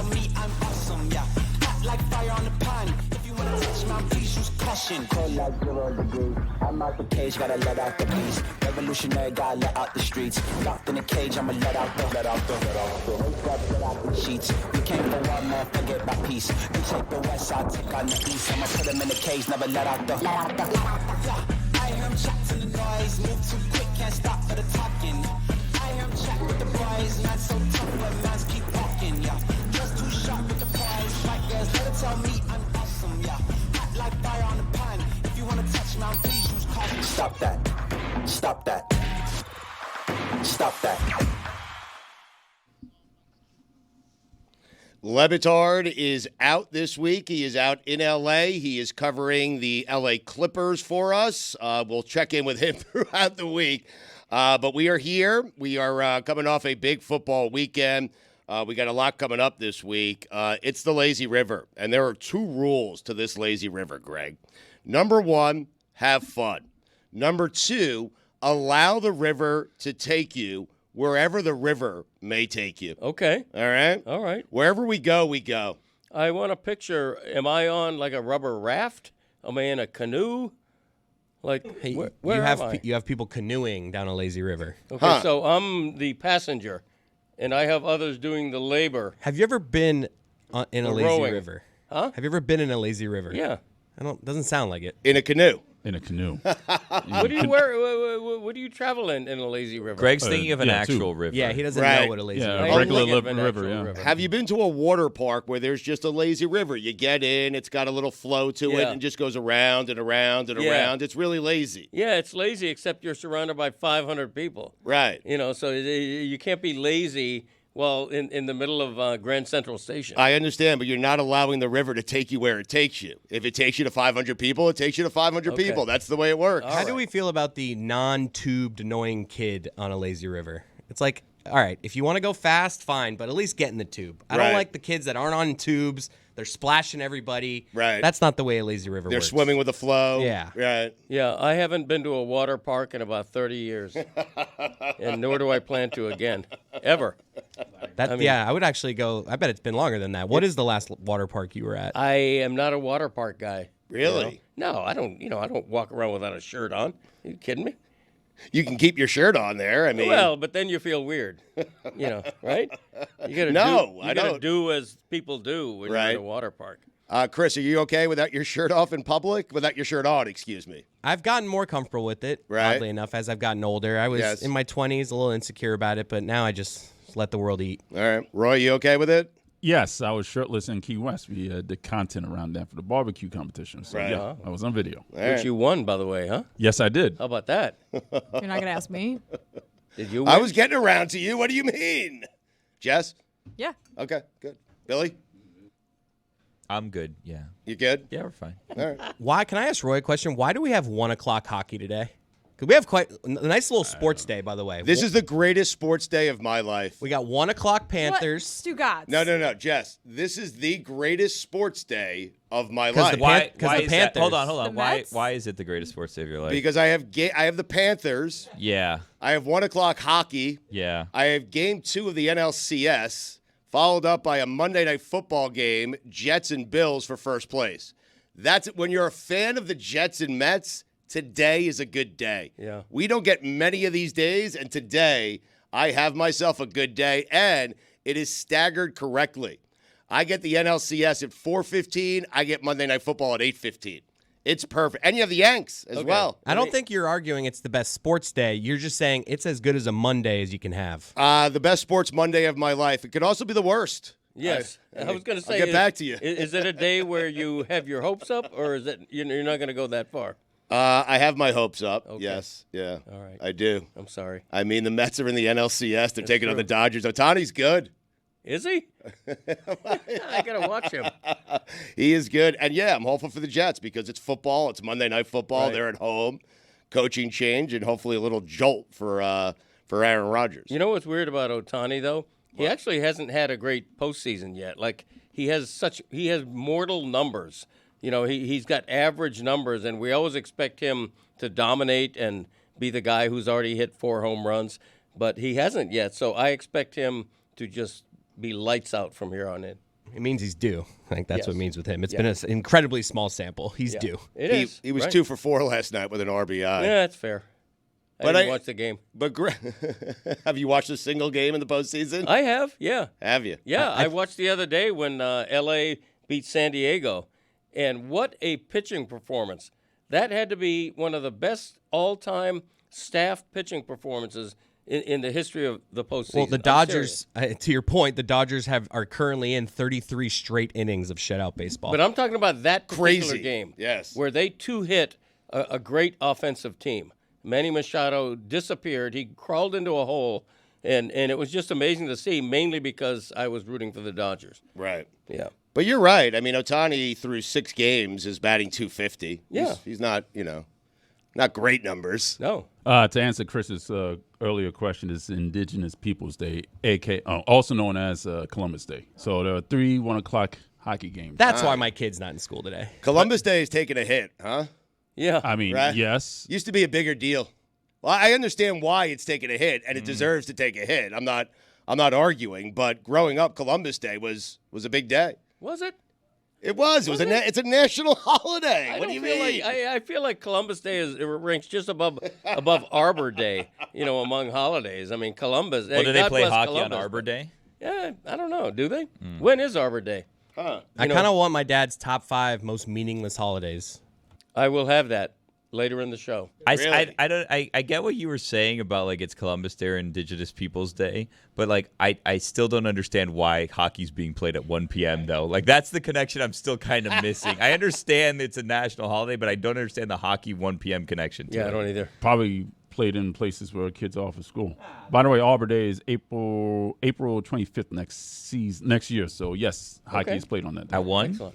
tell me I'm awesome, yeah. Hot like fire on the pan. If you wanna touch my please use caution. Cold like 0 degrees. I'm out the cage, gotta let out the beast. Revolutionary, gotta let out the streets. Locked in a cage, I'ma let out the sheets. You came for one man, forget my peace. You take the west side, take on the east. I'ma put him in the cage, never let out the. Yeah, I hear him chat to the noise. Move too quick, can't stop for the talking. I hear him chat with the boys. Man so tough, but mans keep walking, yeah. Just too sharp with the prize. Right girls, let her tell me I'm awesome, yeah. Hot like fire on the pan. If you wanna touch me, please use caution. Stop that. Stop that. Stop that. Le Batard is out this week. He is out in L.A. He is covering the L.A. Clippers for us. We'll check in with him throughout the week. But we are here. We are coming off a big football weekend. We got a lot coming up this week. It's the lazy river, and there are 2 rules to this lazy river, Greg. Number 1, have fun. Number 2, allow the river to take you wherever the river may take you. Okay. All right? All right. Wherever we go, we go. I want a picture. Am I on like a rubber raft? Am I in a canoe? Like, Hey, where am I? you have people canoeing down a lazy river. Okay, so I'm the passenger, and I have others doing the labor. Have you ever been in a lazy rowing. river? Huh? Have you ever been in a lazy river? Yeah. Doesn't sound like it. In a canoe. In a canoe. What do you what do you travel in a lazy river? Greg's thinking of an yeah, actual too. river. Yeah, he doesn't Right. know what a lazy Yeah, river a is. I'm regular thinking of an river, actual yeah. river. Have you been to a water park where there's just a lazy river? You get in, it's got a little flow to it, Yeah. and just goes around and around and Yeah. around. It's really lazy. Yeah, it's lazy, except you're surrounded by 500 people. Right. You know, so you can't be lazy while in the middle of Grand Central Station. I understand, but you're not allowing the river to take you where it takes you. If it takes you to 500 people, it takes you to 500 Okay. people. That's the way it works. All How do right. we feel about the non-tubed annoying kid on a lazy river? It's like, all right, if you want to go fast, fine, but at least get in the tube. I Right. don't like the kids that aren't on tubes. They're splashing everybody. Right. That's not the way a lazy river They're works. swimming with the flow. Yeah. Right. Yeah, I haven't been to a water park in about 30 years, and nor do I plan to again, ever. I would actually go. I bet it's been longer than that. What is the last water park you were at? I am not a water park guy. Really? You know? No, I don't. I don't walk around without a shirt on. Are you kidding me? You can keep your shirt on there. I mean, Well, but then you feel weird. Right? You gotta I gotta don't. do as people do when you're Right. in a water park. Chris, are you okay without your shirt off in public? Without your shirt on, excuse me. I've gotten more comfortable with it, Right. oddly enough, as I've gotten older. I was Yes. in my 20s, a little insecure about it, but now I just let the world eat. All right. Roy, you okay with it? Yes, I was shirtless in Key West. We did content around that for the barbecue competition. So, Right. yeah, I was on video. Which you won, by the way, huh? Yes, I did. How about that? You're not going to ask me? Did you win? I was getting around to you. What do you mean? Jess? Yeah. Okay, good. Billy? I'm good. Yeah. You good? Yeah, we're fine. All right. Why? Can I ask Roy a question? Why do we have 1 o'clock hockey today? Because we have quite a nice little sports day, by the way. This is the greatest sports day of my life. We got 1 o'clock Panthers. Stugotz. No, Jess. This is the greatest sports day of my 'Cause life. the Why the is that? Panthers. Hold on. The Why Mets? why is it the greatest sports day of your life? Because I have the Panthers. yeah. I have 1 o'clock hockey. Yeah. I have game 2 of the NLCS, followed up by a Monday Night Football game, Jets and Bills for first place. That's when you're a fan of the Jets and Mets. Today is a good day. Yeah. We don't get many of these days, and today I have myself a good day, and it is staggered correctly. I get the NLCS at 4:15. I get Monday Night Football at 8:15. It's perfect. And you have the Yanks as well. I don't think you're arguing it's the best sports day. You're just saying it's as good as a Monday as you can have. The best sports Monday of my life. It could also be the worst. Yes. I was going to say. I'll get back to you. Is it a day where you have your hopes up, or is it you're not going to go that far? I have my hopes up. Okay. Yes. Yeah. All right. I do. I'm sorry. I mean, the Mets are in the NLCS. They're taking on true. the Dodgers. Otani's good. Is he? I got to watch him. He is good. And, yeah, I'm hopeful for the Jets because it's football. It's Monday Night Football. Right. They're at home. Coaching change and hopefully a little jolt for Aaron Rodgers. You know what's weird about Ohtani, though? He actually hasn't had a great postseason yet. Like, he has mortal numbers. You know, he's got average numbers, and we always expect him to dominate and be the guy who's already hit 4 home runs, but he hasn't yet. So I expect him to just be lights out from here on in. It means he's due. I think that's Yes. what it means with him. It's been an incredibly small sample. He's due. It is. He was right. 2 for 4 last night with an RBI. Yeah, that's fair. But I didn't watch the game. But have you watched a single game in the postseason? I have, yeah. Have you? Yeah, I watched the other day when L.A. beat San Diego, and what a pitching performance. That had to be one of the best all-time staff pitching performances in the history of the postseason. Well, the Dodgers, to your point, the Dodgers are currently in 33 straight innings of shutout baseball. But I'm talking about that particular Crazy. game. Yes. Where they two-hit a great offensive team. Manny Machado disappeared. He crawled into a hole, and it was just amazing to see, mainly because I was rooting for the Dodgers. Right. Yeah. But you're right. I mean, Ohtani through 6 games is batting .250. Yeah. He's not, not great numbers. No. To answer Chris's earlier question, is Indigenous Peoples Day, also known as Columbus Day. So there are 3 1 o'clock hockey games. That's why my kid's not in school today. Columbus Day is taking a hit, huh? Yeah. I mean, Right. yes. Used to be a bigger deal. Well, I understand why it's taking a hit, and it deserves to take a hit. I'm not arguing, but growing up, Columbus Day was a big day. Was it? It was. It's a national holiday. What do you feel mean? like I feel like Columbus Day it ranks just above Arbor Day, among holidays. I mean, Columbus. Well, do they God play bless hockey Columbus, on Arbor but- Day? Yeah, I don't know. Do they? When is Arbor Day? Huh. I kind of want my dad's top 5 most meaningless holidays. I will have that later in the show. Really? I get what you were saying about like it's Columbus Day or Indigenous Peoples Day, but like I still don't understand why hockey's being played at 1 p.m. though. Like that's the connection I'm still kind of missing. I understand it's a national holiday, but I don't understand the hockey 1 p.m. connection. To Yeah, it. I don't either. Probably played in places where kids are off of school. By the way, Arbor Day is April 25th next year. So yes, hockey Okay. is played on that day. At 1? Excellent.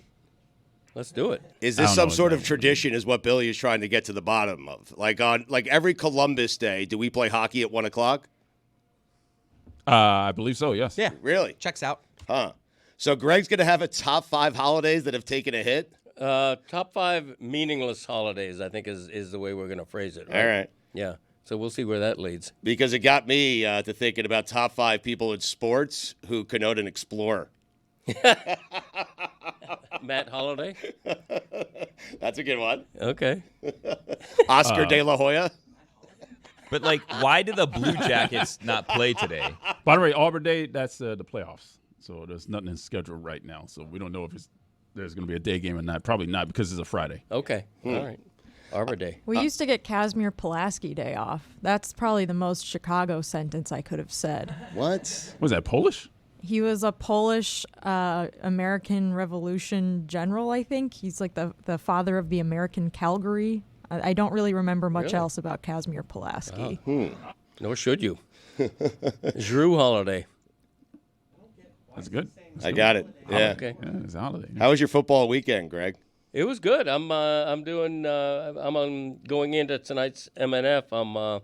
Let's do it. Is I this don't some know sort of exactly. tradition? Is what Billy is trying to get to the bottom of? Like every Columbus Day, do we play hockey at 1 o'clock? I believe so. Yes. Yeah. Really? Checks out. Huh. So Greg's gonna have a top 5 holidays that have taken a hit. Top 5 meaningless holidays, I think, is the way we're going to phrase it. Right? All right. Yeah. So we'll see where that leads. Because it got me to thinking about top 5 people in sports who connote an explorer. Matt Holliday? That's a good one. Okay. Oscar De La Hoya. But like, why did the Blue Jackets not play today? By the way, Arbor Day, that's the playoffs. So there's nothing in schedule right now. So we don't know if there's going to be a day game or not. Probably not because it's a Friday. Okay. All right. Arbor Day. We used to get Casimir Pulaski Day off. That's probably the most Chicago sentence I could have said. What? Was that Polish? He was a Polish American Revolution general, I think. He's like the father of the American cavalry. I don't really remember much Really? else about Casimir Pulaski. Nor should you. Drew Holiday. That's good. I got it. Yeah. Okay. Yeah, it's a holiday. How was your football weekend, Greg? It was good. I'm going into tonight's MNF. I'm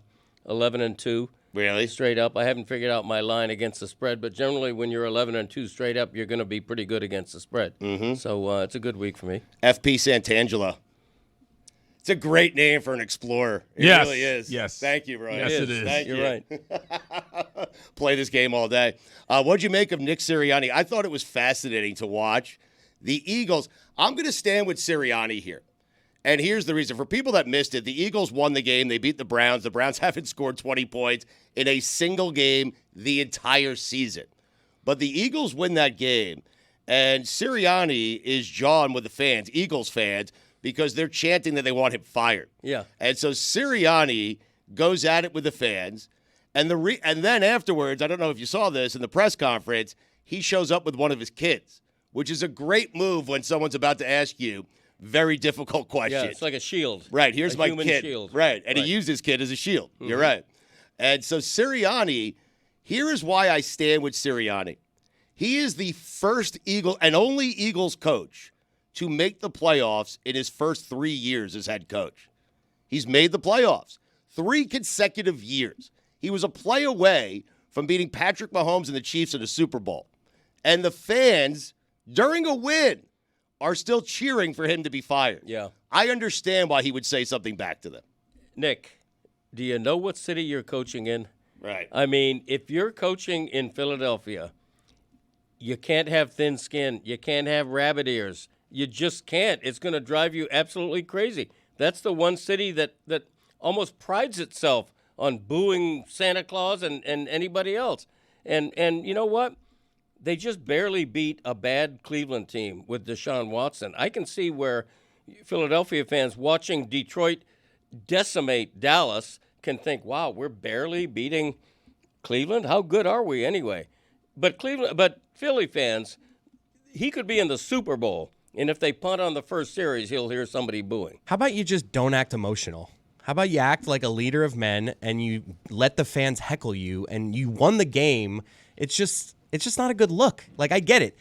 11-2 Really? straight up. I haven't figured out my line against the spread, but generally when you're 11-2 straight up, you're going to be pretty good against the spread. Mm-hmm. So it's a good week for me. FP Santangelo. It's a great name for an explorer. It Yes. really is. Yes. Thank you, Roy. Yes, it is. Thank You're you. right. Play this game all day. What'd you make of Nick Sirianni? I thought it was fascinating to watch. The Eagles, I'm going to stand with Sirianni here. And here's the reason. For people that missed it, the Eagles won the game. They beat the Browns. The Browns haven't scored 20 points in a single game the entire season. But the Eagles win that game, and Sirianni is jawing with the fans, Eagles fans, because they're chanting that they want him fired. Yeah. And so Sirianni goes at it with the fans, and then afterwards, I don't know if you saw this in the press conference, he shows up with one of his kids, which is a great move when someone's about to ask you very difficult questions. Yeah, it's like a shield. Right, here's a my human kid. shield. Right, and Right. he used his kid as a shield. You're right. And so Sirianni, here is why I stand with Sirianni. He is the first Eagle and only Eagles coach to make the playoffs in his first 3 years as head coach. He's made the playoffs 3 consecutive years. He was a play away from beating Patrick Mahomes and the Chiefs in the Super Bowl. And the fans, during a win, are still cheering for him to be fired. Yeah. I understand why he would say something back to them. Nick, do you know what city you're coaching in? Right. I mean, if you're coaching in Philadelphia, You can't have thin skin. You can't have rabbit ears. You just can't. It's going to drive you absolutely crazy. That's the one city that almost prides itself on booing Santa Claus and anybody else. And you know what? They just barely beat a bad Cleveland team with Deshaun Watson. I can see where Philadelphia fans watching Detroit decimate Dallas can think, wow, we're barely beating Cleveland? How good are we anyway? But Philly fans, he could be in the Super Bowl, and if they punt on the first series, he'll hear somebody booing. How about you just don't act emotional? How about you act like a leader of men and you let the fans heckle you and you won the game? It's just not a good look. Like, I get it.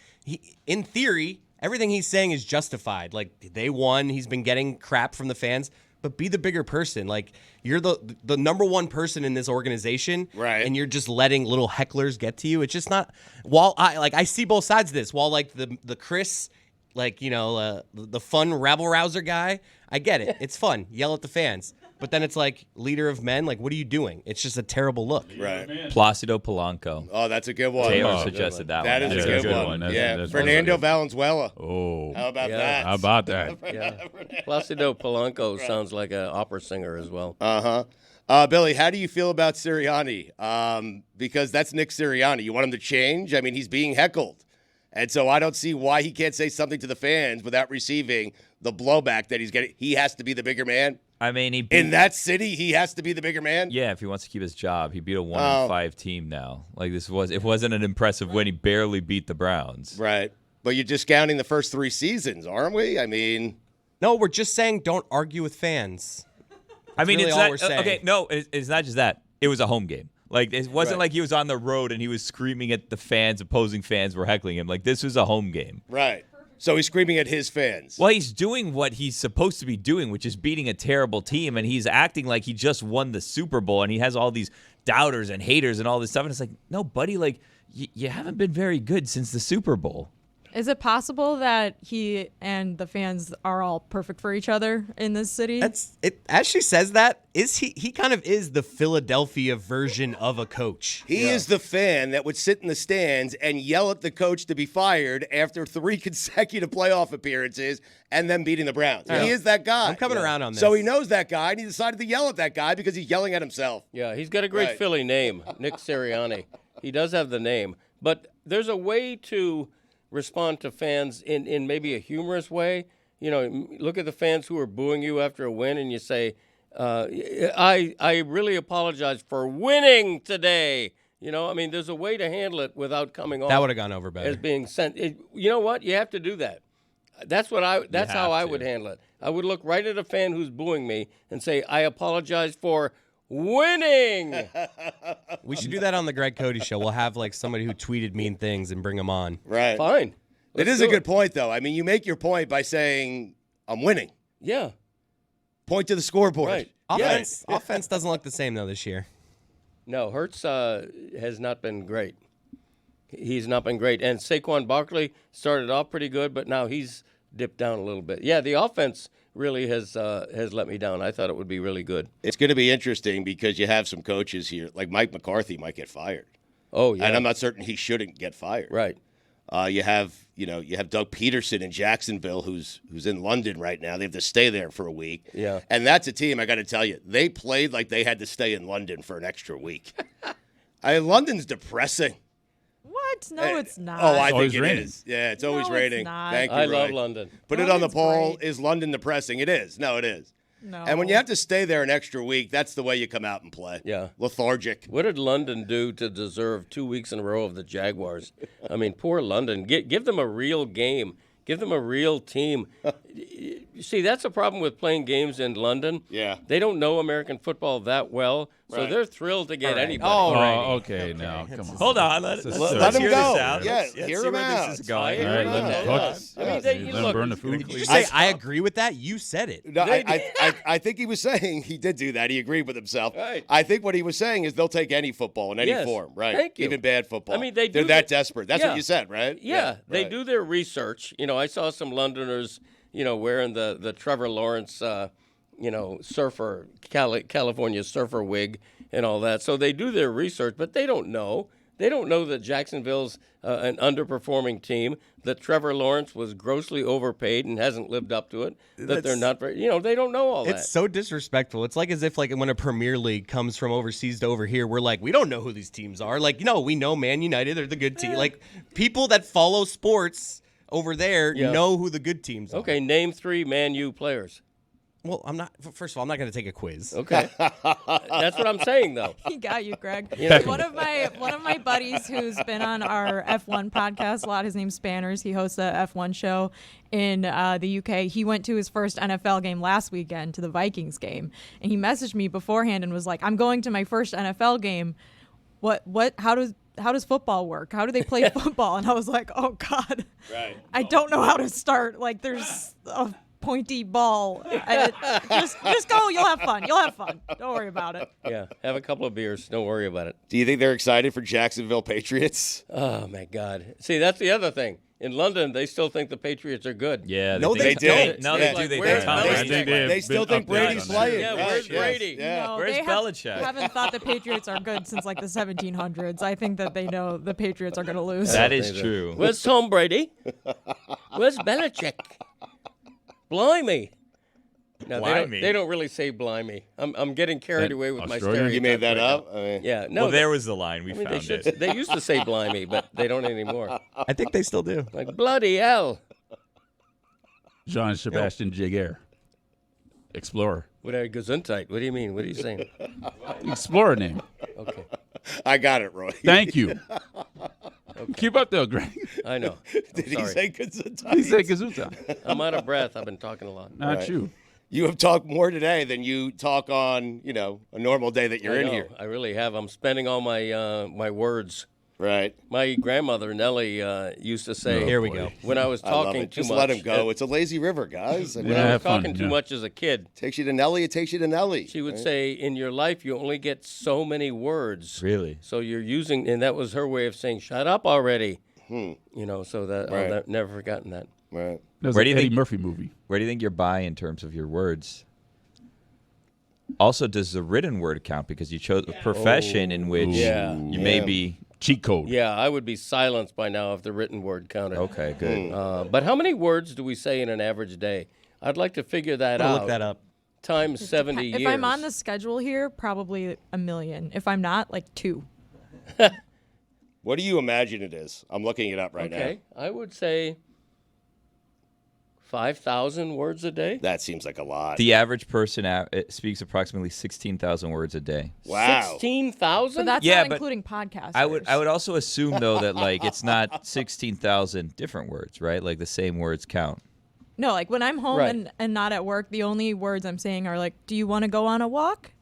In theory, everything he's saying is justified. Like, they won. He's been getting crap from the fans. But be the bigger person. Like, you're the number one person in this organization, right? And you're just letting little hecklers get to you. It's just not. While I see both sides of this. While like the Chris, like, you know, the fun rabble rouser guy, I get it. It's fun. Yell at the fans. But then it's like, leader of men, like, what are you doing? It's just a terrible look. Right. Placido Polanco. Oh, that's a good one. Taylor suggested that one. That is a good one. That's Fernando Valenzuela. Oh. How about that? How about that? Yeah. Placido Polanco sounds like an opera singer as well. Billy, how do you feel about Sirianni? Because that's Nick Sirianni. You want him to change? I mean, he's being heckled. And so I don't see why he can't say something to the fans without receiving the blowback that he's getting. He has to be the bigger man. I mean, in that city, he has to be the bigger man. Yeah, if he wants to keep his job, he beat a 1-5 team now. Like, it wasn't an impressive win. He barely beat the Browns. Right. But you're discounting the first 3 seasons, aren't we? I mean, no, we're just saying don't argue with fans. I mean, really it's all not we're saying. okay. No, it's not just that. It was a home game. Like, it wasn't like he was on the road and he was screaming at the fans. Opposing fans were heckling him. Like, this was a home game. Right. So he's screaming at his fans. Well, he's doing what he's supposed to be doing, which is beating a terrible team, and he's acting like he just won the Super Bowl, and he has all these doubters and haters and all this stuff. And it's like, no, buddy, like, you haven't been very good since the Super Bowl. Is it possible that he and the fans are all perfect for each other in this city? That's it. As she says that, he kind of is the Philadelphia version of a coach. He is the fan that would sit in the stands and yell at the coach to be fired after 3 consecutive playoff appearances and then beating the Browns. Yeah. He is that guy. I'm coming around on this. So he knows that guy, and he decided to yell at that guy because he's yelling at himself. Yeah, he's got a great Right. Philly name, Nick Sirianni. He does have the name. But there's a way to respond to fans in maybe a humorous way. You know, look at the fans who are booing you after a win, and you say, I really apologize for winning today. You know, I mean, there's a way to handle it without coming off. That would have gone over better. As being sent. You know what? You have to do that. That's how I would handle it. I would look right at a fan who's booing me and say, I apologize for winning. We should do that on the Greg Cody Show. We'll have like somebody who tweeted mean things and bring them on. Right. Fine. It is a good point, though. I mean, you make your point by saying, I'm winning. Yeah. Point to the scoreboard. Right. Offense doesn't look the same, though, this year. No, Hurts has not been great. He's not been great. And Saquon Barkley started off pretty good, but now he's dipped down a little bit. Yeah, the offense really has let me down. I thought it would be really good. It's going to be interesting because you have some coaches here, like Mike McCarthy might get fired. Oh, yeah. And I'm not certain he shouldn't get fired. Right. You have Doug Peterson in Jacksonville, who's in London right now. They have to stay there for a week. Yeah. And that's a team, I got to tell you, they played like they had to stay in London for an extra week. London's depressing. What? No, it's not. Oh, I It's think always it raining. is. Yeah, it's always No, it's raining. not. Thank you, I Roy. love London. Put it on the London's poll. great. Is London depressing? It is. No, it is. No. And when you have to stay there an extra week, that's the way you come out and play. Yeah. Lethargic. What did London do to deserve 2 weeks in a row of the Jaguars? I mean, poor London. Give them a real game. Give them a real team. You see, that's a problem with playing games in London. Yeah. They don't know American football that well, so Right. they're thrilled to get anybody. Oh, okay, now come on. Hold on. Let Let him hear go. this out. Yeah, Let's hear see him where out. this is going. All All right, let him cook. Yes. I mean, Let him burn the food. Did you say I agree with that? You said it. No, I think he was saying he did do that. He agreed with himself. Right. I think what he was saying is they'll take any football in any Yes. form, right? Thank you. Even bad football. I mean, they're that desperate. That's what you said, right? Yeah, they right. do their research. You know, I saw some Londoners, wearing the Trevor Lawrence, California surfer wig and all that. So they do their research, but they don't know. They don't know that Jacksonville's an underperforming team, that Trevor Lawrence was grossly overpaid and hasn't lived up to it, that they're not very, they don't know all that. It's so disrespectful. It's like as if like when a Premier League comes from overseas to over here, we're like, we don't know who these teams are. Like, no, we know Man United are the good team. Like, people that follow sports over there know who the good teams are. Okay, name 3 Man U players. Well, first of all, I'm not going to take a quiz. Okay. That's what I'm saying, though. He got you, Greg. Yeah. One of my buddies who's been on our F1 podcast a lot, his name's Spanners. He hosts a F1 show in the UK. He went to his first NFL game last weekend, to the Vikings game, and he messaged me beforehand and was like, "I'm going to my first NFL game. How does football work? How do they play football?" And I was like, "Oh God, Right. I don't know how to start. Like, there's a pointy ball. Just go. You'll have fun. Don't worry about it." Yeah, have a couple of beers. Don't worry about it. Do you think they're excited for Jacksonville Patriots? Oh, my God. See, that's the other thing. In London, they still think the Patriots are good. Yeah. No, they think- don't. No, Yeah. they do. They Where's think Tom Belichick? Brady's playing. They still think been up Brady's there on that. playing. Yeah, Right, where's yes, Brady? Yeah. No, Where's they Belichick? haven't thought the Patriots are good since like the 1700s. I think that they know the Patriots are going to lose. That is true. Where's Tom Brady? Where's Belichick? Blimey. No, Blimey. They don't really say blimey. I'm getting carried away with my Australia? stereotypes. You made that right up? now. I mean, Yeah. No. Well, there was the line. We I mean, found they it. They used to say blimey, but they don't anymore. I think they still do. Like, bloody hell. Jean Sebastian Jaguar, explorer, What a gesundheit. What do you mean? What are you saying? explorer name. Okay. I got it, Roy. Thank you. Keep up there, Greg. I know. Did he sorry. say good He said Gazuta. I'm out of breath. I've been talking a lot. Not Right. you. You have talked more today than you talk on, a normal day that you're I in know. here. I really have. I'm spending all my my words. Right. My grandmother Nellie used to say. Here we go. When I was I love talking it. too Just much. let him go. It's a lazy river, guys. I mean, When I Yeah, was have fun, talking too yeah. much as a kid, takes you to Nelly, it takes you to Nelly. she would say, "In your life, you only get so many words." Really? So you're using, and that was her way of saying, "Shut up already." So that Right. I'll never forgotten that. Right. There's Where an do you Eddie think- Murphy movie. Where do you think you're by in terms of your words? Also, does the written word count? Because you chose a profession in which Yeah. you may be. Cheat code. Yeah, I would be silenced by now if the written word counted. Okay, good. But how many words do we say in an average day? I'd like to figure that I'll out. look that up. Times 70 years. If I'm on the schedule here, probably 1 million. If I'm not, like 2. What do you imagine it is? I'm looking it up right Okay, I would say 5,000 words a day. now. That seems like a lot. The average person speaks approximately 16,000 words a day. Wow. 16,000? But that's Yeah, not but including podcasts. I would also assume though that like it's not 16,000 different words, right? Like the same words count. No, like when I'm home Right. and not at work, the only words I'm saying are like, "Do you want to go on a walk?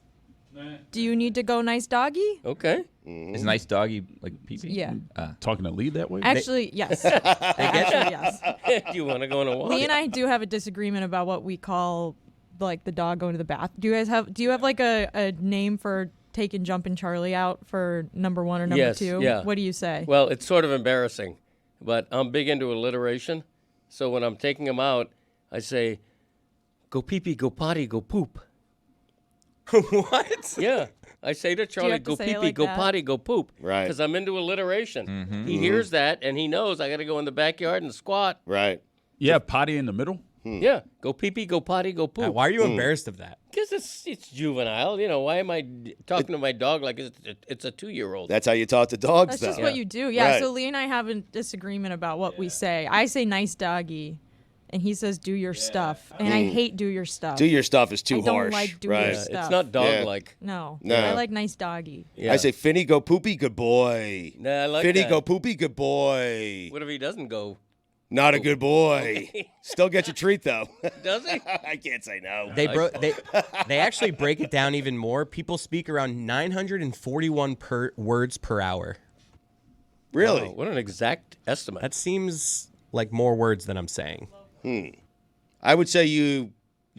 Do you need to go, nice doggy?" Okay. Is nice doggy like pee-pee? Yeah. Talking to Lee that way? Actually, yes. Actually, yes. Do you want to go on a walk? Lee and I do have a disagreement about what we call like the dog going to the bath. Do you have like a name for taking Jumpin' Charlie out for number 1 or number Yes, 2? yeah. What do you say? Well, it's sort of embarrassing, but I'm big into alliteration. So when I'm taking him out, I say, "Go pee-pee, go potty, go poop." What? Yeah. I say to Charlie, have to "Go say it pee-pee, like go that? potty, go poop." Right. Because I'm into alliteration. He hears that, and he knows I got to go in the backyard and squat. Right. Yeah, potty in the middle. Yeah. Go pee-pee, go potty, go poop. Why are you embarrassed of that? Because it's juvenile. Why am I talking to my dog like it's a 2-year-old? That's how you talk to dogs, That's though. just what you do. Yeah. Right. So Lee and I have a disagreement about what we say. I say nice doggy, and he says do your stuff, and I hate do your stuff. Do your stuff is too I don't harsh. like do right. your It's stuff. not dog-like. No. No. I like nice doggy. Yeah. I say, Finny, go poopy, good boy. Nah, I like Finny, that. go poopy, good boy. What if he doesn't go? Not a good boy. Still get your treat, though. Does he? I can't say no. They actually break it down even more. People speak around 941 words per hour. Really? Wow, what an exact estimate. That seems like more words than I'm saying. I would say you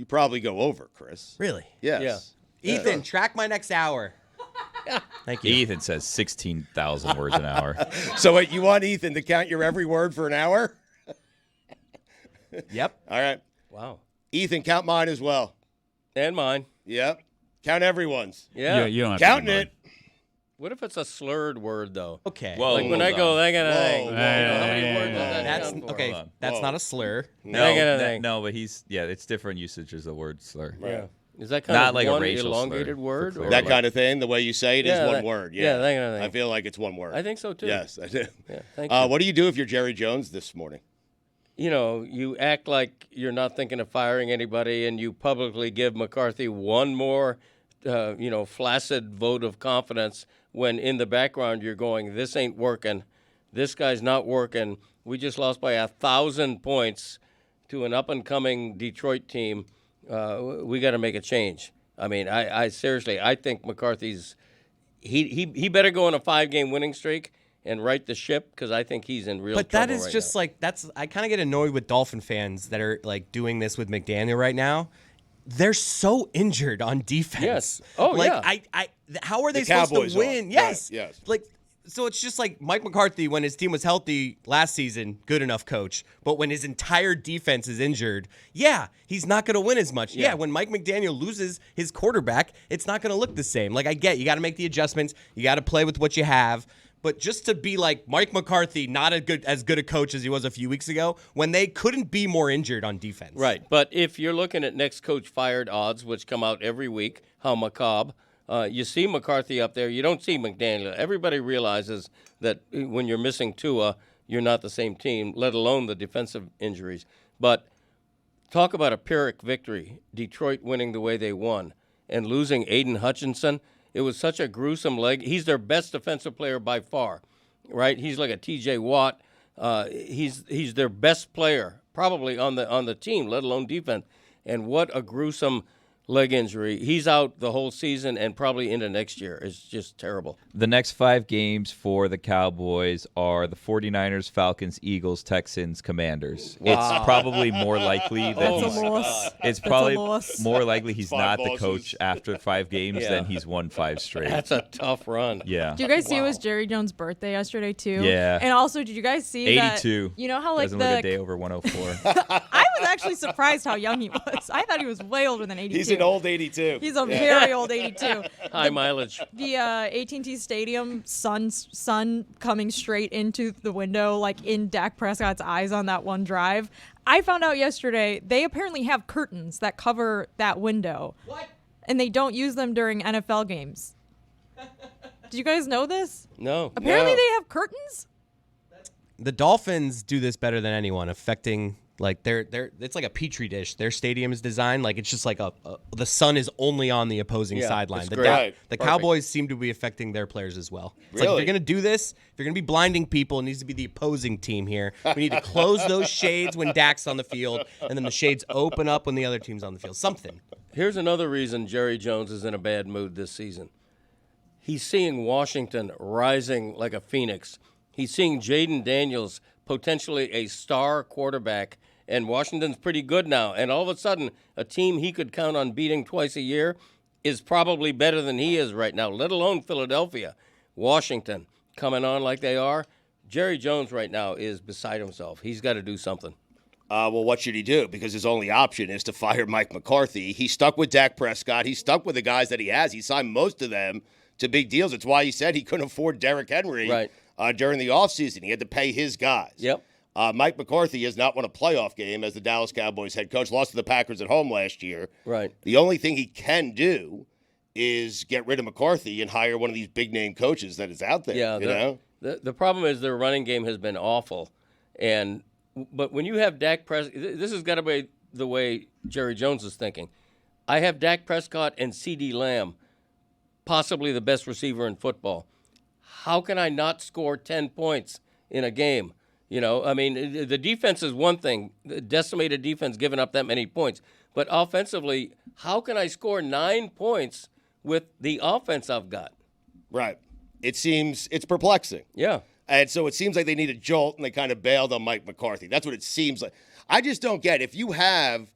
probably go over, Chris. Really? Yes. Ethan, track my next hour. Thank you. Ethan says 16,000 words an hour. So wait, you want Ethan to count your every word for an hour? Yep. All right. Wow. Ethan, count mine as well. And mine. Yep. Count everyone's. Yeah. You don't have to Counting do mine. it. What if it's a slurred word though? Okay. Whoa. Like when I go, that kind of thing. Whoa. You know, how many Hey, words does that That's stand for? okay. Hold on. That's Whoa. not a slur. That kind of thing. No, but it's different usage as a word slur. Yeah. Is that kind Not of like a one racial slur, elongated for word? clarity. Or That like- kind of thing, the way you say it is Yeah, one that- word. yeah, Yeah, that kind of thing. I feel like it's one word. I think so too. Yes, I do. Yeah. Thank you. What do you do if you're Jerry Jones this morning? You know, you act like you're not thinking of firing anybody, and you publicly give McCarthy one more, flaccid vote of confidence when in the background you're going, this ain't working. This guy's not working. We just lost by 1,000 points to an up-and-coming Detroit team. We got to make a change. I mean, I seriously, I think McCarthy's he better go on a 5-game winning streak and right the ship because I think he's in real trouble. But that is right just now. like I kind of get annoyed with Dolphin fans that are like doing this with McDaniel right now. They're so injured on defense. Yes. Oh, like, yeah. How are they The supposed Cowboys to win? are. Yes. Right, yes. Like, so it's just like Mike McCarthy when his team was healthy last season, good enough coach. But when his entire defense is injured, he's not going to win as much. Yeah, when Mike McDaniel loses his quarterback, it's not going to look the same. Like, I get you got to make the adjustments. You got to play with what you have. But just to be like Mike McCarthy, not as good a coach as he was a few weeks ago, when they couldn't be more injured on defense. Right. But if you're looking at next coach fired odds, which come out every week, how macabre, you see McCarthy up there. You don't see McDaniel. Everybody realizes that when you're missing Tua, you're not the same team, let alone the defensive injuries. But talk about a Pyrrhic victory, Detroit winning the way they won, and losing Aiden Hutchinson. It was such a gruesome leg. He's their best defensive player by far, right? He's like a T.J. Watt. He's their best player probably on the team, let alone defense. And what a gruesome leg injury. He's out the whole season and probably into next year. It's just terrible. The next 5 games for the Cowboys are the 49ers, Falcons, Eagles, Texans, Commanders. Wow. It's probably more likely that That's he's a loss. it's That's a probably loss. more likely he's 5 not the losses. coach after 5 games Yeah. than he's won 5 straight. That's a tough run. Yeah. Do you guys see it was Jerry Jones' birthday yesterday too? Yeah. And also, did you guys see 82. that? You know how like Doesn't look a day the over 104. I was actually surprised how young he was. I thought he was way older than 82. He's an old 82. He's a very old 82. High mileage. The AT&T Stadium sun coming straight into the window, like in Dak Prescott's eyes on that one drive. I found out yesterday they apparently have curtains that cover that window. What? And they don't use them during NFL games. Did you guys know this? No. Apparently No. they have curtains. The Dolphins do this better than anyone, affecting like it's like a petri dish. Their stadium is designed like it's just like the sun is only on the opposing Yeah, sideline. it's The, great. Right. the Perfect. Cowboys seem to be affecting their players as well. It's like if Really? you're gonna do this, if you're gonna be blinding people, it needs to be the opposing team here. We need to close those shades when Dak's on the field, and then the shades open up when the other team's on the field. Something. Here's another reason Jerry Jones is in a bad mood this season. He's seeing Washington rising like a phoenix. He's seeing Jaden Daniels, potentially a star quarterback, and Washington's pretty good now. And all of a sudden, a team he could count on beating twice a year is probably better than he is right now, let alone Philadelphia. Washington coming on like they are. Jerry Jones right now is beside himself. He's got to do something. Well, what should he do? Because his only option is to fire Mike McCarthy. He's stuck with Dak Prescott. He's stuck with the guys that he has. He signed most of them to big deals. It's why he said he couldn't afford Derrick Henry Right. During the offseason. He had to pay his guys. Yep. Mike McCarthy has not won a playoff game as the Dallas Cowboys head coach. Lost to the Packers at home last year. Right. The only thing he can do is get rid of McCarthy and hire one of these big-name coaches that is out there. Yeah, you know? the problem is their running game has been awful, but when you have Dak Prescott, this has got to be the way Jerry Jones is thinking. I have Dak Prescott and CeeDee Lamb, possibly the best receiver in football. How can I not score 10 points in a game? You know, I mean, the defense is one thing, the decimated defense giving up that many points, but offensively, how can I score 9 points with the offense I've got? Right. It's perplexing. Yeah. And so it seems like they need a jolt, and they kind of bailed on Mike McCarthy. That's what it seems like. I just don't get if you have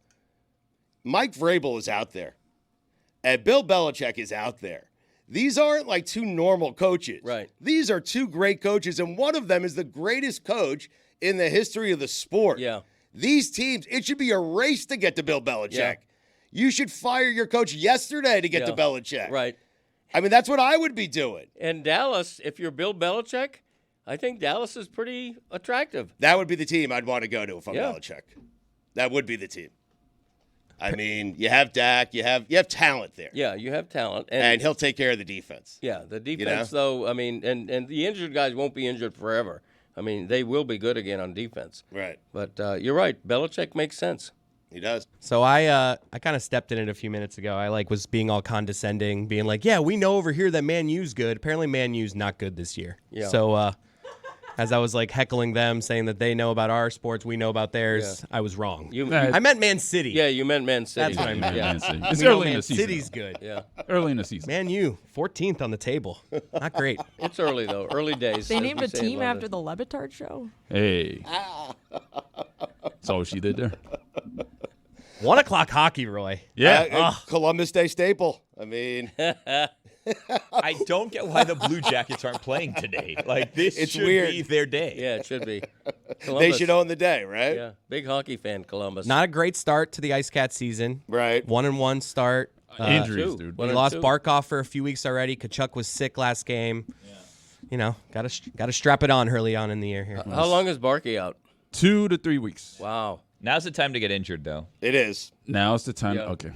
Mike Vrabel is out there, and Bill Belichick is out there. These aren't like two normal coaches. Right. These are two great coaches, and one of them is the greatest coach in the history of the sport. Yeah. These teams, it should be a race to get to Bill Belichick. Yeah. You should fire your coach yesterday to get to Yeah. Belichick. Right. I mean, that's what I would be doing. And Dallas, if you're Bill Belichick, I think Dallas is pretty attractive. That would be the team I'd want to go to if I'm Yeah. Belichick. That would be the team. I mean, you have Dak, you have talent there. Yeah, you have talent. And he'll take care of the defense. Yeah, the defense, though, I mean, and the injured guys won't be injured forever. I mean, they will be good again on defense. Right. But you're right. Belichick makes sense. He does. So I kind of stepped in it a few minutes ago. I was being all condescending, being like, "Yeah, we know over here that Man U's good. Apparently, Man U's not good this year." Yeah. So as I was heckling them, saying that they know about our sports, we know about theirs, I was wrong. I meant Man City. Yeah, you meant Man City. That's what I meant. Yeah. Man City. It's We know early in Man the season. City's good. Yeah, Early in the season. Man U, 14th on the table. Not great. it's early though. Early days. They as named we a say in team London. after the Le Batard Show. Hey. That's all she did there. 1 o'clock hockey, Roy. Yeah. Columbus Day staple. I mean, I don't get why the Blue Jackets aren't playing today. Like, this It's should weird. be their day. Yeah, it should be. they Columbus. should own the day, right? Yeah, big hockey fan, Columbus. Not a great start to the Ice Cat season. Right. 1-1 start. Injuries, two. dude. One We and lost two. Barkov for a few weeks already. Kachuk was sick last game. You know, gotta strap it on early on in the year here. How long is Barkey out? 2 to 3 weeks. Wow, Now's the time to get injured, though. It is. Now's the time. Yeah. Okay.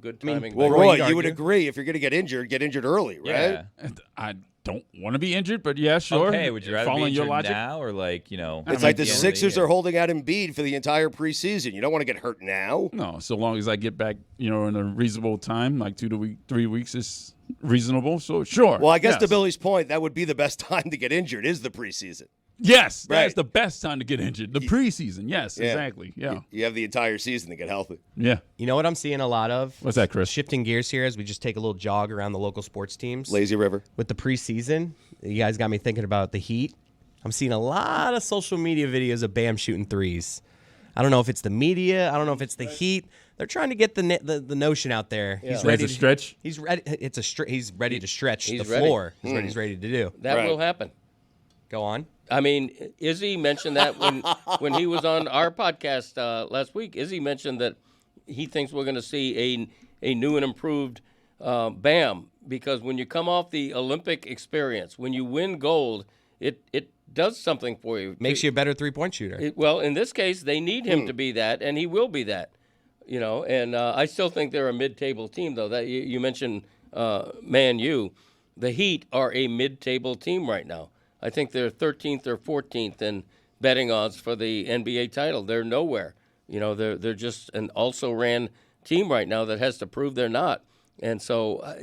good timing. Well, by Roy, you'd you would argue? agree if you're going to get injured early, right? Yeah. I don't want to be injured, but yeah, sure. Okay, would you rather be Following your injured logic? now or It's mean, like the yeah. Sixers are holding out Embiid for the entire preseason. You don't want to get hurt now. No, so long as I get back, in a reasonable time, like 3 weeks is reasonable. So sure. Well, I guess yes. to Billy's point, that would be the best time to get injured is the preseason. Yes, Right. that's the best time to get injured. The preseason. Yes, Yeah. exactly. Yeah. You have the entire season to get healthy. Yeah. You know what I'm seeing a lot of? What's that, Chris? Shifting gears here as we just take a little jog around the local sports teams. Lazy River. With the preseason, you guys got me thinking about the Heat. I'm seeing a lot of social media videos of Bam shooting threes. I don't know if it's the media. I don't know if it's the Heat. They're trying to get the notion out there. He's ready to stretch. He's ready. He's ready to stretch He's the ready. floor. Is what he's ready to do. that Right. will happen. Go on. I mean, Izzy mentioned that when he was on our podcast last week. Izzy mentioned that he thinks we're going to see a new and improved Bam, because when you come off the Olympic experience, when you win gold, it does something for you. Makes you a better three-point shooter. Well, in this case, they need him to be that, and he will be that. And I still think they're a mid-table team, though. That you mentioned Man U. The Heat are a mid-table team right now. I think they're 13th or 14th in betting odds for the NBA title. They're nowhere. They're just an also-ran team right now that has to prove they're not. And so,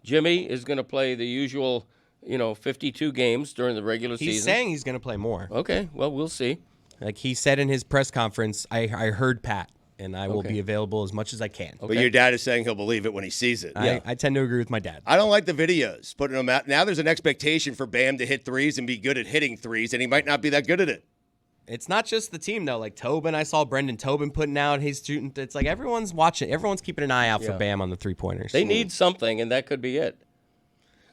Jimmy is going to play the usual, 52 games during the regular season. He's saying he's going to play more. Okay, well, we'll see. Like he said in his press conference, I heard Pat, and I will Okay. be available as much as I can. But your dad is saying he'll believe it when he sees it. I tend to agree with my dad. I don't like the videos putting them out. Now there's an expectation for Bam to hit threes and be good at hitting threes, and he might not be that good at it. It's not just the team, though. Like Tobin, I saw Brendan Tobin putting out his shooting. It's like everyone's watching. Everyone's keeping an eye out for Yeah. Bam on the three-pointers. They need something, and that could be it.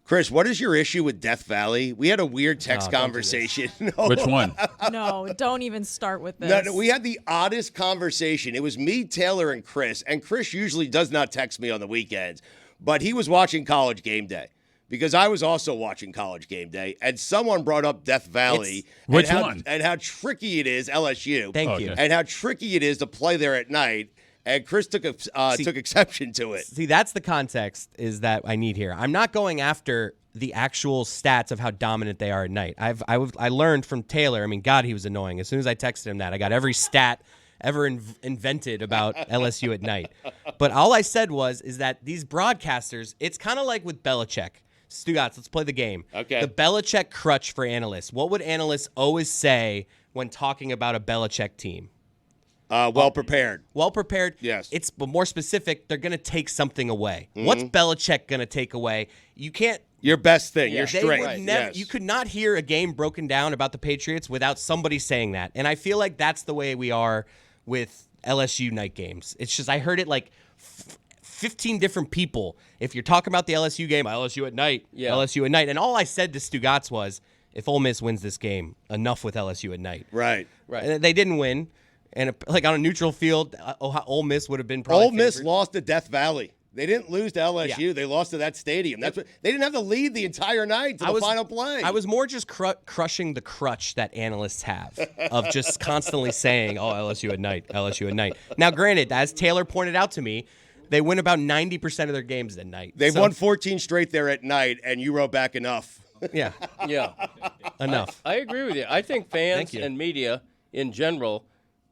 Chris, what is your issue with Death Valley? We had a weird text don't do this. conversation. Which one? No, don't even start with this. No, we had the oddest conversation. It was me, Taylor, and Chris usually does not text me on the weekends, but he was watching College Game Day because I was also watching College Game Day, and someone brought up Death Valley Which and one? And how tricky it is, LSU. Thank you. Okay. And how tricky it is to play there at night, and Chris took exception to it. See, that's the context is that I need here. I'm not going after the actual stats of how dominant they are at night. I learned from Taylor. I mean, God, he was annoying. As soon as I texted him that, I got every stat ever invented about LSU at night. But all I said is that these broadcasters, it's kind of like with Belichick. Stugotz, let's play the game. Okay. The Belichick crutch for analysts. What would analysts always say when talking about a Belichick team? Well prepared. Well prepared. Yes. It's but more specific. They're going to take something away. What's Belichick going to take away? You can't. Your best thing, your They strength. would never. Yes. You could not hear a game broken down about the Patriots without somebody saying that. And I feel like that's the way we are with LSU night games. It's just I heard it like 15 different people. If you're talking about the LSU game, LSU at night, Yeah. LSU at night, and all I said to Stugotz was, if Ole Miss wins this game, enough with LSU at night. Right. Right. And they didn't win. And like on a neutral field, Ole Miss would have been probably Ole Miss favored. lost to Death Valley They didn't lose to LSU. Yeah. They lost to that stadium. That's what they didn't have to lead the entire night to the final play. I was more just crushing the crutch that analysts have of just constantly saying, "Oh, LSU at night, LSU at night." Now, granted, as Taylor pointed out to me, they win about 90% of their games at night. They've won 14 straight there at night, and you wrote back enough. Yeah, Yeah. enough. I agree with you. I think fans Thank you. and media in general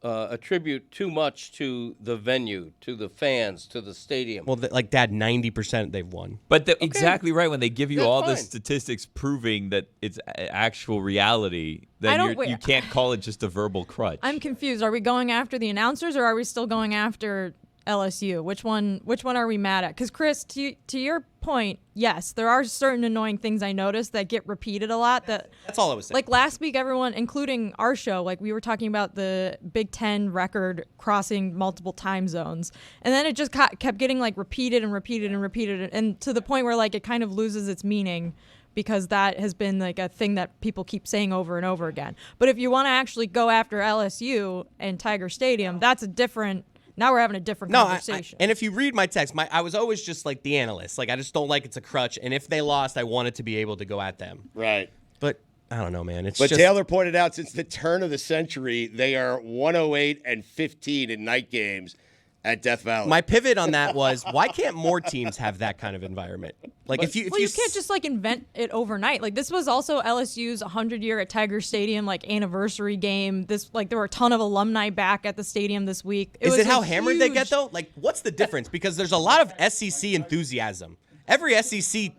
attribute too much to the venue, to the fans, to the stadium. Well, like Dad, 90% they've won. But exactly right. When they give you That's all the fine. statistics proving that it's actual reality, then you can't call it just a verbal crutch. I'm confused. Are we going after the announcers or are we still going after LSU? Which one are we mad at? Because Chris, to your point, yes, there are certain annoying things I noticed that get repeated a lot. That's all I was saying. Like last week, everyone, including our show, like we were talking about the Big Ten record crossing multiple time zones, and then it just kept getting like repeated and repeated and repeated, and to the point where like it kind of loses its meaning. Because that has been like a thing that people keep saying over and over again. But if you want to actually go after LSU and Tiger Stadium, that's a different. Now we're having a different conversation. And if you read my text, I was always just like the analyst. Like I just don't like it's a crutch. And if they lost, I wanted to be able to go at them. Right. But I don't know, man. But Taylor pointed out since the turn of the century, they are 108-15 in night games at Death Valley. My pivot on that was why can't more teams have that kind of environment? Like if you can't just like invent it overnight. Like this was also LSU's 100-year at Tiger Stadium like anniversary game. This like there were a ton of alumni back at the stadium this week. Is it how hammered they get though? Like what's the difference? Because there's a lot of SEC enthusiasm. Every SEC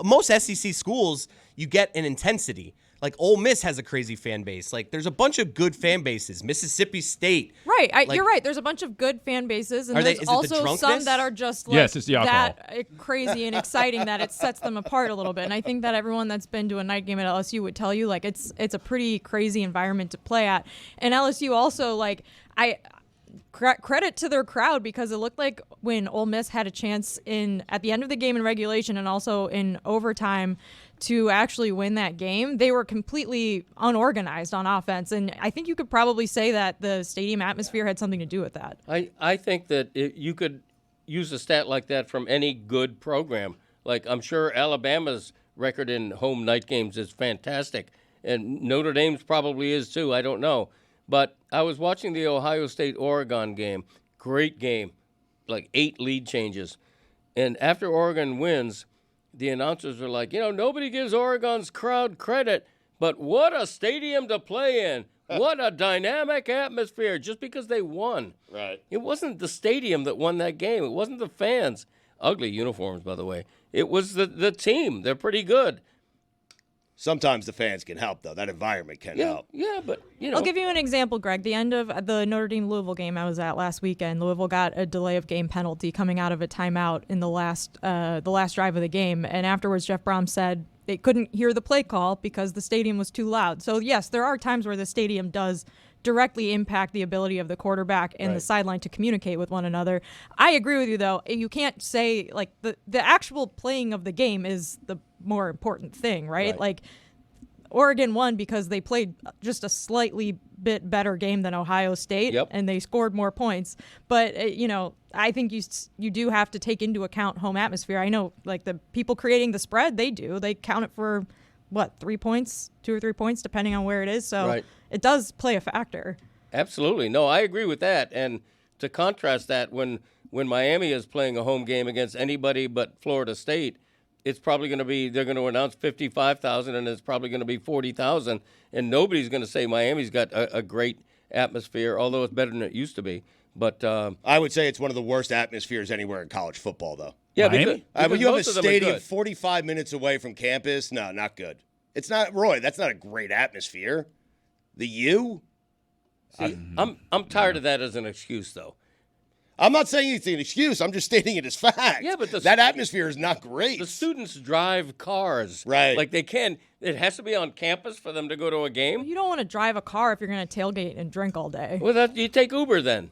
most SEC schools you get an intensity. Like Ole Miss has a crazy fan base. Like there's a bunch of good fan bases. Mississippi State. Right, you're right. There's a bunch of good fan bases, and there's also some that are just like Yes, it's the alcohol. that crazy and exciting that it sets them apart a little bit. And I think that everyone that's been to a night game at LSU would tell you like it's a pretty crazy environment to play at. And LSU also like credit to their crowd because it looked like when Ole Miss had a chance at the end of the game in regulation and also in overtime to actually win that game, they were completely unorganized on offense. And I think you could probably say that the stadium atmosphere had something to do with that. I think that you could use a stat like that from any good program. Like I'm sure Alabama's record in home night games is fantastic, and Notre Dame's probably is too. I don't know. But I was watching the Ohio State-Oregon game. Great game. Like 8 lead changes. And after Oregon wins, the announcers are like, nobody gives Oregon's crowd credit, but what a stadium to play in. What a dynamic atmosphere just because they won. Right. It wasn't the stadium that won that game. It wasn't the fans. Ugly uniforms, by the way. It was the team. They're pretty good. Sometimes the fans can help, though. That environment can help. Yeah, but, I'll give you an example, Greg. The end of the Notre Dame-Louisville game I was at last weekend, Louisville got a delay of game penalty coming out of a timeout in the last drive of the game. And afterwards, Jeff Brom said they couldn't hear the play call because the stadium was too loud. So, yes, there are times where the stadium does directly impact the ability of the quarterback and the sideline to communicate with one another. I agree with you, though. You can't say, like, the actual playing of the game is the more important thing, right? Like, Oregon won because they played just a slightly bit better game than Ohio State, and they scored more points. But, I think you do have to take into account home atmosphere. I know, like, the people creating the spread, they do. They count it for, 3 points, 2 or 3 points, depending on where it is. So it does play a factor. Absolutely. No, I agree with that. And to contrast that, when Miami is playing a home game against anybody but Florida State, it's probably going to be, they're going to announce 55,000 and it's probably going to be 40,000. And nobody's going to say Miami's got a great atmosphere, although it's better than it used to be. But I would say it's one of the worst atmospheres anywhere in college football, though. Yeah, Miami? because you have a most of them are stadium good. 45 minutes away from campus. No, not good. It's not, Roy, that's not a great atmosphere. The U? See, I'm tired of that as an excuse, though. I'm not saying it's an excuse. I'm just stating it as fact. Yeah, but that atmosphere is not great. The students drive cars. Right. Like it has to be on campus for them to go to a game. You don't want to drive a car if you're going to tailgate and drink all day. Well, you take Uber then.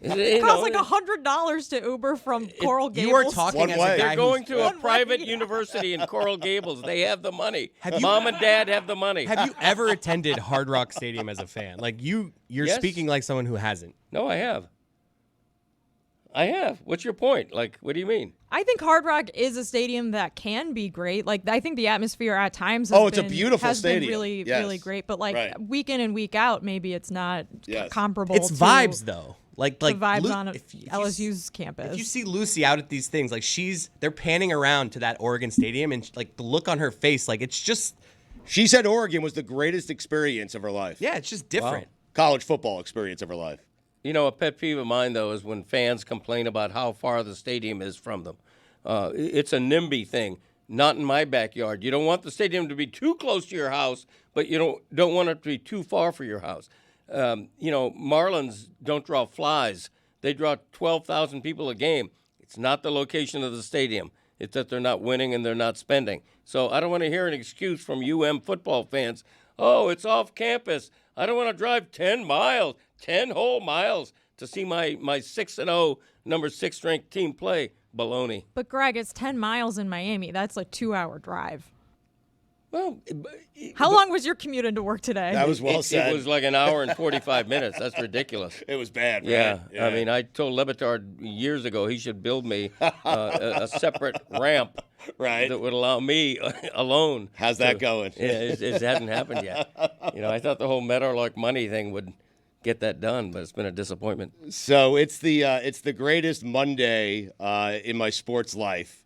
It costs like $100 to Uber from Coral Gables. You are talking One as way. a guy They're going who's, to a private university in Coral Gables. They have the money. you- Mom and Dad have the money. Have you ever attended Hard Rock Stadium as a fan? Like you're Yes. speaking like someone who hasn't. No, I have. I have. What's your point? Like, what do you mean? I think Hard Rock is a stadium that can be great. Like, I think the atmosphere at times It's a beautiful has stadium. been really, Yes. really great. But, like, Right. week in and week out, maybe it's not Yes. comparable It's to vibes though. Like the vibes on if you- LSU's campus. If you see Lucy out at these things, like they're panning around to that Oregon Stadium, and like the look on her face, like it's just, She said Oregon was the greatest experience of her life. yeah, it's just different. College football experience of her life. You know, a pet peeve of mine, though, is when fans complain about how far the stadium is from them. It's a NIMBY thing, not in my backyard. You don't want the stadium to be too close to your house, but you don't want it to be too far from your house. Marlins don't draw flies. They draw 12,000 people a game. It's not the location of the stadium. It's that they're not winning and they're not spending. So I don't want to hear an excuse from football fans. Oh, it's off campus. I don't want to drive 10 whole miles to see my 6-0 number 6 ranked team play. Baloney. But, Greg, it's 10 miles in Miami. That's a 2-hour drive. Well, How long was your commute into work today? That was well said. It was like an hour and 45 minutes. That's ridiculous. It was bad, right? Yeah. I mean, I told Le Batard years ago he should build me a separate ramp Right. that would allow me alone. How's that going? Yeah, it hasn't happened yet. I thought the whole Meadowlark money thing would get that done, but it's been a disappointment. So it's the greatest Monday in my sports life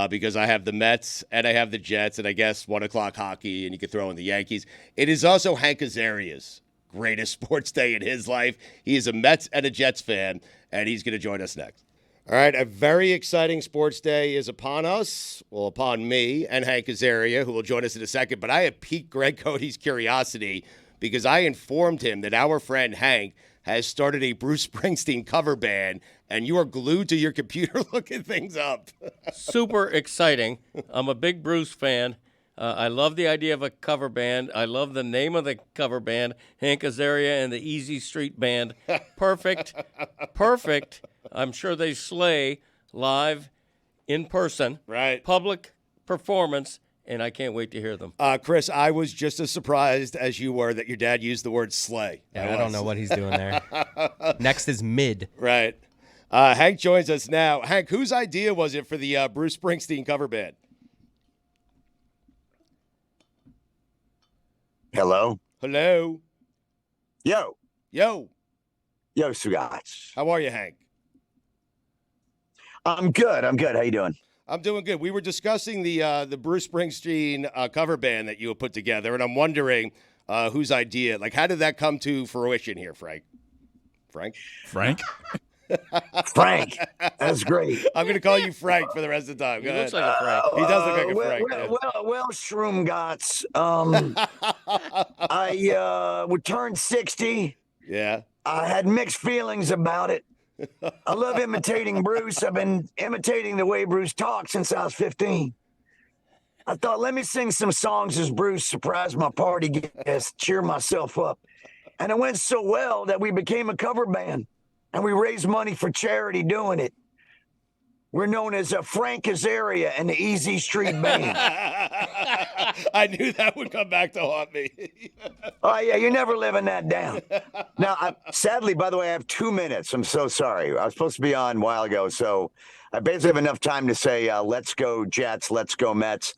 because I have the Mets and I have the Jets and I guess 1 o'clock hockey and you could throw in the Yankees. It is also Hank Azaria's greatest sports day in his life. He is a Mets and a Jets fan, and he's going to join us next. All right, a very exciting sports day is upon us, well, upon me and Hank Azaria, who will join us in a second. But I have piqued Greg Cody's curiosity because I informed him that our friend Hank has started a Bruce Springsteen cover band, and you are glued to your computer looking things up. Super exciting. I'm a big Bruce fan. I love the idea of a cover band. I love the name of the cover band, Hank Azaria and the Easy Street Band. Perfect. I'm sure they slay live, in person, Right. public performance, and I can't wait to hear them. Chris, I was just as surprised as you were that your dad used the word slay. Yeah, I don't know what he's doing there. Next is mid. Right. Hank joins us now. Hank, whose idea was it for the Bruce Springsteen cover band? Hello. Hello. Yo, Stugotz. How are you, Hank? I'm good. How you doing? I'm doing good. We were discussing the Bruce Springsteen cover band that you have put together, and I'm wondering whose idea, like, how did that come to fruition here, Frank? Frank? Frank. That's great. I'm going to call you Frank for the rest of the time. He Go looks ahead. like a Frank. He does look like a Frank. Yeah. Well, Shroomgotts. I turned 60. Yeah. I had mixed feelings about it. I love imitating Bruce. I've been imitating the way Bruce talks since I was 15. I thought, let me sing some songs as Bruce, surprise my party guests, cheer myself up. And it went so well that we became a cover band, and we raised money for charity doing it. We're known as Frank Azaria and the Easy Street Band. I knew that would come back to haunt me. Oh, yeah, you're never living that down. Now, sadly, by the way, I have 2 minutes. I'm so sorry. I was supposed to be on a while ago, so I basically have enough time to say, let's go Jets, let's go Mets.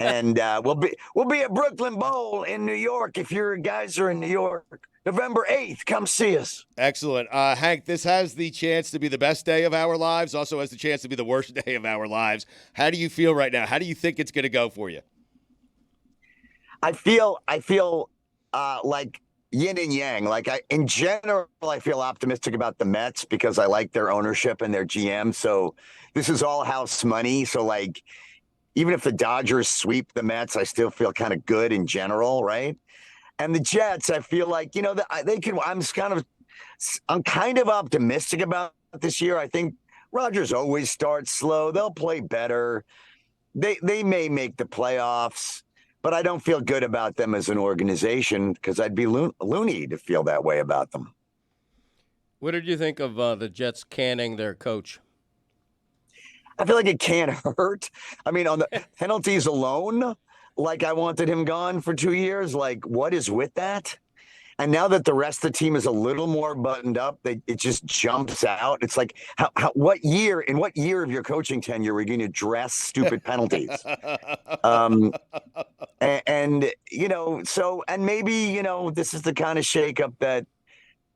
And we'll be at Brooklyn Bowl in New York if your guys are in New York. November 8th, come see us. Excellent. Hank, this has the chance to be the best day of our lives, also has the chance to be the worst day of our lives. How do you feel right now? How do you think it's going to go for you? I feel like yin and yang. In general, I feel optimistic about the Mets because I like their ownership and their GM. So this is all house money. So even if the Dodgers sweep the Mets, I still feel kind of good in general, right? And the Jets, I feel like, they can. I'm kind of optimistic about this year. I think Rodgers always starts slow. They'll play better. They may make the playoffs, but I don't feel good about them as an organization because I'd be loony to feel that way about them. What did you think of the Jets canning their coach? I feel like it can't hurt. I mean, on the penalties alone, I wanted him gone for 2 years. What is with that? And now that the rest of the team is a little more buttoned up, it just jumps out. It's like, what year of your coaching tenure are we going to address stupid penalties? And maybe, this is the kind of shakeup that,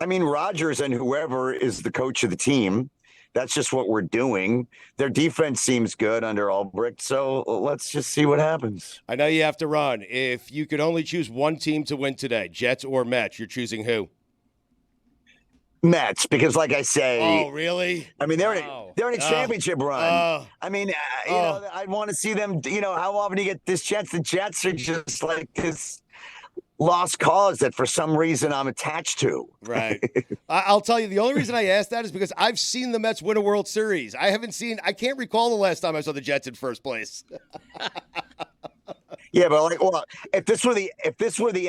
Rodgers and whoever is the coach of the team, that's just what we're doing. Their defense seems good under Albrecht, so let's just see what happens. I know you have to run. If you could only choose one team to win today, Jets or Mets, you're choosing who? Mets, because like I say, oh really? They're in a championship run. I want to see them. How often do you get this Jets? The Jets are just like this lost cause that for some reason I'm attached to. Right. I'll tell you, the only reason I asked that is because I've seen the Mets win a World Series. I can't recall the last time I saw the Jets in first place. Yeah, but if this were the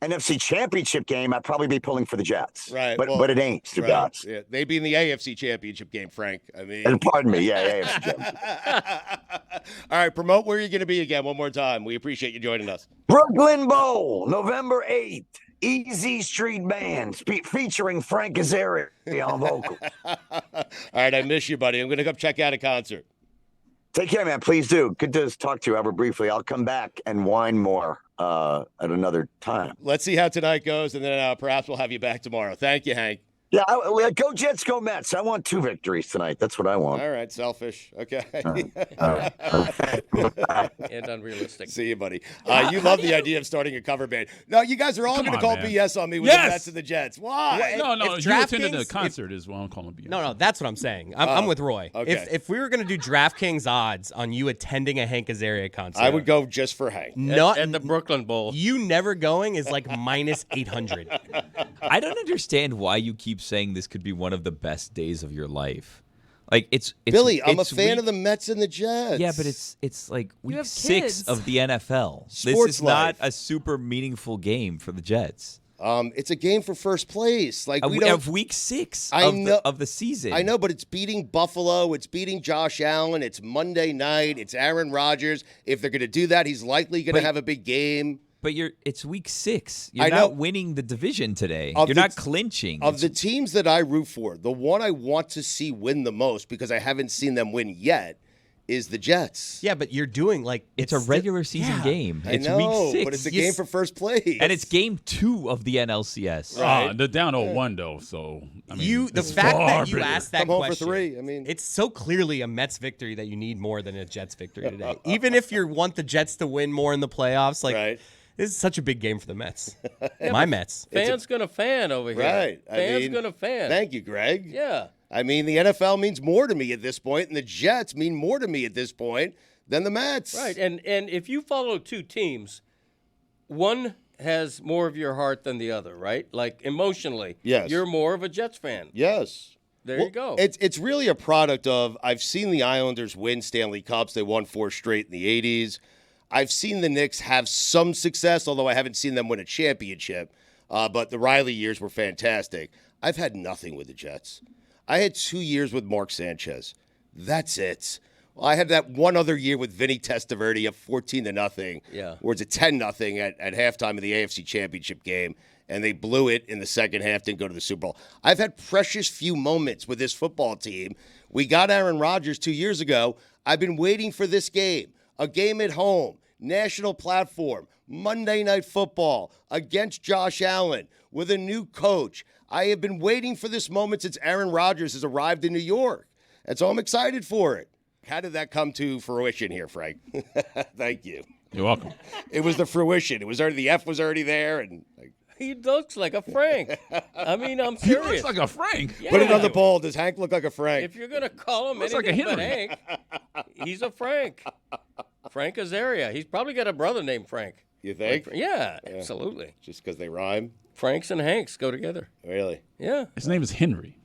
NFC Championship game, I'd probably be pulling for the Jets. Right. But it ain't, Stugotz. Right. Yeah. They'd be in the AFC Championship game, Frank. And pardon me. Yeah, AFC Championship. All right, promote where you're going to be again one more time. We appreciate you joining us. Brooklyn Bowl, November 8th. Easy Street Band featuring Frank Azaria on vocals. All right, I miss you, buddy. I'm going to come check out a concert. Take care, man. Please do. Good to talk to you ever briefly. I'll come back and whine more at another time. Let's see how tonight goes, and then perhaps we'll have you back tomorrow. Thank you, Hank. Yeah, go Jets, go Mets. I want 2 victories tonight. That's what I want. All right, selfish. Okay. All right. And unrealistic. See you, buddy. You love the idea of starting a cover band. No, you guys are all going to call man. BS on me with the Mets and the Jets. Why? No, if you attended the DraftKings- concert is what I'm calling BS. No, that's what I'm saying. I'm with Roy. Okay. If we were going to do DraftKings odds on you attending a Hank Azaria concert, I would go just for Hank. At the Brooklyn Bowl. You never going is like minus 800. I don't understand why you keep saying this could be one of the best days of your life. Like it's Billy, I'm a it's fan week- of the Mets and the Jets. Yeah, but it's like week have 6 kids. of the NFL. This Sports is not life. a super meaningful game for the Jets. It's a game for first place. Like we don't Of week 6 I know- of the season. I know, but it's beating Buffalo. It's beating Josh Allen. It's Monday night. It's Aaron Rodgers. If they're going to do that, he's likely going to have a big game. But it's week 6. You're I know. not winning the division today. Of You're the- not clinching. Of the teams that I root for, the one I want to see win the most, because I haven't seen them win yet, is the Jets. Yeah, but you're doing like it's a regular season game. I It's know, week 6. but it's a game for first place. And it's game 2 of the NLCS. Right. They're down 0-1 though, so the it's fact far that you bigger. asked that Come home for question, 3. it's so clearly a Mets victory that you need more than a Jets victory today. Even if you want the Jets to win more in the playoffs, like Right. this is such a big game for the Mets. My Mets. Fans gonna fan over here. Right. Fans gonna fan. Thank you, Greg. Yeah. The NFL means more to me at this point, and the Jets mean more to me at this point than the Mets. Right. And if you follow 2 teams, one has more of your heart than the other, right? Like emotionally. Yes. You're more of a Jets fan. Yes. There you go. It's really a product of, I've seen the Islanders win Stanley Cups. They won 4 straight in the 80s. I've seen the Knicks have some success, although I haven't seen them win a championship. But the Riley years were fantastic. I've had nothing with the Jets. I had 2 years with Mark Sanchez. That's it. Well, I had that one other year with Vinny Testaverde up 14-0. Yeah. Or it's a 10-0 at halftime of the AFC Championship game, and they blew it in the second half, didn't go to the Super Bowl. I've had precious few moments with this football team. We got Aaron Rodgers 2 years ago. I've been waiting for this game, a game at home, national platform, Monday Night Football against Josh Allen with a new coach. I have been waiting for this moment since Aaron Rodgers has arrived in New York, and so I'm excited for it. How did that come to fruition here, Frank? Thank you. You're welcome. It was the fruition. It was already, the F was already there, and he looks like a Frank. I'm He serious. looks like a Frank. Yeah. put it on the poll. Does Hank look like a Frank? If you're gonna call him Looks like anything a but Henry. Hank, he's a Frank. Frank Azaria. He's probably got a brother named Frank. You think? Yeah, absolutely. Just because they rhyme? Franks and Hanks go together. Really? Yeah, His name is Henry.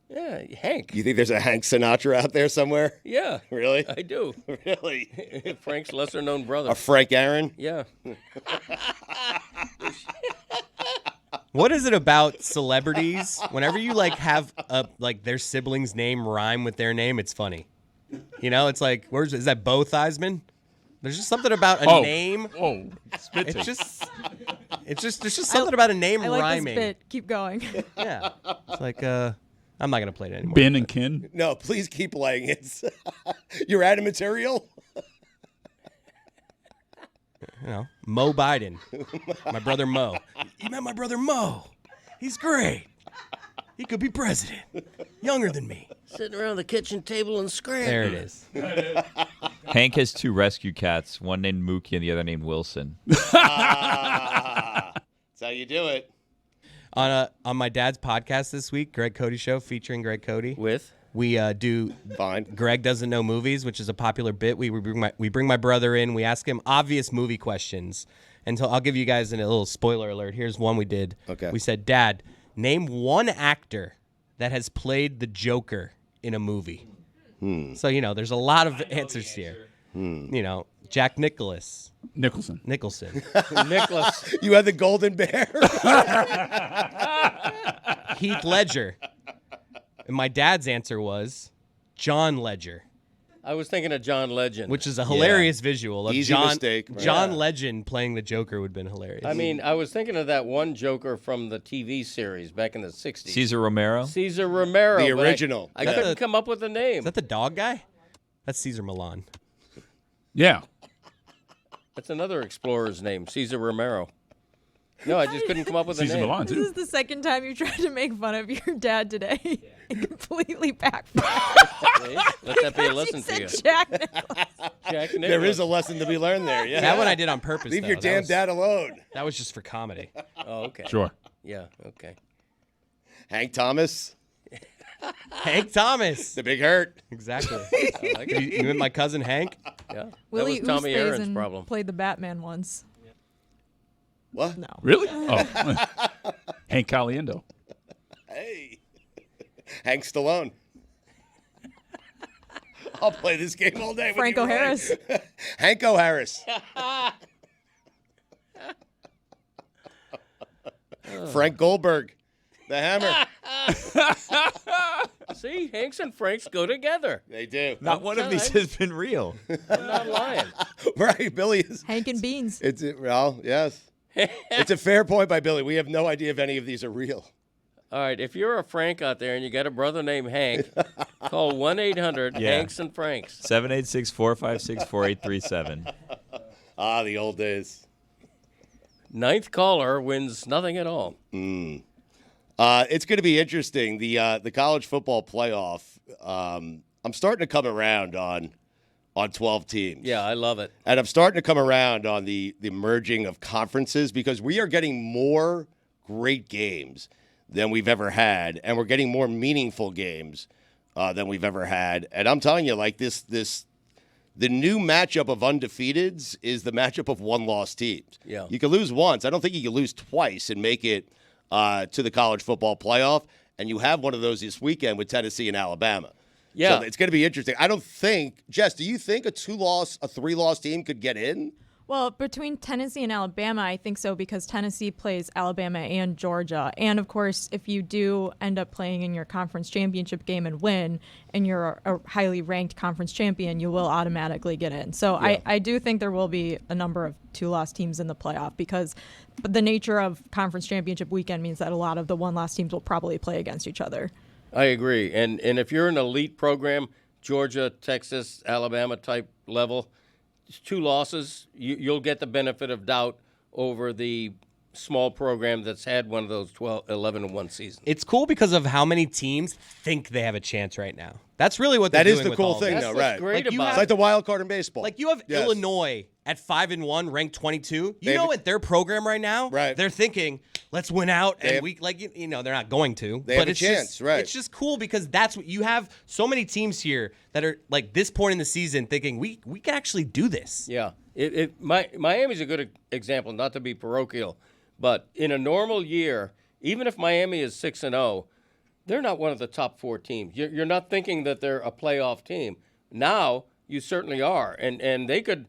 yeah. Hank. You think there's a Hank Sinatra out there somewhere? Yeah, Really? I do. Really? Frank's lesser known brother. A Frank Aaron? Yeah. What is it about celebrities? Whenever you have their siblings' name rhyme with their name, it's funny. It's like, is that Bo Theismann? There's just something about a name. Oh, spit It's take. just It's just there's just something about a name I like rhyming. this bit. Keep going. Yeah. It's like I'm not gonna play it anymore. Ben and Ken. No, please keep playing it. You're out of material? You know, Mo Biden. My brother Mo. You met my brother Mo. He's great. He could be president. Younger than me. Sitting around the kitchen table and scrambling. There it is. Hank has 2 rescue cats, one named Mookie and the other named Wilson. That's how you do it. On my dad's podcast this week, Greg Cody Show, featuring Greg Cody. With? We do Fine. Greg Doesn't Know Movies, which is a popular bit. We bring my brother in. We ask him obvious movie questions. And so I'll give you guys a little spoiler alert. Here's one we did. Okay. We said, Dad, name one actor that has played the Joker in a movie. So, there's a lot of answers here. Jack Nicholson. Nicholson. Nicholas. You had the Golden Bear? Heath Ledger. And my dad's answer was John Ledger, I was thinking of John Legend. which is a hilarious visual of Easy John mistake, right? John Legend playing the Joker would have been hilarious. I mean, I was thinking of that one Joker from the TV series back in the 60s. Caesar Romero. Caesar Romero. The but original. I Yeah. couldn't come up with a name. is that the dog guy? That's Caesar Milan. Yeah. That's another explorer's name, Caesar Romero. No, I just couldn't come up with a Caesar name. Milan, This too. is the second time you tried to make fun of your dad today. It completely backfired. See? Let that be a lesson you to you. said Jack Nicholson. Jack Nicholson. There is a lesson to be learned there. Yeah. That one I did on purpose. Leave though. your That damn was- dad alone. That was just for comedy. Oh, okay. Sure. Yeah, okay. Hank Thomas, Hank Thomas. the Big Hurt. Exactly. I like it. You met my cousin Hank? Yeah. Willie that was Tommy Aaron's Oosthuizen problem. played the Batman once. What? No. Really? Oh. Hank Caliendo. Hey. Hank Stallone. I'll play this game all day. with Franco you, Ryan. Harris. Hanko Harris. Frank Goldberg. The Hammer. See, Hanks and Franks go together. They do. Not one of these has been real. I'm not lying. Right, Billy is. Hank and Beans. Well, yes. It's a fair point by Billy. We have no idea if any of these are real. All right, if you're a Frank out there and you got a brother named Hank, call 1-800 Yeah. Hanks and Franks. 786-456-4837. Ah, the old days. Ninth caller wins nothing at all. It's going to be interesting. The college football playoff. I'm starting to come around on 12 teams. Yeah, I love it. And I'm starting to come around on the merging of conferences because we are getting more great games than we've ever had, and we're getting more meaningful games than we've ever had. And I'm telling you, like the new matchup of undefeateds is the matchup of one-loss teams. Yeah. You can lose once. I don't think you can lose twice and make it to the college football playoff. And you have one of those this weekend with Tennessee and Alabama. Yeah. So it's going to be interesting. I don't think, Jess, do you think a 3-loss team could get in? Well, between Tennessee and Alabama, I think so because Tennessee plays Alabama and Georgia. And, of course, if you do end up playing in your conference championship game and win, and you're a highly ranked conference champion, you will automatically get in. So I do think there will be a number of 2-loss teams in the playoff because the nature of conference championship weekend means that a lot of the 1-loss teams will probably play against each other. I agree. And if you're an elite program, Georgia, Texas, Alabama type level, 2 losses, you'll get the benefit of doubt over the small program that's had one of those 11-1 seasons. It's cool because of how many teams think they have a chance right now. That's really what That they're is doing the with cool all thing, this. That's though, what's right? great Like, you about It's it. like the wild card in baseball. Like you have Yes. Illinois at 5-1, ranked 22. You They have- know, at their program right now, Right. they're thinking, "Let's win out," They and have- we they're not going to. They but have a it's chance, just, right. It's just cool because that's what you have. So many teams here that are like this point in the season thinking we can actually do this. Yeah. Miami's a good example, not to be parochial, but in a normal year, even if Miami is 6-0, they're not one of the top 4 teams. You're not thinking that they're a playoff team. Now you certainly are, and they could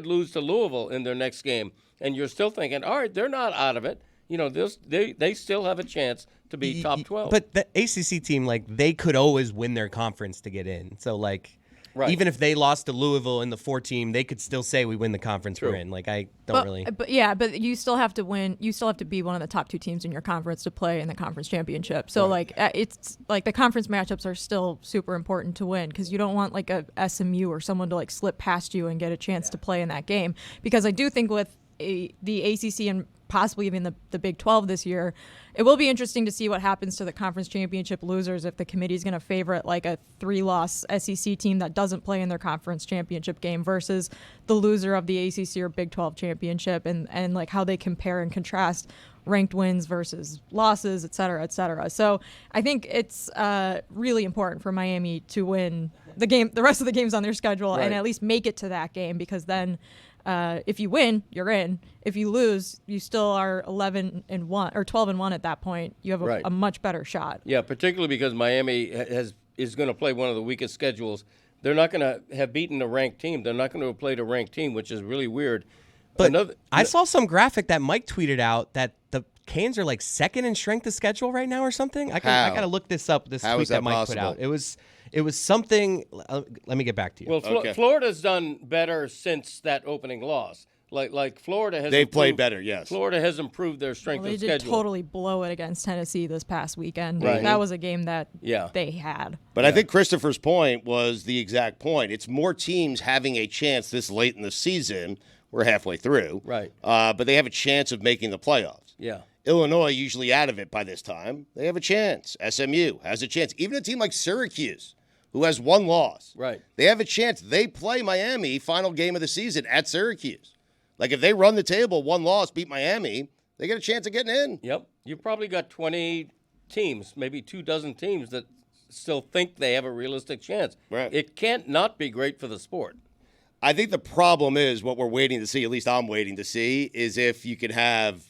lose to Louisville in their next game, and you're still thinking, all right, they're not out of it. They still have a chance to be top 12. But the ACC team, like they could always win their conference to get in. So like, Right. even if they lost to Louisville in the 4-team, they could still say we win the conference we're in. Like I don't really. But you still have to win. You still have to be one of the top 2 teams in your conference to play in the conference championship. So it's like the conference matchups are still super important to win because you don't want like a SMU or someone to like slip past you and get a chance to play in that game. Because I do think with the ACC and possibly even the Big 12 this year, it will be interesting to see what happens to the conference championship losers if the committee is going to favorite like a 3-loss SEC team that doesn't play in their conference championship game versus the loser of the ACC or Big 12 championship, and like how they compare and contrast ranked wins versus losses, et cetera, et cetera. So I think it's really important for Miami to win the rest of the games on their schedule, and at least make it to that game, because then if you win, you're in. If you lose, you still are 11-1 or 12-1 at that point. You have a much better shot. Yeah, particularly because Miami is going to play one of the weakest schedules. They're not going to have beaten a ranked team. They're not going to have played a ranked team, which is really weird. But I saw some graphic that Mike tweeted out that the Canes are like second in strength of schedule right now or something. I got to look this up. This tweet that Mike put out. It was something. Let me get back to you. Well, Florida's done better since that opening loss. Like Florida has. They've played better. Yes. Florida has improved their strength of schedule. They did totally blow it against Tennessee this past weekend. Right. That was a game that they had. But I think Christopher's point was the exact point. It's more teams having a chance this late in the season. We're halfway through. Right. But they have a chance of making the playoffs. Yeah. Illinois usually out of it by this time. They have a chance. SMU has a chance. Even a team like Syracuse, who has 1 loss. Right. They have a chance. They play Miami final game of the season at Syracuse. Like if they run the table, 1 loss, beat Miami, they get a chance of getting in. Yep. You probably got 20 teams, maybe 24 teams that still think they have a realistic chance. Right. It can't not be great for the sport. I think the problem is what we're waiting to see, at least I'm waiting to see, is if you could have,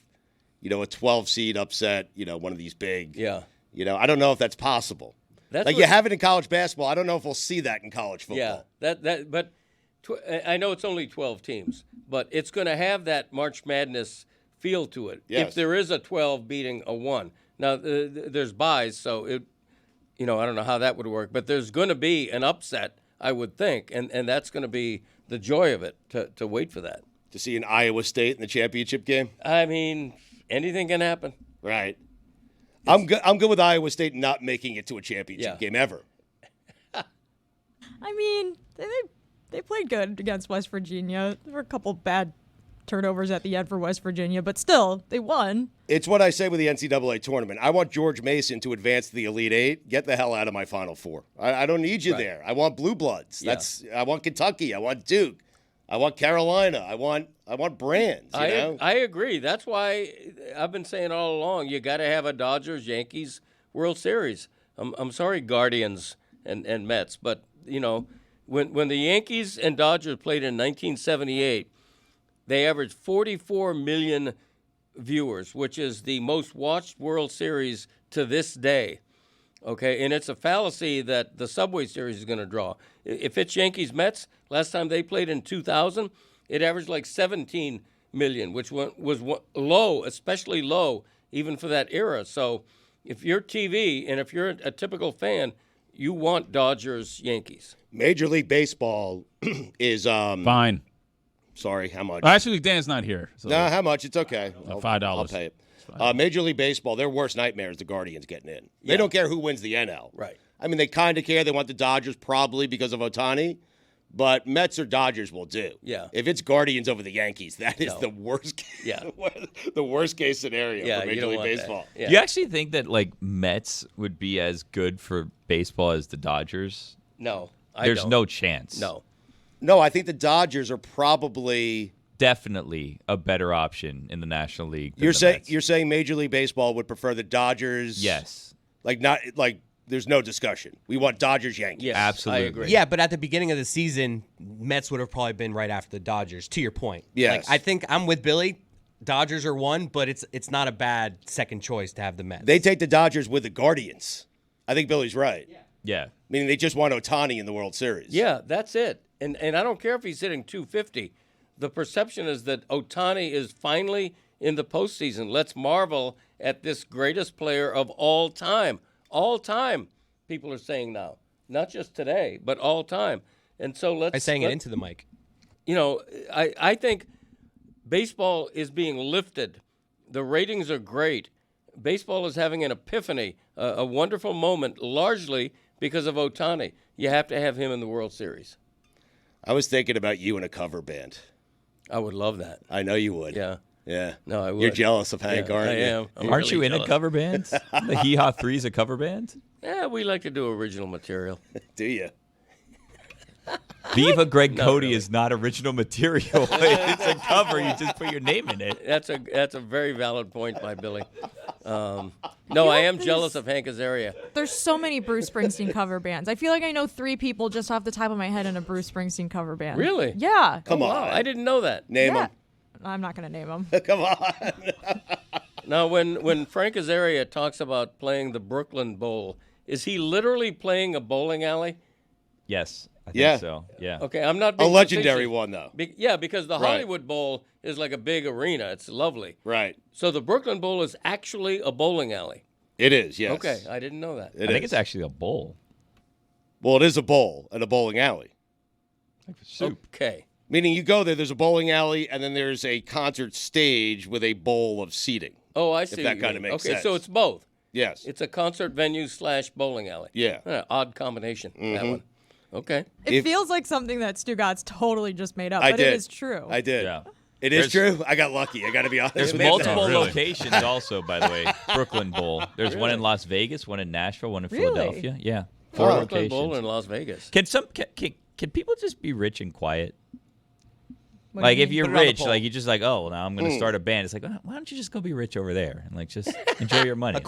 a 12 seed upset, one of these big. Yeah. I don't know if that's possible. You have it in college basketball. I don't know if we'll see that in college football. Yeah. But I know it's only 12 teams, but it's going to have that March Madness feel to it. Yes. If there is a 12 beating a 1. Now there's buys, so I don't know how that would work, but there's going to be an upset, I would think, and that's going to be the joy of it to wait for that. To see an Iowa State in the championship game? I mean, anything can happen. Right. I'm good with Iowa State not making it to a championship game ever. I mean, they played good against West Virginia. There were a couple bad turnovers at the end for West Virginia, but still, they won. It's what I say with the NCAA tournament. I want George Mason to advance to the Elite Eight. Get the hell out of my Final Four. I don't need you there. I want Blue Bloods. Yeah. I want Kentucky. I want Duke. I want Carolina. I want brands. I agree. That's why I've been saying all along, you got to have a Dodgers-Yankees World Series. I'm sorry, Guardians and Mets, but when the Yankees and Dodgers played in 1978, they averaged 44 million viewers, which is the most watched World Series to this day. Okay, and it's a fallacy that the Subway Series is going to draw. If it's Yankees-Mets, last time they played in 2000, it averaged like 17 million, which was low, especially low, even for that era. So if you're TV and if you're a typical fan, you want Dodgers-Yankees. Major League Baseball is Fine. Sorry, how much? Actually, Dan's not here. So No, how much? It's okay. $5. I'll pay it. Major League Baseball, their worst nightmare is the Guardians getting in. They don't care who wins the NL. Right. I mean, they kind of care. They want the Dodgers probably because of Ohtani, but Mets or Dodgers will do. Yeah. If it's Guardians over the Yankees, that is the worst. The worst case scenario for Major League Baseball. Yeah. Do you actually think that Mets would be as good for baseball as the Dodgers? No, There's no chance. No, I think the Dodgers are probably definitely a better option in the National League. You're saying Major League Baseball would prefer the Dodgers? Yes. There's no discussion. We want Dodgers Yankees. Yes, absolutely. I agree. Yeah, but at the beginning of the season, Mets would have probably been right after the Dodgers. To your point. Yes. I think I'm with Billy. Dodgers are one, but it's not a bad second choice to have the Mets. They take the Dodgers with the Guardians. I think Billy's right. Yeah. Meaning they just want Ohtani in the World Series. Yeah, that's it. And I don't care if he's hitting 250. The perception is that Ohtani is finally in the postseason. Let's marvel at this greatest player of all time. All time, people are saying now. Not just today, but all time. And so By saying it into the mic. You know, I think baseball is being lifted. The ratings are great. Baseball is having an epiphany, a wonderful moment, largely because of Ohtani. You have to have him in the World Series. I was thinking about you in a cover band. I would love that. I know you would. Yeah. Yeah. No, I would. You're jealous of Hank, aren't I you? am. I'm Aren't really you in jealous. a cover band? The Hee Haw 3 is a cover band? Yeah, we like to do original material. Do you? Viva Greg Cody really. is not original material. It's a cover. You just put your name in it. That's a very valid point by Billy. No, I am jealous of Hank Azaria. There's so many Bruce Springsteen cover bands. I feel like I know 3 people just off the top of my head in a Bruce Springsteen cover band. Really? Yeah. Come on. Wow, I didn't know that. Name Yeah. him. I'm not going to name them. Come on. Now, when Frank Azaria talks about playing the Brooklyn Bowl, is he literally playing a bowling alley? Yes, I think Yeah. so. Yeah. Okay, I'm not A being legendary facetious. one, though. Yeah, because the Right. Hollywood Bowl is like a big arena. It's lovely. Right. So the Brooklyn Bowl is actually a bowling alley. It is, yes. Okay, I didn't know that. I think it's actually a bowl. Well, it is a bowl and a bowling alley. Soup. Okay. Meaning you go there's a bowling alley, and then there's a concert stage with a bowl of seating. Oh, I see. that what you kinda mean. makes okay, sense. so it's both. Yes. It's a concert venue / bowling alley. Yeah. Odd combination, that one. Okay. It feels like something that Stugotz totally just made up, I but did. it is true. I did. Yeah. It is true. I got lucky. I got to be honest. There's with you. multiple really? locations also, by the way. Brooklyn Bowl. There's one in Las Vegas, one in Nashville, one in Really? Philadelphia. Yeah. 4 Brooklyn Bowl locations. in Las Vegas. Can people just be rich and quiet? What do you Like if mean? you're Put it on the rich, poll. like you're just like, oh, now I'm going to start a band. It's like, why don't you just go be rich over there and like just enjoy your money? A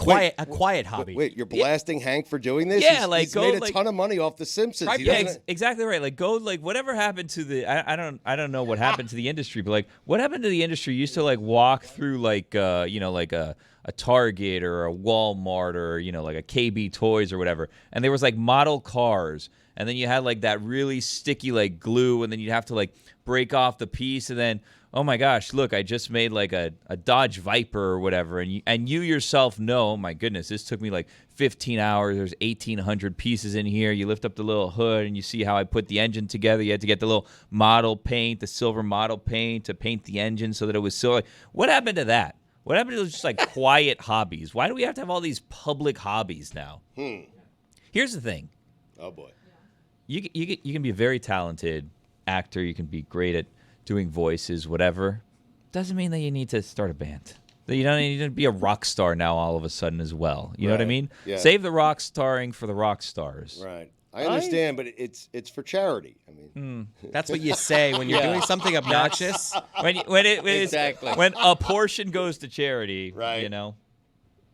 quiet hobby. Wait, you're blasting Hank for doing this? Yeah, He's- like, he's go, made a like- ton of money off The Simpsons. Right, He yeah, doesn't- exactly right. Like go, like whatever happened to the I don't know what happened to the industry, but like what happened to the industry? You used to like walk through like like a Target or a Walmart or like a KB Toys or whatever, and there was like model cars, and then you had like that really sticky like glue, and then you'd have to like break off the piece, and then oh my gosh, look, I just made like a Dodge Viper or whatever, and you yourself know, oh my goodness, this took me like 15 hours. There's 1,800 pieces in here. You lift up the little hood and you see how I put the engine together. You had to get the little model paint, the silver model paint to paint the engine so that it was silver. What happened to that? What happened to just like quiet hobbies? Why do we have to have all these public hobbies now? Here's the thing. Oh, boy. You can be a very talented actor. You can be great at doing voices, whatever. Doesn't mean that you need to start a band. That you don't need to be a rock star now all of a sudden as well. You know what I Right. mean? Yeah. Save the rock starring for the rock stars. Right. I understand, but it's for charity. I mean, That's what you say when you're doing something obnoxious. When Exactly. when a portion goes to charity, Right.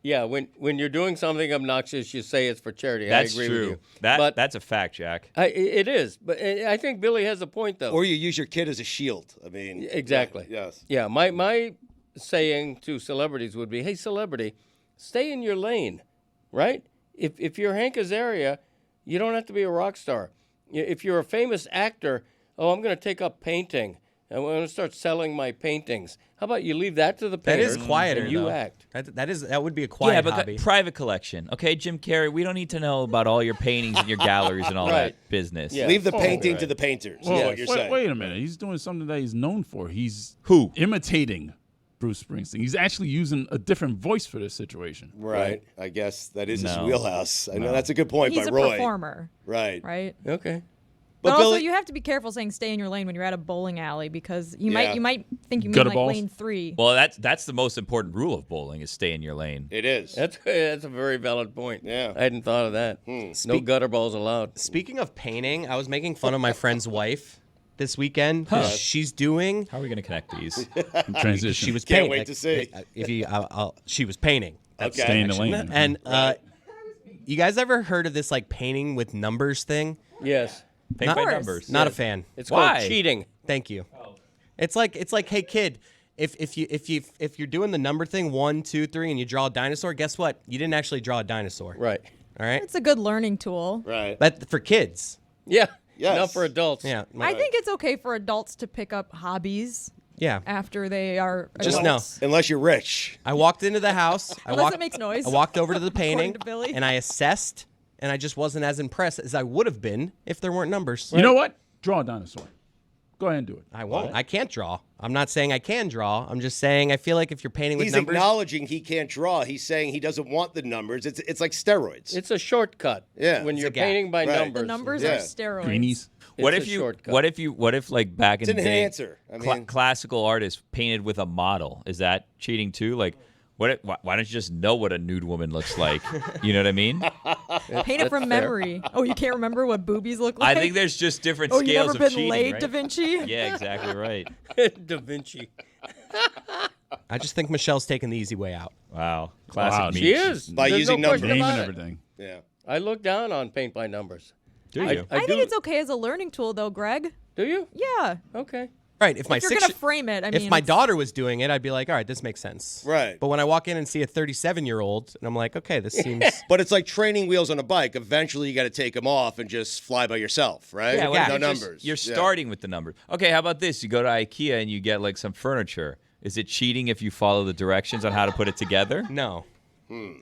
Yeah, when you're doing something obnoxious, you say it's for charity. That's I agree true. with you. But That's a fact, Jack. it is. But I think Billy has a point, though. or you use your kid as a shield. I mean, Exactly. Yes. Yeah, my saying to celebrities would be, hey, celebrity, stay in your lane, right? If you're Hank Azaria, you don't have to be a rock star. If you're a famous actor, I'm going to take up painting. I'm going to start selling my paintings. How about you leave that to the That painters is quieter, and you though. act? That would be a quiet Yeah, but hobby. private collection. Okay, Jim Carrey, we don't need to know about all your paintings and your galleries and all Right. that business. Yeah. Leave the Oh, painting right. to the painters. Is Well, what you're saying. wait a minute. He's doing something that he's known for. He's Who? imitating Bruce Springsteen. He's actually using a different voice for this situation. Right. I guess that is his No. wheelhouse. I know that's a good point He's by a Roy. performer, Right. right? Okay. But, But also, Billy- you have to be careful saying "stay in your lane" when you're at a bowling alley because you Yeah. might think you mean Gutter like balls? lane 3. Well, that's the most important rule of bowling is stay in your lane. It is. That's a very valid point. Yeah. I hadn't thought of that. No gutter balls allowed. Speaking of painting, I was making fun of my friend's wife this weekend. She's doing. How are we going to connect these? Transition. She was Can't painting. wait to see. If you, she was painting. That's Okay. Stay in the lane. And you guys ever heard of this like painting with numbers thing? Yes. Paint Not- by numbers. Not a fan. It's Why? called cheating. Thank you. It's like, hey kid, if you're doing the number thing 1, 2, 3, and you draw a dinosaur, guess what? You didn't actually draw a dinosaur. Right. All right. It's a good learning tool. Right. But for kids. Yeah. Yes. Not for adults. Yeah. I think it's okay for adults to pick up hobbies Yeah. after they are Just adults. Unless you're rich. I walked into the house. Unless it makes noise. I walked over to the painting to Billy. and I assessed, and I just wasn't as impressed as I would have been if there weren't numbers. You know what? Draw a dinosaur. Go ahead and do it. I won't. I can't draw. I'm not saying I can draw. I'm just saying I feel like if you're painting with He's numbers. acknowledging he can't draw. He's saying he doesn't want the numbers. It's like steroids. It's a shortcut. Yeah. When It's you're a gap. painting by Right. numbers. The numbers Yeah. are steroids. Greenies. What It's if a you? shortcut. What if like back in It's the an day, enhancer. I mean, classical artists painted with a model? Is that cheating too? Like, why don't you just know what a nude woman looks like? You know what I mean? Paint it from memory. Oh, you can't remember what boobies look like? I think there's just different Oh, you scales never of been cheating, laid, right? Da Vinci? Yeah, exactly right. Da Vinci. I just think Michelle's taking the easy way out. Wow, classic. Wow, meat. She is. By There's using no question numbers. Name about and it. everything. yeah. I look down on paint by numbers. Do you? I do. think it's okay as a learning tool, though, Greg. Do you? Yeah. Okay. Right. If my If you're six, going to frame it, I mean. if my it's- daughter was doing it, I'd be like, all right, this makes sense. Right. But when I walk in and see a 37-year-old, and I'm like, okay, this seems. But it's like training wheels on a bike. Eventually, you got to take them off and just fly by yourself, right? Yeah, Yeah. well, No you're just- numbers. You're Yeah. starting with the numbers. Okay, how about this? You go to IKEA and you get like some furniture. Is it cheating if you follow the directions on how to put it together? No.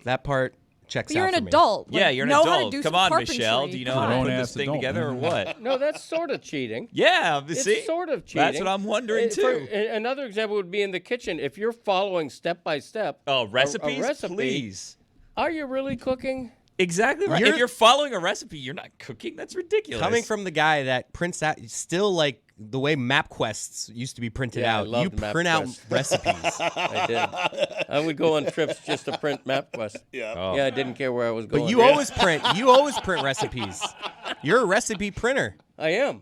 That part checks But you're out an for me. adult. Yeah, Like, you're an know How to adult. do Come some on, Michelle. carpentry. Do you know Come how to on. put Grown-ass this thing adult, together or man. what? No, that's sort of cheating. Yeah, see? It's sort of cheating. That's what I'm wondering too. Another example would be in the kitchen. If you're following step by step. Oh, a recipes? recipe, Please. Are you really cooking? Exactly right. If you're following a recipe, you're not cooking. That's ridiculous. Coming from the guy that prints out, still like the way MapQuests used to be printed Yeah, I out. You loved print out MapQuest. recipes. I did. I would go on trips just to print MapQuest. Yeah. Oh. Yeah, I didn't care where I was going. But you always print. You always print recipes. You're a recipe printer. I am.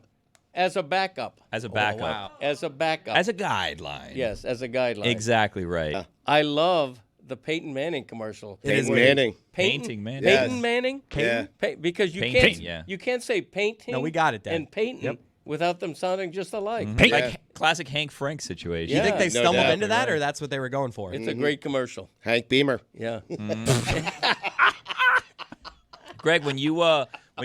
As a backup. as a backup, wow. As a backup. as a guideline. yes, as a guideline. Exactly right. I love the Peyton Manning commercial. It is Where- Manning. Painting Manning. Peyton Yes. Manning. Yeah. Because you Painting, can't. yeah. You can't say painting. No, we got it, Dan. And Peyton without them sounding just alike. Like Yeah. classic Hank Frank situation. You think Yeah, they no stumbled doubt. into that, or that's what they were going for? It's a great commercial. Hank Beamer. Yeah. Greg, when you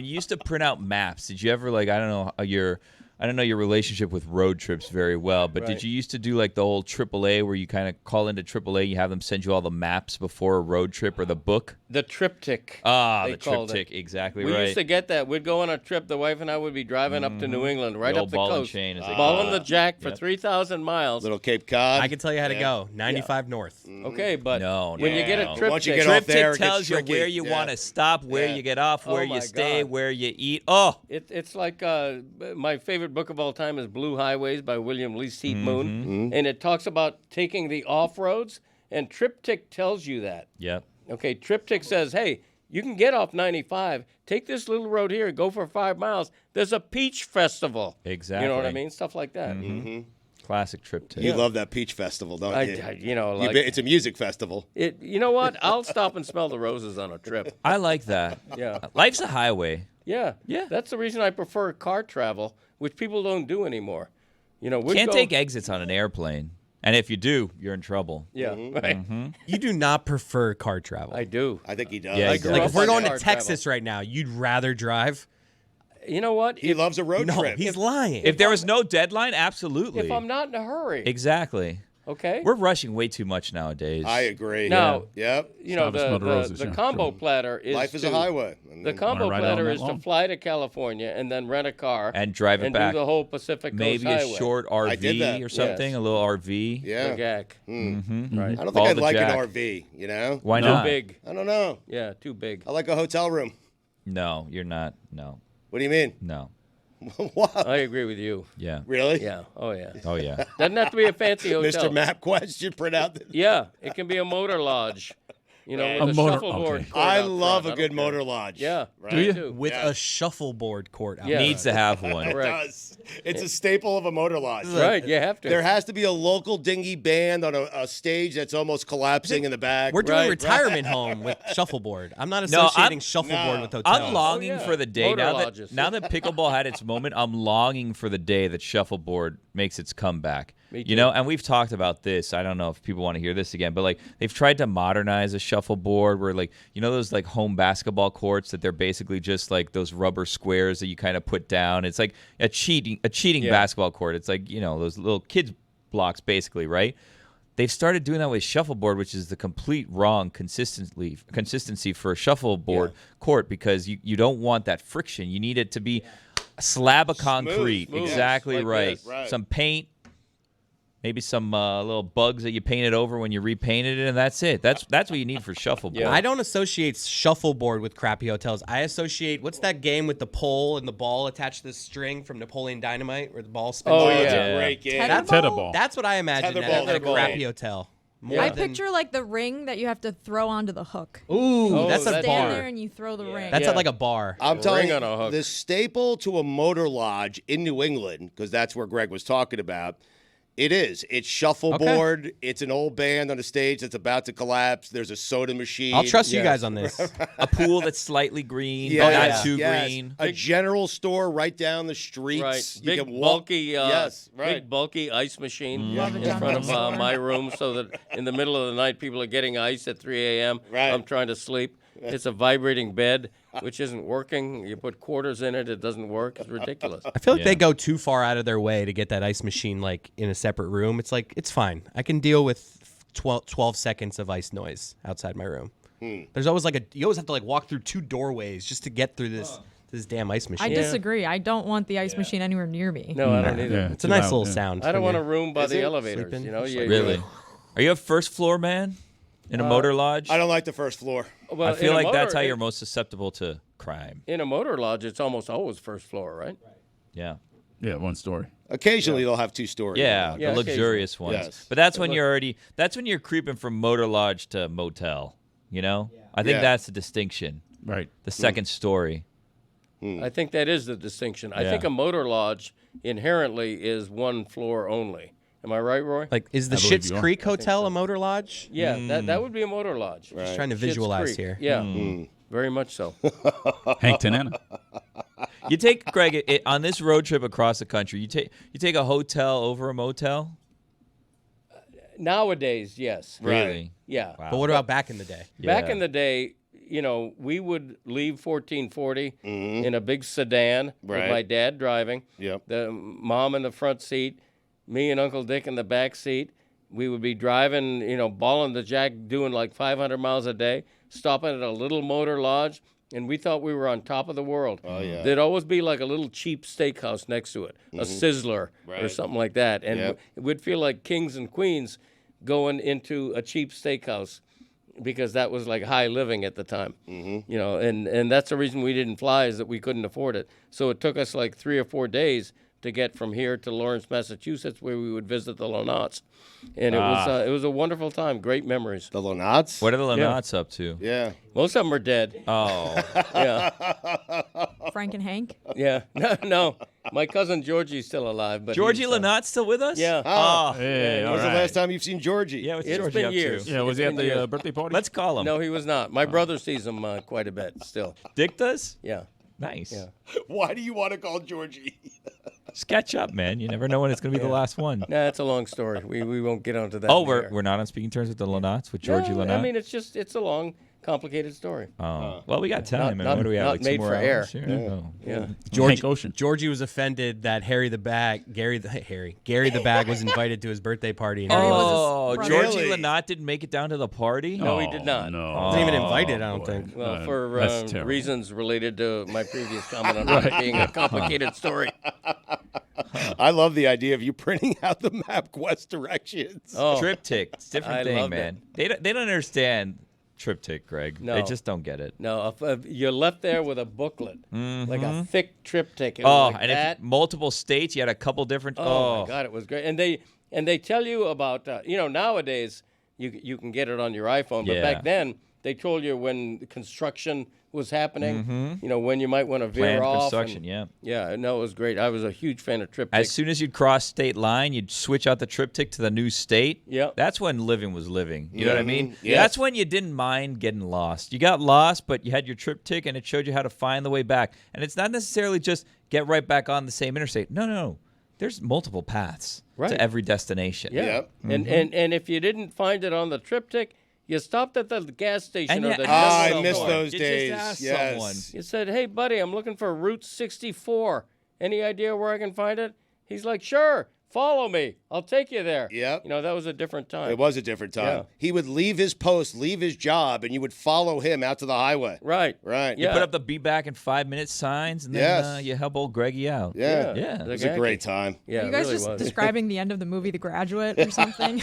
used to print out maps, did you ever like I don't know your relationship with road trips very well, but Right. did you used to do like the old AAA where you kind of call into AAA, you have them send you all the maps before a road trip or the book? The triptych. Ah, they the called it. triptych, exactly We right. used to get that. We'd go on a trip. The wife and I would be driving up to New England, right The up old the ball and coast, chain, as they ball call on the it. jack for Yep. 3,000 miles. Little Cape Cod. I can tell you how to go. 95 north. Okay, but No, when you get a no. triptych, Once you get off there, Triptych it gets tells you tricky. where you Yeah. want to stop, where Yeah. you get off, where Oh, you my stay, God. where you eat. Oh, it's like my favorite book of all time is Blue Highways by William Lee Seat Moon, and it talks about taking the off roads, and triptych tells you that. yep. Okay, triptych says, hey, you can get off 95, take this little road here, go for 5 miles. There's a peach festival. Exactly. You know what I mean? Stuff like that. Classic triptych. You love that peach festival, don't you? It's a music festival. You know what? I'll stop and smell the roses on a trip. I like that. Yeah. Life's a highway. Yeah. Yeah. That's the reason I prefer car travel, which people don't do anymore. You know, we'd Can't go- take exits on an airplane. And if you do, you're in trouble. Yeah, right. You do not prefer car travel. I do. I think he does. Yeah, I he grew does. Like up if we're on going to car Texas right now, you'd rather drive? You know what? He loves a road No, trip. he's lying. If there was no deadline, absolutely. If I'm not in a hurry, Exactly. okay? We're rushing way too much nowadays. I agree. Now, Yep. you know, Time to smell the roses, the yeah, combo sure. platter is Life is a to- highway. The combo Wanna ride out on platter that is to long? fly to California and then rent a car And drive it and back. do the whole Pacific Coast Maybe Highway. a short I did RV that. or something, Yes. a little RV. Yeah. The gack. Right. I don't All think I'd the like jack. an RV, you know? Why Too not? big. I don't know. Yeah, too big. I like a hotel room. No, you're not. No. What do you mean? No. What? I agree with you. Yeah. Really? Yeah. Oh, yeah. Oh, yeah. Doesn't have to be a fancy hotel. Mr. MapQuest, you print out the... Yeah, it can be a motor lodge. You know, A with a motor- shuffleboard. okay. court I out love front. a I good don't care. motor lodge. Yeah. Right? Do you? Too. With Yeah. a shuffleboard court out Yeah. there. Needs to have one. It Correct. does. It's a staple of a motor lodge. Right, you have to. There has to be a local dingy band on a stage that's almost collapsing in the back. We're doing Right, retirement home with shuffleboard. I'm not No, associating I'm- shuffleboard no. with hotels. I'm longing Oh, yeah. for the day Motor now that lodges. pickleball had its moment. I'm longing for the day that shuffleboard makes its comeback. Me You too. know, and we've talked about this. I don't know if people want to hear this again, but like they've tried to modernize a shuffleboard where like you know those like home basketball courts that they're basically just like those rubber squares that you kind of put down. It's like a cheating Yeah. basketball court. It's like, you know, those little kids blocks basically, right? They've started doing that with shuffleboard, which is the complete wrong consistency for a shuffleboard court because you don't want that friction. You need it to be A slab of concrete. Smooth. Exactly Like right. this. Right. Some paint. Maybe some little bugs that you painted over when you repainted it, and that's it. That's what you need for shuffleboard. Yeah. I don't associate shuffleboard with crappy hotels. I associate what's that game with the pole and the ball attached to the string from Napoleon Dynamite, where the ball spins. Oh, around? yeah. It's a great game. Tetherball. That's what I imagine Tetherball, at a tetherball. crappy hotel. More I than- picture like the ring that you have to throw onto the hook. Ooh, Oh, that's a that's- Stand bar. there and you throw the ring. That's Yeah. at like a bar. I'm A telling ring you, on a hook. the staple to a motor lodge in New England, because that's where Greg was talking about. It is. It's shuffleboard. It's an old band on a stage that's about to collapse. There's a soda machine. I'll trust you Yes. guys on this. A pool that's slightly green, Yes, but not too yes. green. A general store right down the street. Right, You big can walk. bulky, yes, right. big bulky ice machine Love a in John front of Lewis store. my room, so that in the middle of the night people are getting ice at 3 a.m. Right. I'm trying to sleep. It's a vibrating bed, which isn't working. You put quarters in it, it doesn't work. It's ridiculous. I feel like Yeah. they go too far out of their way to get that ice machine like in a separate room. It's like it's fine. I can deal with 12 seconds of ice noise outside my room. There's always you always have to like walk through 2 doorways just to get through this damn ice I machine. disagree. I don't want the ice machine anywhere near me. No, I don't either. Yeah, It's a too nice loud, little yeah. sound. I don't when want a you're- room by Is the it? elevators. Sleeping? You know, Really? Are you a first floor man in a motor lodge? I don't like the first floor. Well, I feel in a like that's motor- how you're most susceptible to crime. In a motor lodge, it's almost always first floor, right? Yeah. Yeah, one story. Occasionally they'll have 2 stories. Yeah, Yeah, the luxurious ones. Yes. But that's when you're creeping from motor lodge to motel, you know? I think Yeah. that's the distinction. Right. The second story. I think that is the distinction. I Yeah. think a motor lodge inherently is 1 floor only. Am I right, Roy? Like, is the I believe Schitt's you are. Creek Hotel a motor lodge? Yeah, that would be a motor lodge. Just trying to Schitt's visualize Creek. here. Yeah, very much so. Hank Tanana. You take Greg on this road trip across the country. You take a hotel over a motel. Nowadays, yes. Really? Yeah. But what about back in the day? Back Yeah. in the day, we would leave 1440 in a big sedan with Right. my dad driving. Yep. The mom in the front seat, me and Uncle Dick in the back seat. We would be driving, balling the jack, doing like 500 miles a day, stopping at a little motor lodge, and we thought we were on top of the world. Oh, yeah. There'd always be like a little cheap steakhouse next to it, a Sizzler or Right. something like that. And Yep. we'd feel like kings and queens going into a cheap steakhouse because that was like high living at the time. And that's the reason we didn't fly, is that we couldn't afford it. So it took us like 3 or 4 days to get from here to Lawrence, Massachusetts, where we would visit the Lonats. And it was a wonderful time, great memories. The Lonats? What are the Lenats up to? Yeah. Most of them are dead. Oh, Yeah, Frank and Hank. yeah. No, my cousin Georgie's still alive. But Georgie he's, Lenat's still with us? Yeah. Oh, Hey, all When's the right. last time you've seen Georgie? yeah. What's It's Georgie been up years. to? Yeah, was he at It's been the years. birthday party? Let's call him. No, he was not. My brother sees him quite a bit still. Dick does? Yeah. Nice. Yeah. Why do you want to call Georgie? Sketch up, man. You never know when it's going to be the last one. Nah, it's a long story. We won't get onto that. Oh, in here. we're not on speaking terms with the Lenats, with Georgie No, Lenat? I mean, it's a long, complicated story. Oh, well, we got time. not- and what do we have? not Like 2 made more for air. hours? Here? Oh. Yeah. Hank Ocean. Georgie was offended that Gary the Bag was invited to his birthday party. And Harry he was Oh, his Georgie brother. Lenat didn't make it down to the party? No, he did not. No. wasn't even invited, I don't boy. think. Well, for that's terrible. reasons related to my previous comment on it being a complicated story. I love the idea of you printing out the MapQuest directions. Oh, Triptych. It's a different I thing, loved man. They don't understand triptych, Greg. No. They just don't get it. no, if you're left there with a booklet, like a thick triptych. It Oh, was like and that. if multiple states, you had a couple different. Oh my God, it was great. And they tell you about nowadays you can get it on your iPhone, but Yeah. back then they told you when construction was happening. When you might want to veer Planned off. construction, and- yeah. Yeah, no, it was great. I was a huge fan of triptych. As soon as you'd cross state line, you'd switch out the triptych to the new state. Yep. That's when living was living. You know what I mean? Yes. That's when you didn't mind getting lost. You got lost, but you had your triptych, and it showed you how to find the way back. And it's not necessarily just get right back on the same interstate. No. There's multiple paths Right. to every destination. Yeah. Yep. And if you didn't find it on the triptych, you stopped at the gas station And or you the asked general I miss store. those You days. just asked Yes. someone. You said, "Hey, buddy, I'm looking for Route 64. Any idea where I can find it?" He's like, "Sure. Follow me. I'll take you there. Yep. You know, that was a different time. It was a different time. Yeah. He would leave his post, leave his job, and you would follow him out to the highway. Right. Right. Yeah. Put up the "Be back in 5 minutes" signs, and then you help old Greggy out. Yeah. Yeah. It was a great time. Yeah, Are you guys it really just was. describing the end of the movie The Graduate or something?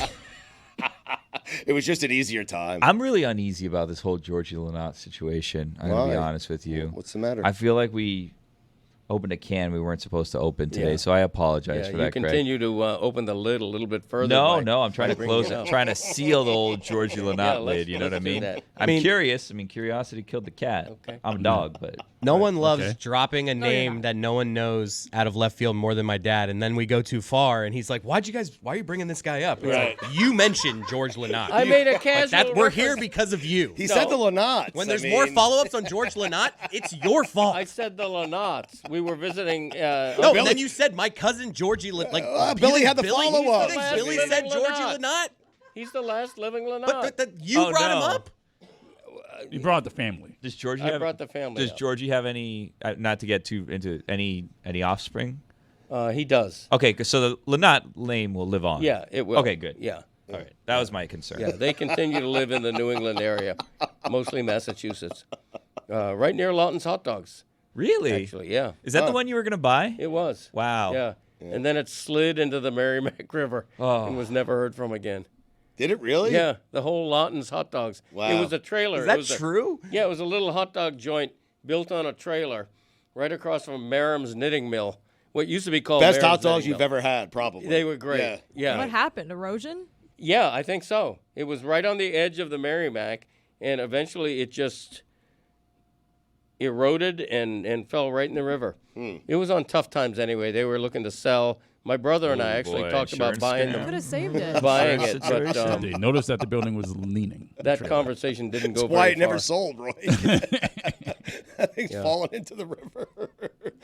It was just an easier time. I'm really uneasy about this whole Georgie Lynott situation. I'm going to be Why? honest with you. What's the matter? I feel like we opened a can we weren't supposed to open today, so I apologize Yeah, for you that, Greg. continue to open the lid a little bit further. No, I'm trying to bring close it it. out. Trying to seal the old Georgie Lynott lid, you know what I let's do mean? that. I'm curious. I mean, curiosity killed the cat. Okay. I'm a dog, but No one loves Okay. dropping a name not. that no one knows out of left field more than my dad, and then we go too far, and he's like, "Why are you bringing this guy up?" It's Right. like, you mentioned George Lynott. I made a But casual we're here reference. because of you. He said the Lynotts. When there's more follow-ups on George Lynott, it's your fault. I said the Lynotts. We were visiting. No, Billy- and then you said my cousin Georgie Lynott. Billy had the Billy, follow-up. you think Last Billy living said Georgie Lynott. Lynott, He's the last living Lynott. but you Oh, brought him no. up. You brought the family. does Georgie I have brought the family Does up. Georgie have any not to get too into any offspring? He does. Okay, so the Lynott name will live on. Yeah, it will. Okay, good. Yeah. All right. That was my concern. Yeah, they continue to live in the New England area, mostly Massachusetts, right near Lawton's Hot Dogs. Really? Actually, yeah, Is that the one you were going to buy? it was. Wow. Yeah. And then it slid into the Merrimack River Oh. and was never heard from again. Did it really? Yeah, the whole Lawton's Hot Dogs. Wow. It was a trailer. Is It that was true? Yeah, it was a little hot dog joint built on a trailer right across from Merrim's Knitting Mill, what used to be called Best Merrim's hot dogs Knitting you've Mill. ever had, probably. They were great. Yeah. What happened? Erosion? Yeah, I think so. It was right on the edge of the Merrimack, and eventually it just eroded and fell right in the river. It was on tough times anyway. They were looking to sell. My brother and I actually boy, talked about insurance buying scam. Could them, have saved it. buying it, Did but they noticed that the building was leaning? that conversation didn't go That's why very it never far. sold, Roy. That thing's fallen into the river.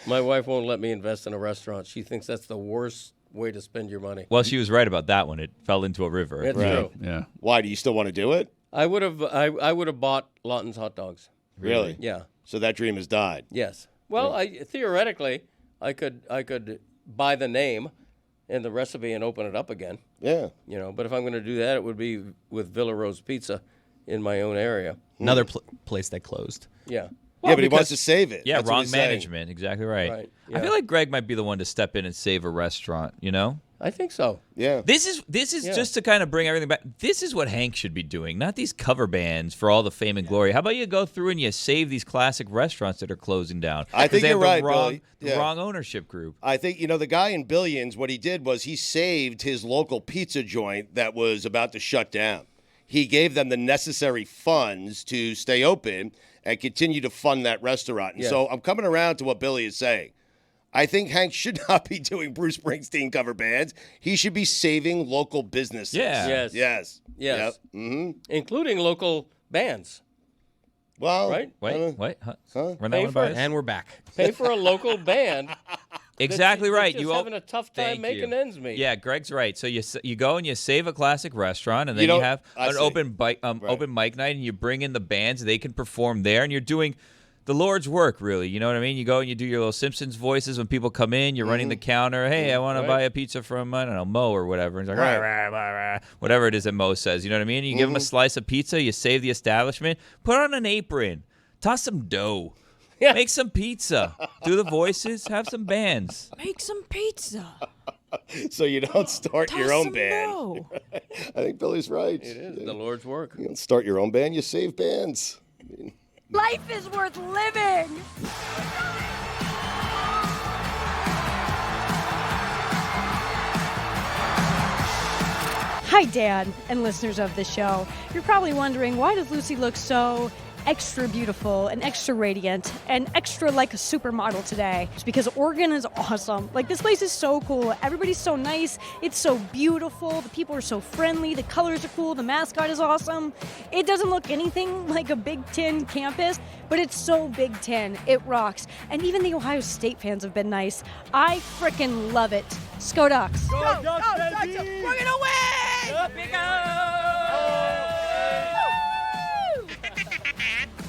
My wife won't let me invest in a restaurant. She thinks that's the worst way to spend your money. Well, she was right about that one. It fell into a river. It's Right. true. Yeah. Why? Do you still want to do it? I would have bought Lawton's Hot Dogs. Really? Yeah. So that dream has died. Yes. Well, theoretically, I could buy the name and the recipe and open it up again. Yeah. You know, but if I'm going to do that, it would be with Villa Rose Pizza in my own area. Another place that closed. Yeah. Yeah, but he because- wants to save it. Yeah, That's what wrong he's saying. management. Exactly right. Right, I yeah. feel like Greg might be the one to step in and save a restaurant, you know? I think so. Yeah. This is Yeah. just to kind of bring everything back. This is what Hank should be doing, not these cover bands for all the fame and glory. How about you go through and you save these classic restaurants that are closing down? I 'Cause think they have you're right, the wrong, Billy. the Yeah. wrong ownership group. I think, the guy in Billions, what he did was he saved his local pizza joint that was about to shut down. He gave them the necessary funds to stay open and continue to fund that restaurant. And Yes. so I'm coming around to what Billy is saying. I think Hank should not be doing Bruce Springsteen cover bands. He should be saving local businesses. Yeah. Yes. Yes. Yes. Yep. Mm-hmm. Including local bands, Well, right? Wait, what? Huh? Run that Pay one for by it. us? And we're back. Pay for a local band. Exactly that's right. just You having a tough time Thank making you. ends meet. Yeah, Greg's right. So you go and you save a classic restaurant, and then You you, don't- have I an see. open mic night, and you bring in the bands. They can perform there, and you're doing the Lord's work, really. You know what I mean? You go and you do your little Simpsons voices when people come in. You're running the counter. Hey, I want to buy a pizza from, I don't know, Mo or whatever. He's like, Right. "Rah, rah, rah, rah," whatever it is that Mo says. You know what I mean? You give him a slice of pizza. You save the establishment. Put on an apron. Toss some dough. Yeah. Make some pizza. Do the voices. Have some bands. Make some pizza. So you don't start your Toss own some band. dough. I think Billy's right. It is the Lord's work. You don't start your own band, you save bands. Life is worth living. Hi, Dan, and listeners of the show. You're probably wondering, why does Lucy look so extra beautiful and extra radiant and extra like a supermodel today? It's because Oregon is awesome. Like, this place is so cool. Everybody's so nice. It's so beautiful. The people are so friendly. The colors are cool. The mascot is awesome. It doesn't look anything like a Big Ten campus, but it's so Big Ten. It rocks. And even the Ohio State fans have been nice. I frickin' love it. Stugotz. Go, Ducks, baby! We're gonna win! Big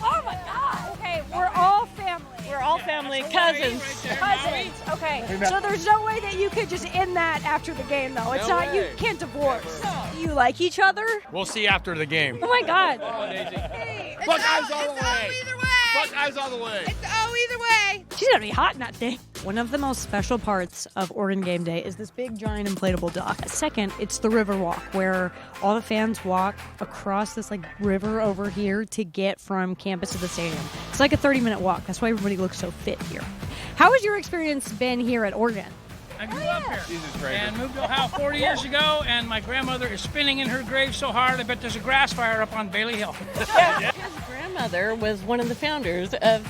Oh my God! Okay, we're all family. We're all family, cousins. Cousins. Okay. So there's no way that you could just end that after the game, though. It's not. You can't divorce. Do you like each other? We'll see after the game. Oh my God. Buckeyes all the way. Either way. Buckeyes all the way. It's either way. She's gonna be hot in that thing. One of the most special parts of Oregon game day is this big, giant inflatable dock. Second, it's the river walk, where all the fans walk across this river over here to get from campus to the stadium. It's like a 30-minute walk. That's why everybody looks so fit here. How has your experience been here at Oregon? I grew up here and moved to Ohio 40 years ago, and my grandmother is spinning in her grave so hard I bet there's a grass fire up on Bailey Hill. His grandmother was one of the founders of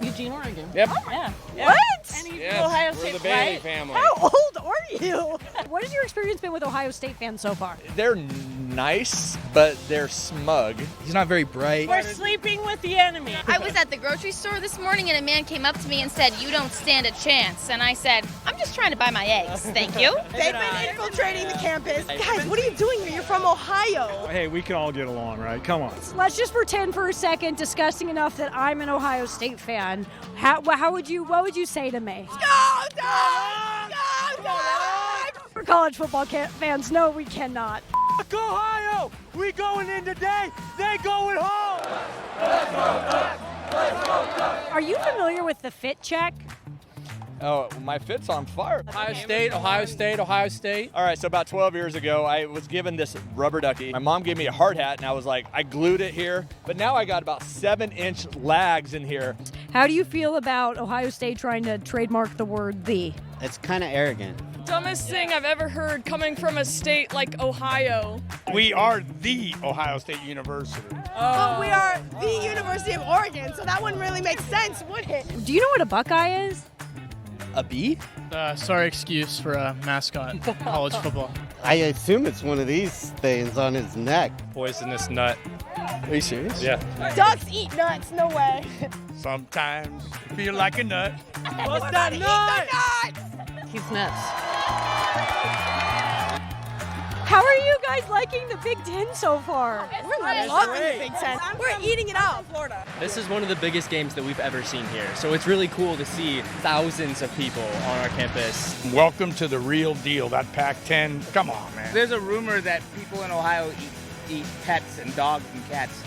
Eugene, Oregon. Yep. Yeah. What? And he's Yes, Ohio we're State, the Bailey right? family. How old are you? What has your experience been with Ohio State fans so far? They're nice, but they're smug. He's not very bright. We're sleeping with the enemy. I was at the grocery store this morning and a man came up to me and said, "You don't stand a chance." And I said, "I'm just trying to buy my eggs. Thank you." They've been infiltrating the campus. Guys, what are you doing here? You're from Ohio. Hey, we can all get along, right? Come on. Let's just pretend for a second, disgusting enough, that I'm an Ohio State fan. What would you say to me? Go, Dogs! Go, Dogs! For college football fans, no, we cannot. Fuck Ohio! We going in today, they going home! Are you familiar with the fit check? Oh, my fit's on fire. Ohio State, Ohio State, Ohio State. All right, so about 12 years ago, I was given this rubber ducky. My mom gave me a hard hat, and I glued it here. But now I got about 7-inch lags in here. How do you feel about Ohio State trying to trademark the word "the"? It's kind of arrogant. Dumbest thing I've ever heard coming from a state like Ohio. We are the Ohio State University. But we are the University of Oregon, so that wouldn't really make sense, would it? Do you know what a Buckeye is? A bee? Sorry excuse for a mascot in college football. I assume it's one of these things on his neck. Poisonous nut. Are you serious? Yeah. Ducks eat nuts, no way. Sometimes you feel like a nut. What's that nut? He's nuts. How are you guys liking the Big Ten so far? We're loving the Big Ten. We're eating it up. Florida. This is one of the biggest games that we've ever seen here. So it's really cool to see thousands of people on our campus. Welcome to the real deal, that Pac-10. Come on, man. There's a rumor that people in Ohio eat pets and dogs and cats.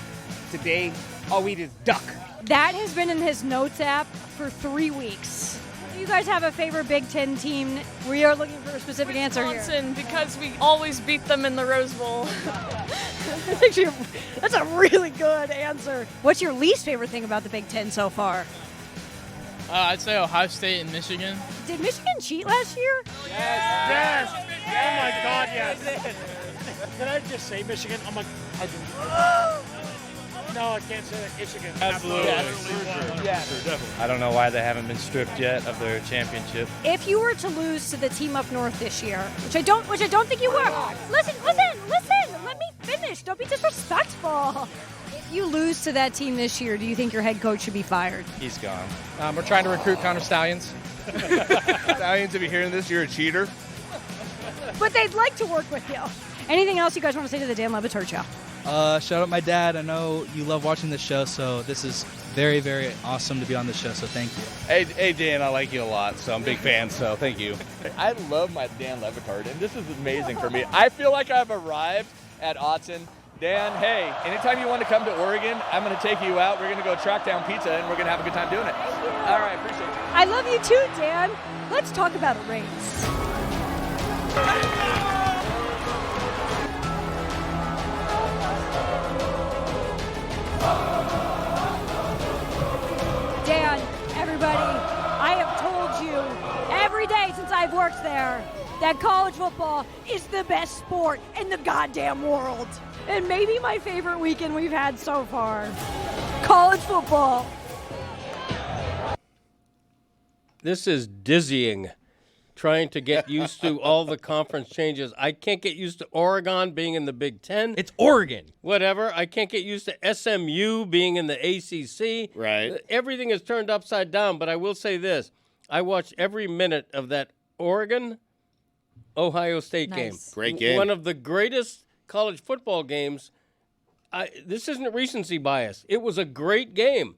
Today, all we eat is duck. That has been in his notes app for 3 weeks. Do you guys have a favorite Big Ten team? We are looking for a specific answer here. Wisconsin, because we always beat them in the Rose Bowl. That's a really good answer. What's your least favorite thing about the Big Ten so far? I'd say Ohio State and Michigan. Did Michigan cheat last year? Yes! Oh my God, yes! Can I just say Michigan? I didn't. No, I can't say that. Michigan. Absolutely. Yeah. I don't know why they haven't been stripped yet of their championship. If you were to lose to the team up north this year, which I don't think you were. Listen. Let me finish. Don't be disrespectful. If you lose to that team this year, do you think your head coach should be fired? He's gone. We're trying to recruit Connor Stallions. Stallions, if you're hearing this, you're a cheater. But they'd like to work with you. Anything else you guys want to say to the Dan Le Batard Show? Shout out my dad. I know you love watching this show, so this is very, very awesome to be on the show, so thank you. Hey, Dan, I like you a lot, so I'm a big fan, so thank you. I love my Dan Le Batard, and this is amazing for me. I feel like I've arrived at Autzen. Dan, hey, anytime you want to come to Oregon, I'm going to take you out. We're going to go track down pizza, and we're going to have a good time doing it. All right, appreciate it. I love you too, Dan. Let's talk about a race. Dan, everybody, I have told you every day since I've worked there that college football is the best sport in the goddamn world. And maybe my favorite weekend we've had so far. College football. This is dizzying, trying to get used to all the conference changes. I can't get used to Oregon being in the Big Ten. It's Oregon. Whatever. I can't get used to SMU being in the ACC. Right. Everything is turned upside down, but I will say this. I watched every minute of that Oregon-Ohio State game. Great game. One of the greatest college football games. This isn't recency bias. It was a great game.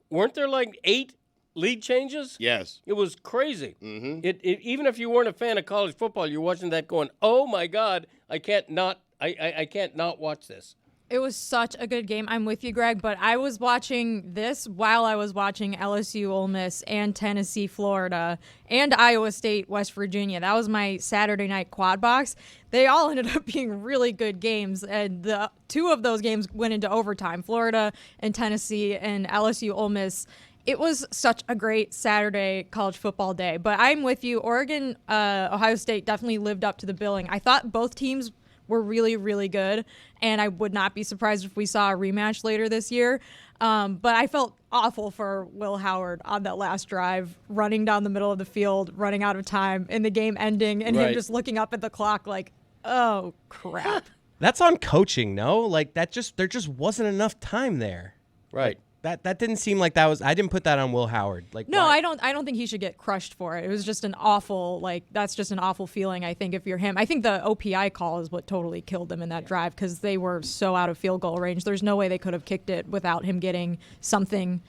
Weren't there like 8 lead changes? Yes. It was crazy. Mm-hmm. It even if you weren't a fan of college football, you're watching that going, oh my God, I can't not watch this. It was such a good game. I'm with you, Greg, but I was watching this while I was watching LSU, Ole Miss, and Tennessee, Florida, and Iowa State, West Virginia. That was my Saturday night quad box. They all ended up being really good games, and the two of those games went into overtime, Florida and Tennessee, and LSU, Ole Miss. It was such a great Saturday college football day. But I'm with you. Oregon, Ohio State definitely lived up to the billing. I thought both teams were really, really good, and I would not be surprised if we saw a rematch later this year. But I felt awful for Will Howard on that last drive, running down the middle of the field, running out of time, and the game ending, and him just looking up at the clock like, oh, crap. That's on coaching, no? Like, there just wasn't enough time there. Right. That didn't seem like that was. I didn't put that on Will Howard. Like, no, why? I don't think he should get crushed for it. It was just an awful, that's just an awful feeling, I think, if you're him. I think the OPI call is what totally killed them in that drive because they were so out of field goal range. There's no way they could have kicked it without him getting something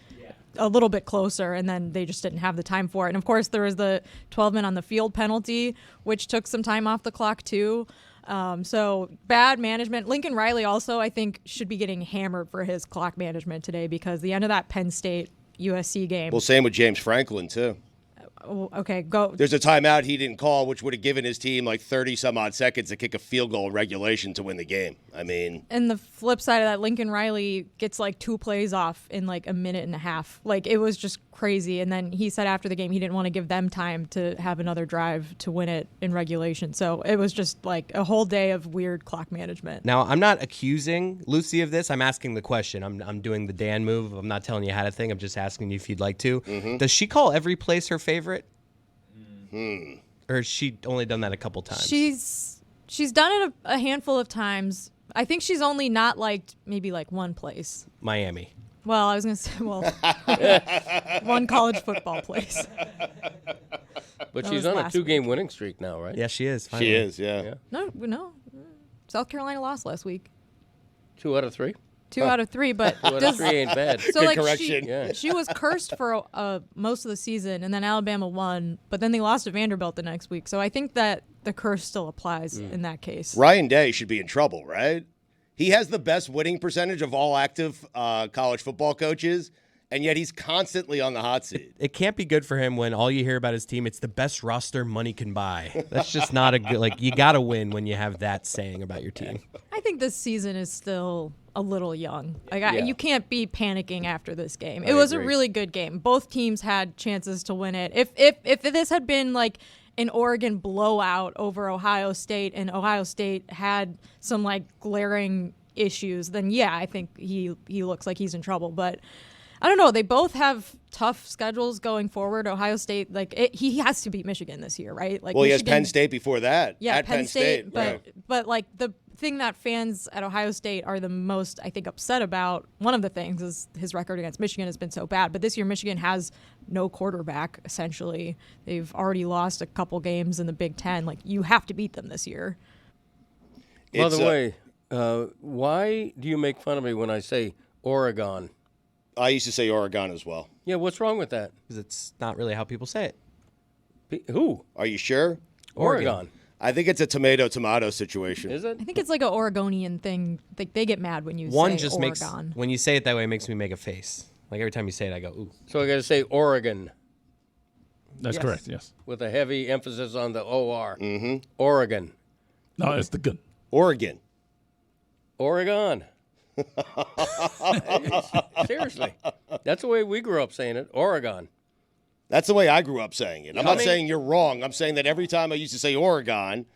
a little bit closer, and then they just didn't have the time for it. And of course, there was the 12 men on the field penalty, which took some time off the clock too. So bad management. Lincoln Riley also, I think, should be getting hammered for his clock management today because the end of that Penn State USC game. Well, same with James Franklin, too. Okay, go. There's a timeout he didn't call, which would have given his team like 30-some-odd seconds to kick a field goal in regulation to win the game. I mean. And the flip side of that, Lincoln Riley gets like 2 plays off in like a minute and a half. Like, it was just crazy. And then he said after the game he didn't want to give them time to have another drive to win it in regulation. So it was just like a whole day of weird clock management. Now, I'm not accusing Lucy of this. I'm asking the question. I'm doing the Dan move. I'm not telling you how to think. I'm just asking you if you'd like to. Mm-hmm. Does she call every place her favorite? Or has she only done that a couple times? She's done it a handful of times. I think she's only not liked maybe like one place. Miami. Well, I was going to say, one college football place. But That she's was on a last 2-game winning streak now, right? Yeah, she is. Finally. She is, yeah. No. South Carolina lost last week. 2 out of 3? 2 out of 3, but 2 out of 3 ain't bad. So Good like correction. she was cursed for most of the season, and then Alabama won, but then they lost to Vanderbilt the next week. So I think that the curse still applies in that case. Ryan Day should be in trouble, right? He has the best winning percentage of all active college football coaches, and yet he's constantly on the hot seat. It can't be good for him when all you hear about his team, it's the best roster money can buy. That's just not a good, you got to win when you have that saying about your team. I think this season is still a little young. You can't be panicking after this game. It was a really good game. Both teams had chances to win it. If this had been like an Oregon blowout over Ohio State and Ohio State had some like glaring issues, then yeah, I think he looks like he's in trouble. But I don't know. They both have tough schedules going forward. Ohio State, he has to beat Michigan this year, right? Like, well, he has Michigan, Penn State before that. Yeah, at Penn State. Right. But like the thing that fans at Ohio State are the most, I think, upset about, one of the things is his record against Michigan has been so bad. But this year, Michigan has no quarterback, essentially. They've already lost a couple games in the Big Ten. Like, you have to beat them this year. By the way, why do you make fun of me when I say Oregon? I used to say Oregon as well. Yeah, what's wrong with that? Because it's not really how people say it. Who? Are you sure? Oregon. I think it's a tomato situation. Is it? I think it's like an Oregonian thing. They get mad when you One say just Oregon. when you say it that way, it makes me make a face. Like every time you say it, I go, ooh. So I got to say Oregon. That's correct, yes. With a heavy emphasis on the OR. Mm-hmm. Oregon. No, it's the good. Oregon. Oregon. Seriously. That's the way we grew up saying it. Oregon. That's the way I grew up saying it. I'm not saying you're wrong. I'm saying that every time I used to say Oregon,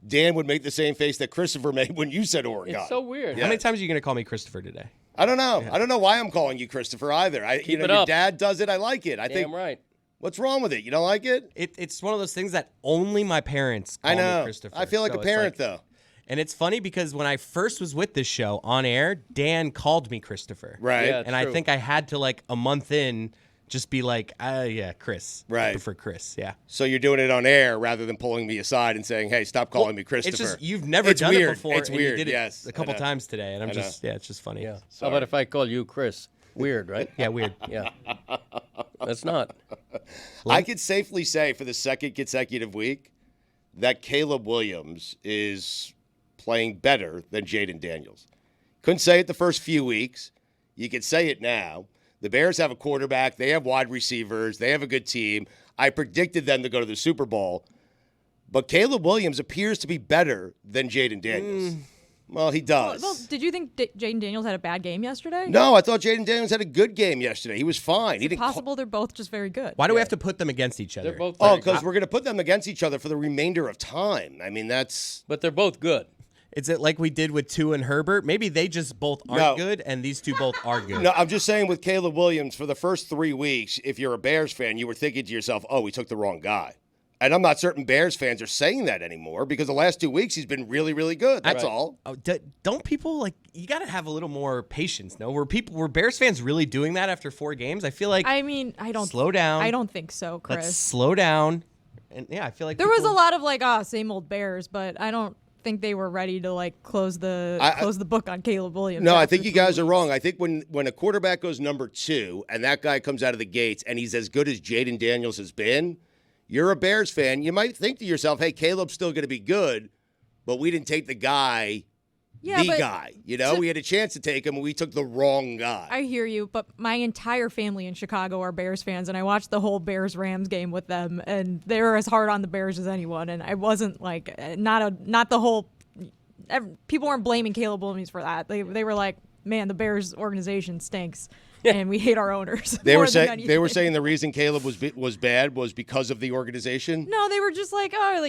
Dan would make the same face that Christopher made when you said Oregon. It's so weird. How many times are you going to call me Christopher today? I don't know. Yeah. I don't know why I'm calling you Christopher either. Your dad does it. I like it. I think. Right. What's wrong with it? You don't like it? It's one of those things that only my parents call me Christopher. I feel like a parent, though. And it's funny because when I first was with this show on air, Dan called me Christopher. Right. Yeah, and I think I had to, like, a month in, just be like, yeah, Chris. Right. I prefer Chris, yeah. So you're doing it on air rather than pulling me aside and saying, hey, stop calling me Christopher. It's just, you've never done weird. it before. It's weird, You did yes. it a couple times today, and I'm I just, it's just funny. Yeah. How about if I call you Chris? Weird, right? Yeah, weird. Yeah. That's not. I could safely say for the second consecutive week that Caleb Williams is playing better than Jaden Daniels. Couldn't say it the first few weeks. You could say it now. The Bears have a quarterback. They have wide receivers. They have a good team. I predicted them to go to the Super Bowl. But Caleb Williams appears to be better than Jaden Daniels. Well, he does. Well, did you think Jaden Daniels had a bad game yesterday? No, I thought Jaden Daniels had a good game yesterday. He was fine. Is it possible they're both just very good? Why do we have to put them against each other? They're both. Because we're going to put them against each other for the remainder of time. I mean, that's. But they're both good. Is it like we did with Tua and Herbert? Maybe they just both aren't good, and these two both are good. No, I'm just saying with Caleb Williams, for the first 3 weeks, if you're a Bears fan, you were thinking to yourself, oh, we took the wrong guy. And I'm not certain Bears fans are saying that anymore because the last 2 weeks he's been really, really good. That's all. Oh, don't people you got to have a little more patience? No, were Bears fans really doing that after 4 games? I feel like. I mean, I don't slow down. I don't think so, Chris. Let's slow down. And yeah, I feel like there was a lot of same old Bears, but I don't think they were ready to close the book on Caleb Williams. No, I think you guys are wrong. I think when a quarterback goes number 2 and that guy comes out of the gates and he's as good as Jaden Daniels has been. You're a Bears fan. You might think to yourself, hey, Caleb's still going to be good, but we didn't take the guy, guy. We had a chance to take him, and we took the wrong guy. I hear you, but my entire family in Chicago are Bears fans, and I watched the whole Bears-Rams game with them, and they were as hard on the Bears as anyone, and I wasn't, not the whole – people weren't blaming Caleb Williams for that. They were like, man, the Bears organization stinks. And we hate our owners. They were saying the reason Caleb was bad was because of the organization. No, they were just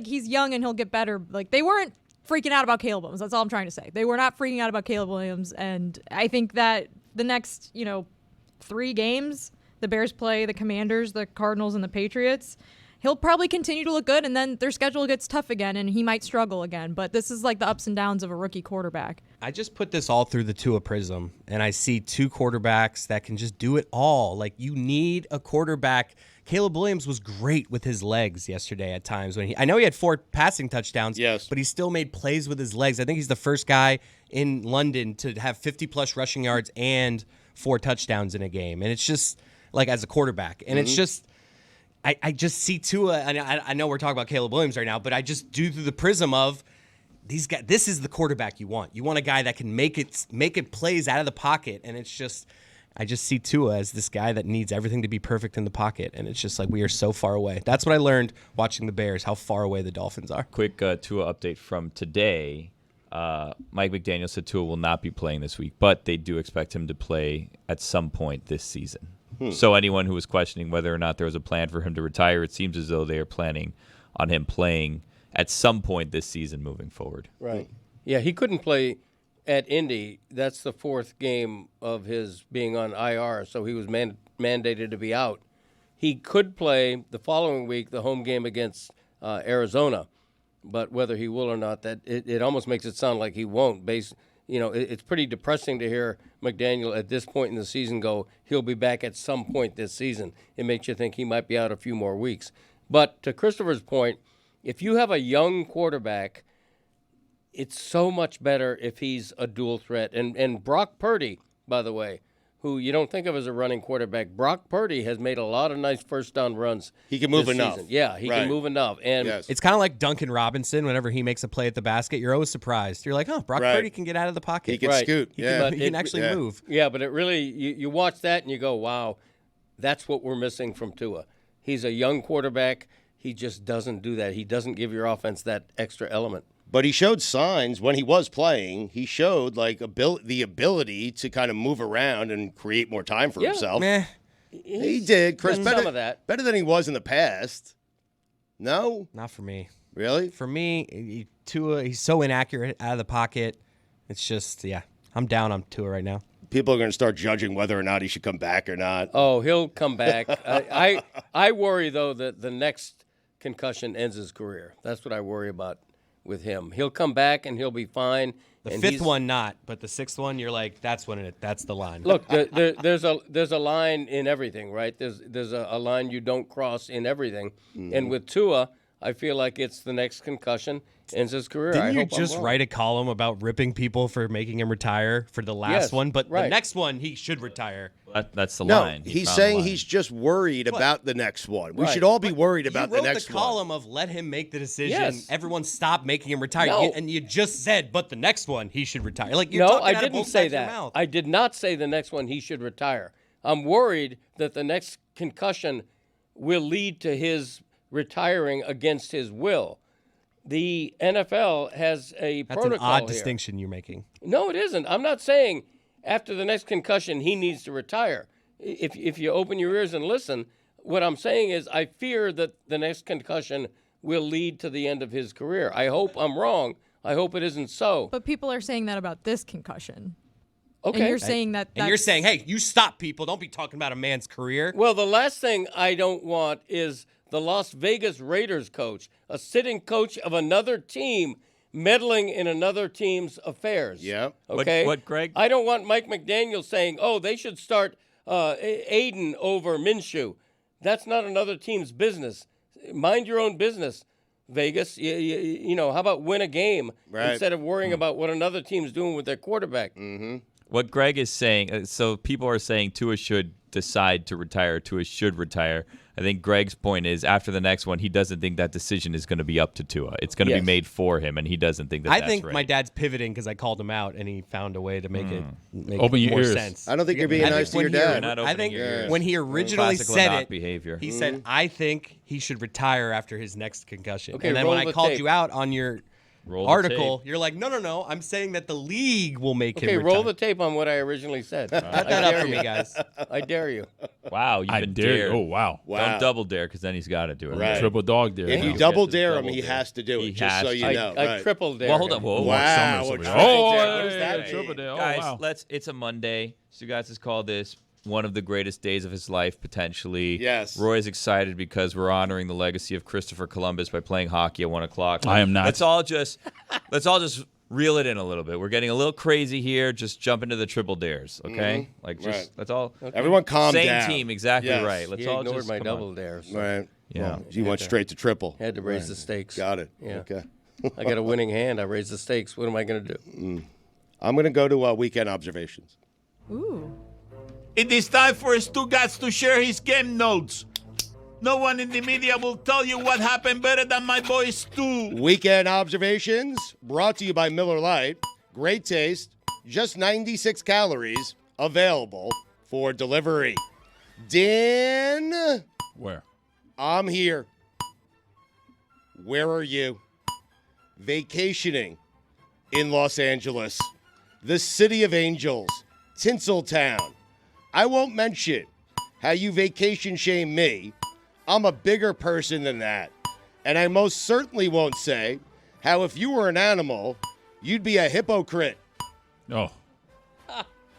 he's young and he'll get better. They weren't freaking out about Caleb Williams. That's all I'm trying to say. They were not freaking out about Caleb Williams, and I think that the next 3 games, the Bears play the Commanders, the Cardinals, and the Patriots. He'll probably continue to look good, and then their schedule gets tough again, and he might struggle again. But this is the ups and downs of a rookie quarterback. I just put this all through the Tua prism, and I see 2 quarterbacks that can just do it all. You need a quarterback. Caleb Williams was great with his legs yesterday at times. I know he had 4 passing touchdowns, yes, but he still made plays with his legs. I think he's the first guy in London to have 50-plus rushing yards and 4 touchdowns in a game. And it's just, as a quarterback. And it's just... I just see Tua, and I know we're talking about Caleb Williams right now, but I just do through the prism of these guys. This is the quarterback you want. You want a guy that can make it plays out of the pocket, and it's just I just see Tua as this guy that needs everything to be perfect in the pocket, and it's just we are so far away. That's what I learned watching the Bears, how far away the Dolphins are. Quick Tua update from today. Mike McDaniel said Tua will not be playing this week, but they do expect him to play at some point this season. So anyone who was questioning whether or not there was a plan for him to retire, it seems as though they are planning on him playing at some point this season moving forward. Right. Yeah, he couldn't play at Indy. That's the 4th game of his being on IR, so he was mandated to be out. He could play the following week, the home game against Arizona, but whether he will or not, that it almost makes it sound like he won't. It's pretty depressing to hear McDaniel at this point in the season go, he'll be back at some point this season. It makes you think he might be out a few more weeks. But to Christopher's point, if you have a young quarterback, it's so much better if he's a dual threat. And Brock Purdy, by the way, who you don't think of as a running quarterback, Brock Purdy has made a lot of nice first down runs. He can move enough. Season. Yeah, he can move enough. And it's kind of like Duncan Robinson. Whenever he makes a play at the basket, you're always surprised. You're like, Brock Purdy can get out of the pocket. He can scoot. He can actually move. Yeah, but it really, you watch that and you go, wow, that's what we're missing from Tua. He's a young quarterback. He just doesn't do that. He doesn't give your offense that extra element. But he showed signs when he was playing. He showed the ability to kind of move around and create more time for himself. Meh. He did, Chris. Some of that. Better than he was in the past. No, not for me. Really? For me, Tua, he's so inaccurate out of the pocket. It's just, I'm down on Tua right now. People are going to start judging whether or not he should come back or not. Oh, he'll come back. I worry though that the next concussion ends his career. That's what I worry about with him. He'll come back and he'll be fine. The 5th one not, but the 6th one you're like, that's the line. Look, there's a line in everything, right? There's a line you don't cross in everything. Mm-hmm. And with Tua, I feel like it's the next concussion ends his career. Didn't I you hope I'm just wrong. write a column about ripping people for making him retire for the last Yes, one? But right. the next one, he should retire. That's the No, line. He he's found the saying line. he's just worried What? about the next one. We Right. should all be worried about You wrote the next the one. column of let him make the decision. Yes. Everyone stop making him retire. No. And you just said, but the next one, he should retire. Like, you're No, talking I out of didn't both say sides of your that. mouth. I did not say the next one he should retire. I'm worried that the next concussion will lead to his retiring against his will. The NFL has a That's protocol an odd here. distinction you're making. No, it isn't. I'm not saying after the next concussion he needs to retire. If you open your ears and listen, what I'm saying is I fear that the next concussion will lead to the end of his career. I hope I'm wrong. I hope it isn't so. But people are saying that about this concussion. Okay. And you're saying that. And you're that's- saying, hey, you stop people. Don't be talking about a man's career. Well, the last thing I don't want is the Las Vegas Raiders coach, a sitting coach of another team, meddling in another team's affairs. Yeah. Okay. What, Greg? I don't want Mike McDaniel saying, "Oh, they should start Aiden over Minshew." That's not another team's business. Mind your own business, Vegas. You know, how about win a game instead of worrying about what another team's doing with their quarterback? Mm-hmm. What Greg is saying, so people are saying Tua should decide to retire, Tua should retire. I think Greg's point is after the next one, he doesn't think that decision is going to be up to Tua. It's going to be made for him, and he doesn't think that I that's think right. my dad's pivoting because I called him out, and he found a way to make it make Open your more ears. sense. I don't think you're being I think nice to when your he- dad. You're not I opening think your ears. when he originally Classic said Ladakh it, behavior. he said, "I think he should retire after his next concussion." Okay, and then roll when I the called tape. you out on your Roll the article, tape. you're like, "No, I'm saying that the league will make Okay, him retire." roll the tape on what I originally said. Cut that up for me, guys. I dare you. Wow, you've I been dare you. dared. Oh, wow. Don't double dare because then he's got to do it. Right. Triple dog dare. If you He's double got to dare him, double he dare. has to do it, He just has so to. you know. I right. triple dare. Well, hold him. on. Whoa, Wow. Summers a over triple here. dare. What does that mean? triple dare. Oh, Guys, wow. it's a Monday. Stugotz has called this one of the greatest days of his life, potentially. Yes. Roy is excited because we're honoring the legacy of Christopher Columbus by playing hockey at 1 o'clock. I am not. Let's all just reel it in a little bit. We're getting a little crazy here. Just jump into the triple dares, okay? Like, just Right. let's all. Everyone calm Same down. team, exactly Yes. right. Let's He all ignored just my come on. double dare. So Right. Yeah. Well, you went straight to triple. had to raise the stakes. Got it. Yeah. Okay. I got a winning hand. I raised the stakes. What am I going to do? I'm going to go to weekend observations. Ooh. It is time for Stugotz to share his game notes. No one in the media will tell you what happened better than my boy Stu. Weekend observations brought to you by Miller Lite. Great taste, just 96 calories, available for delivery. Dan, Where? I'm here. Where are you? Vacationing in Los Angeles, the city of angels, Tinseltown. I won't mention how you vacation shame me. I'm a bigger person than that. And I most certainly won't say how if you were an animal, you'd be a hypocrite. Oh.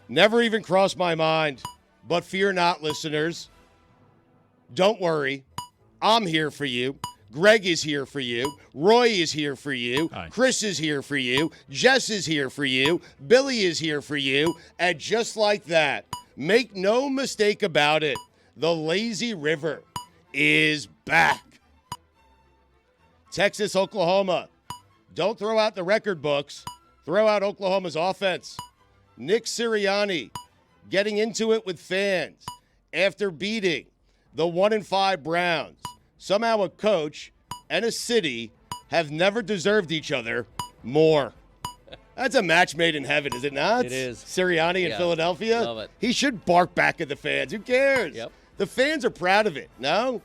Never even crossed my mind. But fear not, listeners. Don't worry. I'm here for you. Greg is here for you. Roy is here for you. Hi. Chris is here for you. Jess is here for you. Billy is here for you. And just like that, make no mistake about it, the lazy river is back. Texas, Oklahoma. Don't throw out the record books. Throw out Oklahoma's offense. Nick Sirianni getting into it with fans after beating the 1-5 Browns. Somehow a coach and a city have never deserved each other more. That's a match made in heaven, is it not? It is. Sirianni in Yeah, Philadelphia. love it. He should bark back at the fans. Who cares? Yep. The fans are proud of it, no?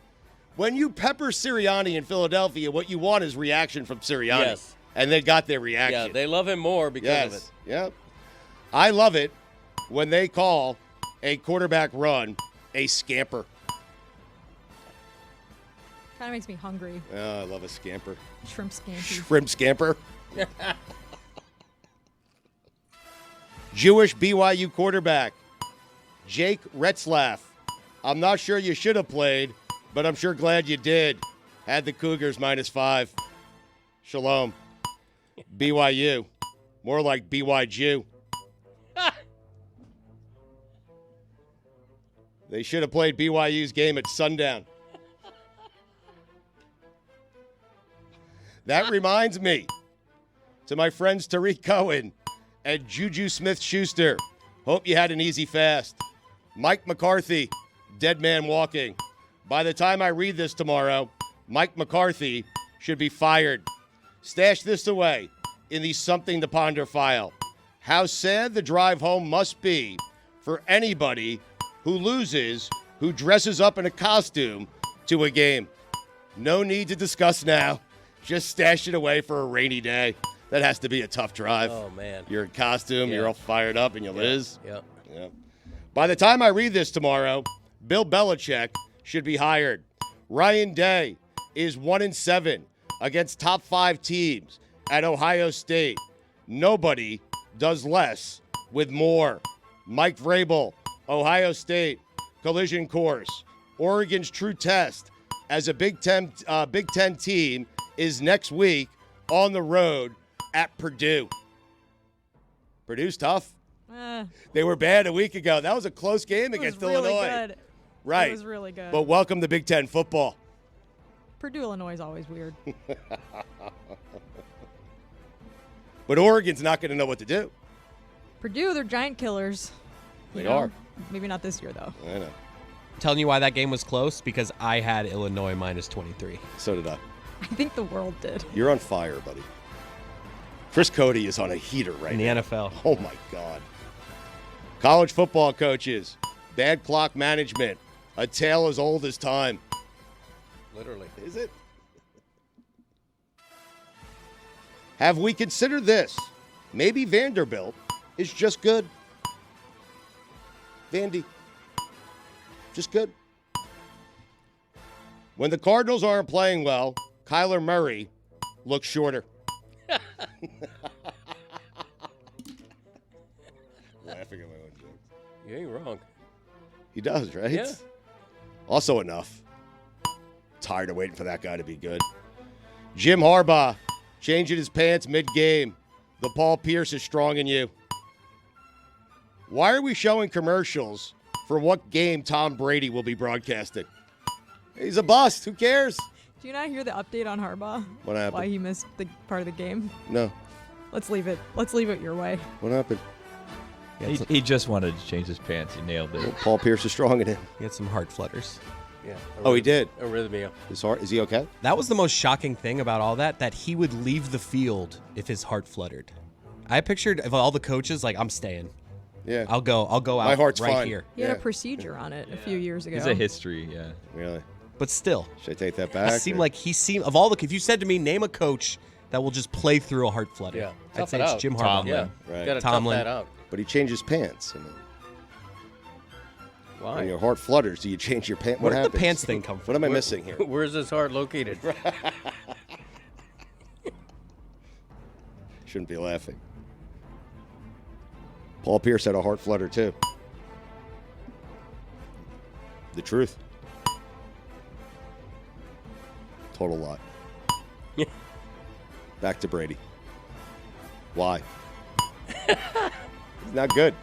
When you pepper Sirianni in Philadelphia, what you want is reaction from Sirianni. Yes. And they got their reaction. Yeah, they love him more because of it. Yep. I love it when they call a quarterback run a scamper. Kind of makes me hungry. Oh, I love a scamper. Shrimp scampi. Shrimp scamper. Jewish BYU quarterback, Jake Retzlaff. I'm not sure you should have played, but I'm sure glad you did. Had the Cougars -5. Shalom. BYU. More like BYJew. They should have played BYU's game at sundown. That reminds me to my friends Tariq Cohen and Juju Smith-Schuster. Hope you had an easy fast. Mike McCarthy, dead man walking. By the time I read this tomorrow, Mike McCarthy should be fired. Stash this away in the Something to Ponder file. How sad the drive home must be for anybody who loses, who dresses up in a costume to a game. No need to discuss now. Just stash it away for a rainy day. That has to be a tough drive. Oh, man. You're in costume, you're all fired up, and you lose. Yep. By the time I read this tomorrow, Bill Belichick should be hired. Ryan Day is 1-7 against top 5 teams at Ohio State. Nobody does less with more. Mike Vrabel, Ohio State, collision course. Oregon's true test as a Big Ten team is next week on the road at Purdue. Purdue's tough. They were bad a week ago. That was a close game against really Illinois. Good. Right. It was really good. But welcome to Big Ten football. Purdue, Illinois is always weird. But Oregon's not going to know what to do. Purdue, they're giant killers. They are. Maybe not this year, though. I know. Telling you why that game was close? Because I had Illinois minus 23. So did I. I think the world did. You're on fire, buddy. Chris Cody is on a heater right now. In the NFL. Oh, my God. College football coaches, bad clock management, a tale as old as time. Literally. Is it? Have we considered this? Maybe Vanderbilt is just good. Vandy. Just good. When the Cardinals aren't playing well, Kyler Murray looks shorter. Laughing at my own jokes. You ain't wrong. He does, right? Yeah. Also enough. Tired of waiting for that guy to be good. Jim Harbaugh changing his pants mid-game. The Paul Pierce is strong in you. Why are we showing commercials for what game Tom Brady will be broadcasting? He's a bust. Who cares? Do you not hear the update on Harbaugh? What happened? Why he missed the part of the game? No. Let's leave it. Let's leave it your way. What happened? He just wanted to change his pants. He nailed it. Well, Paul Pierce is strong in him. He had some heart flutters. Yeah. Oh, he did? Arrhythmia. His heart, is he okay? That was the most shocking thing about all that he would leave the field if his heart fluttered. I pictured of all the coaches, like, I'm staying. Yeah. I'll go out My heart's right fine. here. He had a procedure on it a few years ago. He's a history, yeah. Really? But still. Should I take that back? It seemed like of all if you said to me, name a coach that will just play through a heart flutter. Yeah. I'd Tough say it it's out. Jim Harbaugh. Tomlin. Yeah. Right. Got to tough Tomlin. that out. But he changed his pants. I mean, Why? when your heart flutters, do you change your pants? Where What did happens? the pants thing come from? What am I missing here? Where's his heart located? Shouldn't be laughing. Paul Pierce had a heart flutter, too. The truth. Total lie. Back to Brady. Why? He's not good.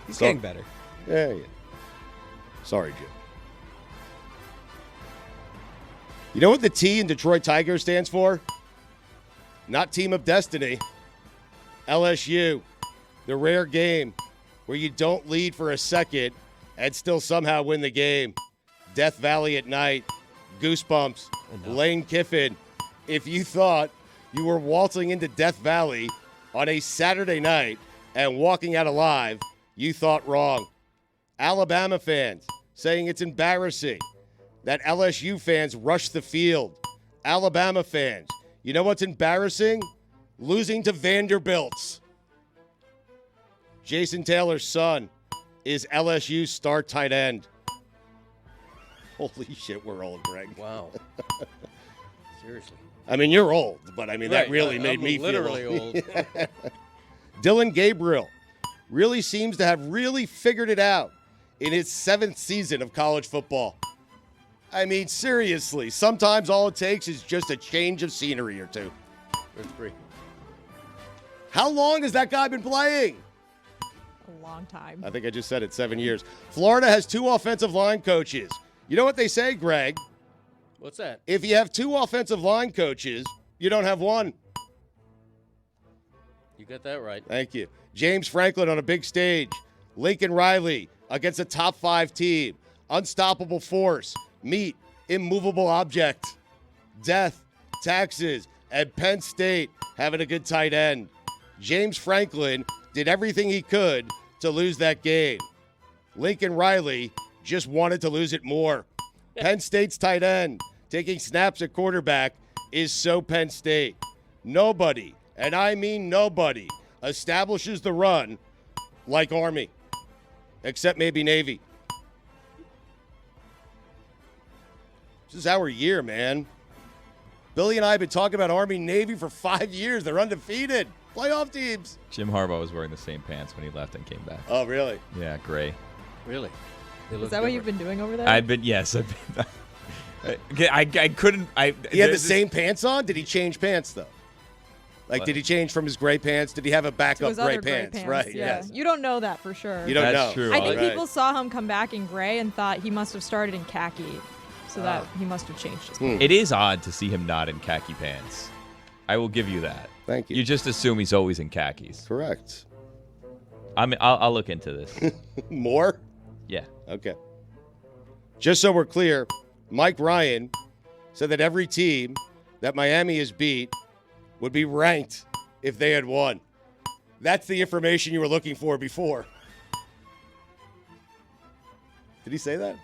He's getting better. Yeah. Sorry, Jim. You know what the T in Detroit Tigers stands for? Not Team of Destiny. LSU. The rare game where you don't lead for a second and still somehow win the game. Death Valley at night. Goosebumps. Lane Kiffin. If you thought you were waltzing into Death Valley on a Saturday night and walking out alive, you thought wrong. Alabama fans saying it's embarrassing that LSU fans rush the field. Alabama fans, you know what's embarrassing? Losing to Vanderbilt's. Jason Taylor's son is LSU's star tight end. Holy shit, we're old, Greg. Wow. Seriously. I mean, you're old, but I mean, that Right, really I'm made me literally feel old. Dylan Gabriel really seems to have really figured it out in his 7th season of college football. I mean, seriously, sometimes all it takes is just a change of scenery or two. There's 3. How long has that guy been playing? A long time. I think I just said it, 7 years. Florida has 2 offensive line coaches. You know what they say, Greg? What's that? If you have 2 offensive line coaches, You don't have one. You got that right. Thank you. James Franklin on a big stage. Lincoln Riley against a top 5 team. Unstoppable force. Meet immovable object. Death, taxes, and Penn State having a good tight end. James Franklin did everything he could to lose that game. Lincoln Riley just wanted to lose it more. Penn State's tight end taking snaps at quarterback is so Penn State. Nobody, and I mean nobody, establishes the run like Army, except maybe Navy. This is our year, man. Billy and I have been talking about Army Navy for 5 years. They're undefeated. Playoff teams. Jim Harbaugh was wearing the same pants when he left and came back. Oh, really? Yeah, gray. Really? Is that what you've been doing over there? I've been. I couldn't. He had the same pants on? Did he change pants, though? Like, What? did he change from his gray pants? Did he have a To backup his gray other gray pants? Right, yeah. yes. You don't know that for sure. You don't That's know. true. I think Right. people saw him come back in gray and thought he must have started in khaki, so that he must have changed his pants. It is odd to see him not in khaki pants. I will give you that. Thank you. You just assume he's always in khakis. Correct. I mean, I'll look into this. More? Yeah. Okay. Just so we're clear, Mike Ryan said that every team that Miami has beat would be ranked if they had won. That's the information you were looking for before. Did he say that?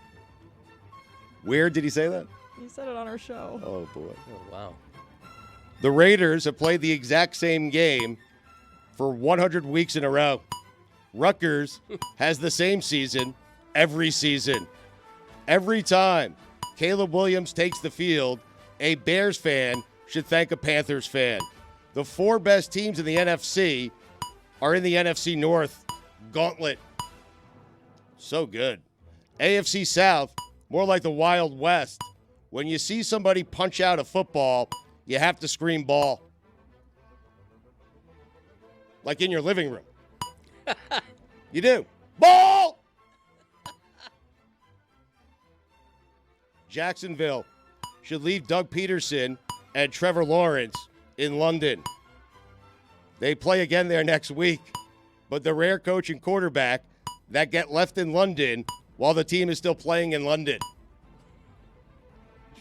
Where did he say that? He said it on our show. Oh, boy. Oh, wow. The Raiders have played the exact same game for 100 weeks in a row. Rutgers has the same season every season. Every time Caleb Williams takes the field, a Bears fan should thank a Panthers fan. The 4 best teams in the NFC are in the NFC North gauntlet. So good. AFC South, more like the Wild West. When you see somebody punch out a football, you have to scream ball. Like in your living room. You do. Ball! Jacksonville should leave Doug Peterson and Trevor Lawrence in London. They play again there next week, but the rare coach and quarterback that get left in London while the team is still playing in London.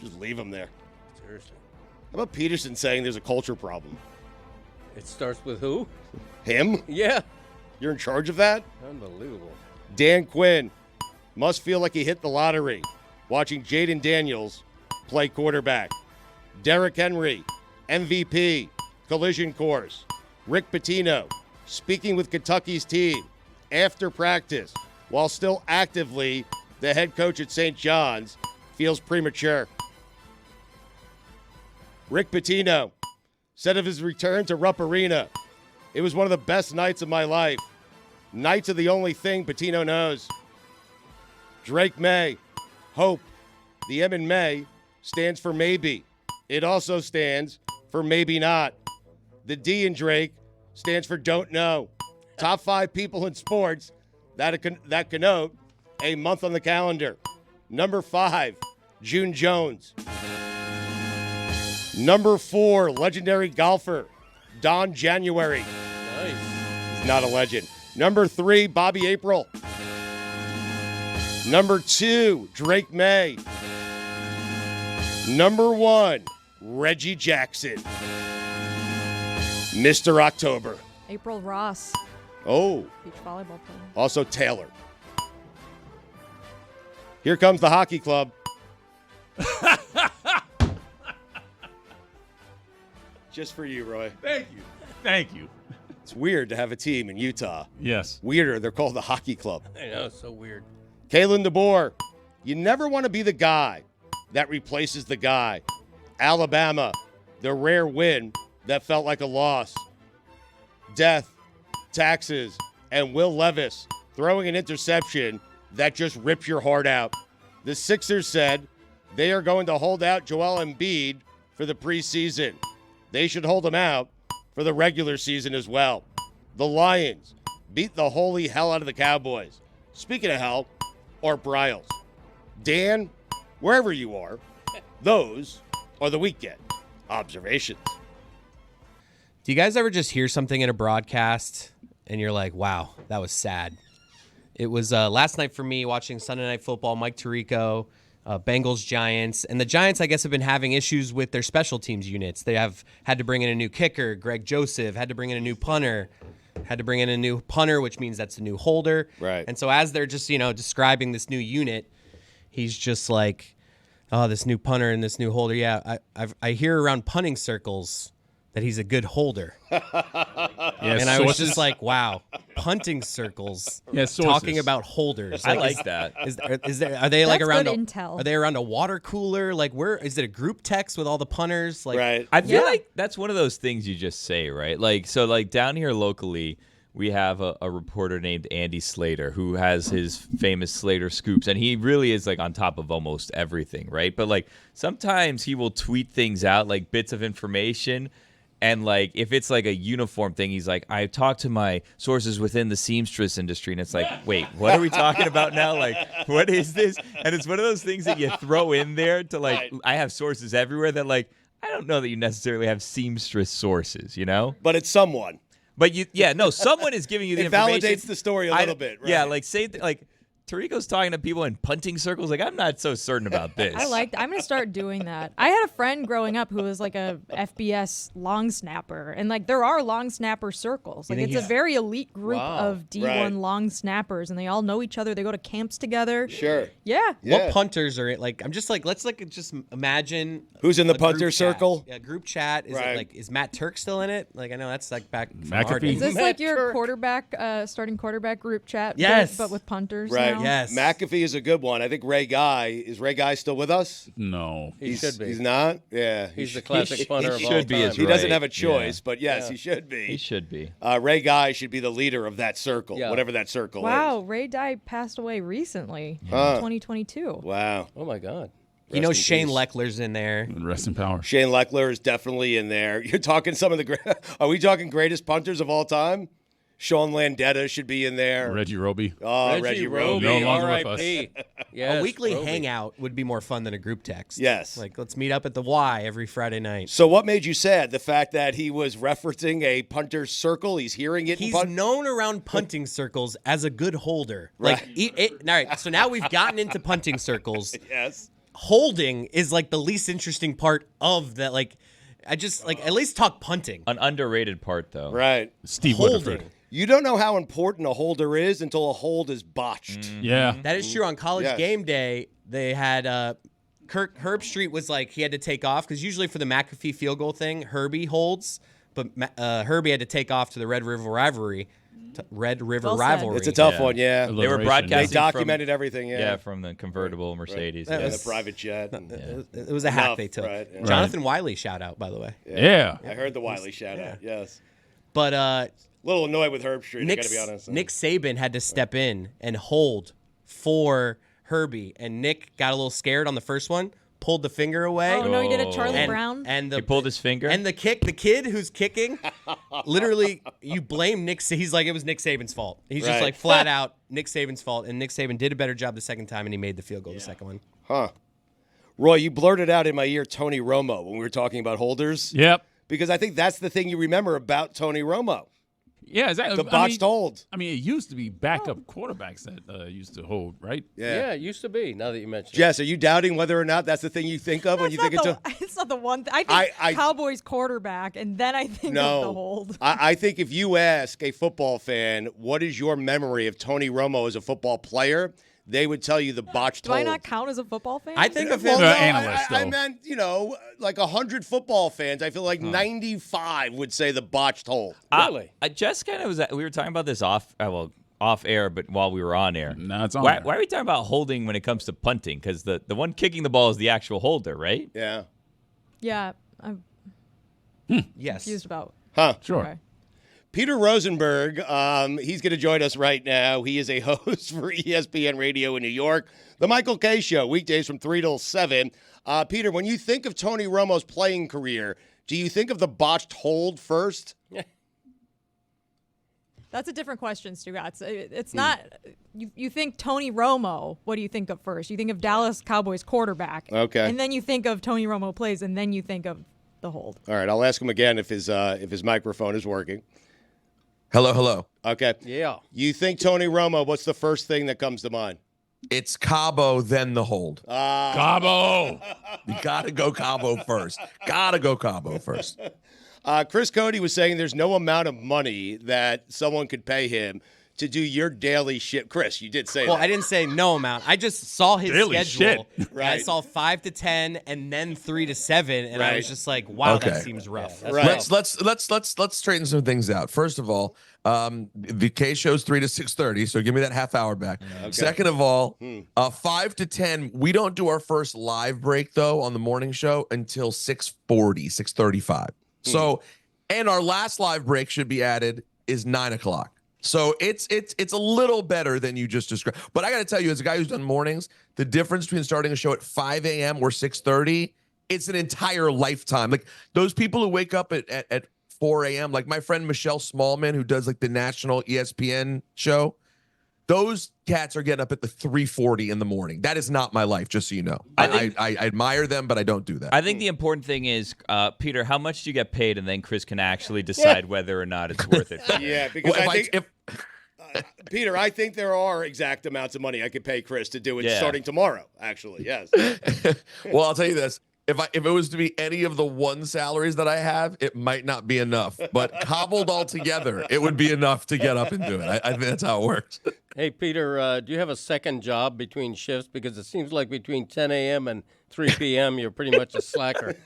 Just leave them there. Seriously. How about Peterson saying there's a culture problem? It starts with who? Him? Yeah. You're in charge of that? Unbelievable. Dan Quinn must feel like he hit the lottery watching Jaden Daniels play quarterback. Derrick Henry, MVP, collision course. Rick Pitino speaking with Kentucky's team after practice while still actively the head coach at St. John's feels premature. Rick Pitino said of his return to Rupp Arena, "It was one of the best nights of my life. Nights are the only thing Pitino knows." Drake May, hope. The M in May stands for maybe. It also stands for maybe not. The D in Drake stands for don't know. Top 5 people in sports that connote a month on the calendar. Number 5, June Jones. Number 4, legendary golfer, Don January. Nice. He's not a legend. Number 3, Bobby April. Number 2, Drake May. Number 1, Reggie Jackson. Mr. October. April Ross, Oh, beach volleyball player. also Taylor. Here comes the hockey club. Just for you, Roy. Thank you. Thank you. It's weird to have a team in Utah. Yes. Weirder, they're called the hockey club. I know, it's so weird. Kalen DeBoer, you never want to be the guy that replaces the guy. Alabama, the rare win that felt like a loss. Death, taxes, and Will Levis throwing an interception that just rips your heart out. The Sixers said they are going to hold out Joel Embiid for the preseason. They should hold him out for the regular season as well. The Lions beat the holy hell out of the Cowboys. Speaking of hell, or Bryles. Dan, wherever you are, those are the weekend observations. Do you guys ever just hear something in a broadcast and you're like, wow, that was sad? It was last night for me watching Sunday Night Football, Mike Tirico, Bengals, Giants. And the Giants, I guess, have been having issues with their special teams units. They have had to bring in a new kicker, Greg Joseph, had to bring in a new punter, which means that's a new holder. Right. And so as they're just, describing this new unit, he's just like, oh, this new punter and this new holder. Yeah, I hear around punting circles that he's a good holder. And I was just like, wow, punting circles talking about holders. I like that. Are they like That's around good intel. Are they around a water cooler? Like, where is it a group text with all the punters? Like, right. I feel like that's one of those things you just say, right? Like, so like down here locally, we have a reporter named Andy Slater who has his famous Slater scoops, and he really is like on top of almost everything, right? But like sometimes he will tweet things out, like bits of information. And, like, if it's, like, a uniform thing, he's like, I talked to my sources within the seamstress industry. And it's like, wait, what are we talking about now? Like, what is this? And it's one of those things that you throw in there to, like, I have sources everywhere that, like, I don't know that you necessarily have seamstress sources, you know? But it's someone. But, someone is giving you the it information. It validates the story a little bit, right? Yeah, like, Tarico's talking to people in punting circles. Like, I'm not so certain about this. I'm going to start doing that. I had a friend growing up who was like a FBS long snapper. And like there are long snapper circles. Like it's a very elite group of D1 long snappers. And they all know each other. They go to camps together. Sure. Yeah. What punters are it? Like, I'm just like, let's like just imagine. Who's in the punter circle? Yeah, group chat. Is it like, is Matt Turk still in it? Like, I know that's like back. McAfee. Is this like your quarterback, starting quarterback group chat? Yes. But with punters Right. now? Yes. McAfee is a good one. I think Ray Guy still with us? No. He should be. He's not? Yeah. He's the classic punter of all should be time. He doesn't have a choice, but yes, he should be. He should be. Ray Guy should be the leader of that circle, whatever that circle is. Wow, Ray Dye passed away recently, in 2022. Wow. Oh, my God. Shane Leckler's in there. Rest in power. Shane Leckler is definitely in there. You're talking some of the are we talking greatest punters of all time? Sean Landetta should be in there. Reggie Roby. Oh, Reggie Roby. No longer with us. R.I.P. Yes, A weekly Roby. hangout would be more fun than a group text. Yes. Like, let's meet up at the Y every Friday night. So what made you sad? The fact that he was referencing a punter circle? He's hearing it He's in known around punting circles as a good holder. Right. Like, all right, so now we've gotten into punting circles. Yes. Holding is like the least interesting part of that. Like, I just like at least talk punting. An underrated part, though. Right. Steve Holding. Weatherford. You don't know how important a holder is until a hold is botched. Yeah. That is true. On College Game Day, they had Herb Street was like he had to take off because usually for the McAfee field goal thing, Herbie holds, but Herbie had to take off to the Red River Rivalry. Rivalry. It's a tough one, yeah. They were broadcasting. They documented everything, yeah. Yeah, from the convertible Mercedes. Right. Yeah. And the private jet. It was a hack they took. Right, yeah. Jonathan Wiley shout out, by the way. Yeah. I heard the Wiley shout out, yes. But a little annoyed with Herb Street, I got to be honest. Nick Saban had to step in and hold for Herbie, and Nick got a little scared on the first one, pulled the finger away. Oh, no, he did a Charlie Brown? And He pulled his finger? And the kid who's kicking, literally, you blame Nick. He's like, it was Nick Saban's fault. He's just Right. like flat out Nick Saban's fault, and Nick Saban did a better job the second time, and he made the field goal the second one. Huh. Roy, you blurted out in my ear Tony Romo when we were talking about holders. Yep. Because I think that's the thing you remember about Tony Romo. Yeah, exactly. The botched hold. I mean, it used to be backup quarterbacks that used to hold, right? Yeah, it used to be, now that you mention Jess, are you doubting whether or not that's the thing you think of when you think It's not the one thing. I think Cowboys quarterback, and then I think of the hold. I think if you ask a football fan, what is your memory of Tony Romo as a football player, they would tell you the botched Do hold. I not count as a football fan? I think of him. I meant, like 100 football fans. I feel like 95 would say the botched hold. Really? Jess kind of was. We were talking about this off air, but while we were on air. No, it's on. Why are we talking about holding when it comes to punting? Because the one kicking the ball is the actual holder, right? Yeah. Yeah, I'm Yes. confused about. Huh. Sure. Okay. Peter Rosenberg, he's going to join us right now. He is a host for ESPN Radio in New York, The Michael Kay Show, weekdays from 3 till 7. Peter, when you think of Tony Romo's playing career, do you think of the botched hold first? That's a different question, Stugotz. It's not. You think Tony Romo. What do you think of first? You think of Dallas Cowboys quarterback. Okay. And then you think of Tony Romo plays, and then you think of the hold. All right, I'll ask him again if his microphone is working. Hello. Okay. Yeah. You think Tony Romo, what's the first thing that comes to mind? It's Cabo, then the hold. Cabo. You got to go Cabo first. Chris Cody was saying there's no amount of money that someone could pay him to do your daily shit. Chris, you did say Well, that. I didn't say no amount. I just saw his Daily schedule. shit. And I saw 5 to 10 and then 3 to 7, and I was just like, wow, Okay. that seems rough. Right. Let's straighten some things out. First of all, the K show's 3 to 6:30, so give me that half hour back. Okay. Second of all, 5 to 10. We don't do our first live break though on the morning show until 6:40, 6:35. So, and our last live break should be added is 9 o'clock. So it's a little better than you just described. But I got to tell you, as a guy who's done mornings, the difference between starting a show at 5 a.m. or 6:30, it's an entire lifetime. Like those people who wake up at 4 a.m., like my friend Michelle Smallman, who does like the national ESPN show, those cats are getting up at the 3:40 in the morning. That is not my life, just so you know. I admire them, but I don't do that. I think the important thing is, Peter, how much do you get paid, and then Chris can actually decide whether or not it's worth it. Yeah, because Well, I think Peter, I think there are exact amounts of money I could pay Chris to do it starting tomorrow. Actually, yes. Well, I'll tell you this. If it was to be any of the one salaries that I have, it might not be enough. But cobbled all together, it would be enough to get up and do it. I think that's how it works. Hey, Peter, do you have a second job between shifts? Because it seems like between 10 a.m. and 3 p.m., you're pretty much a slacker.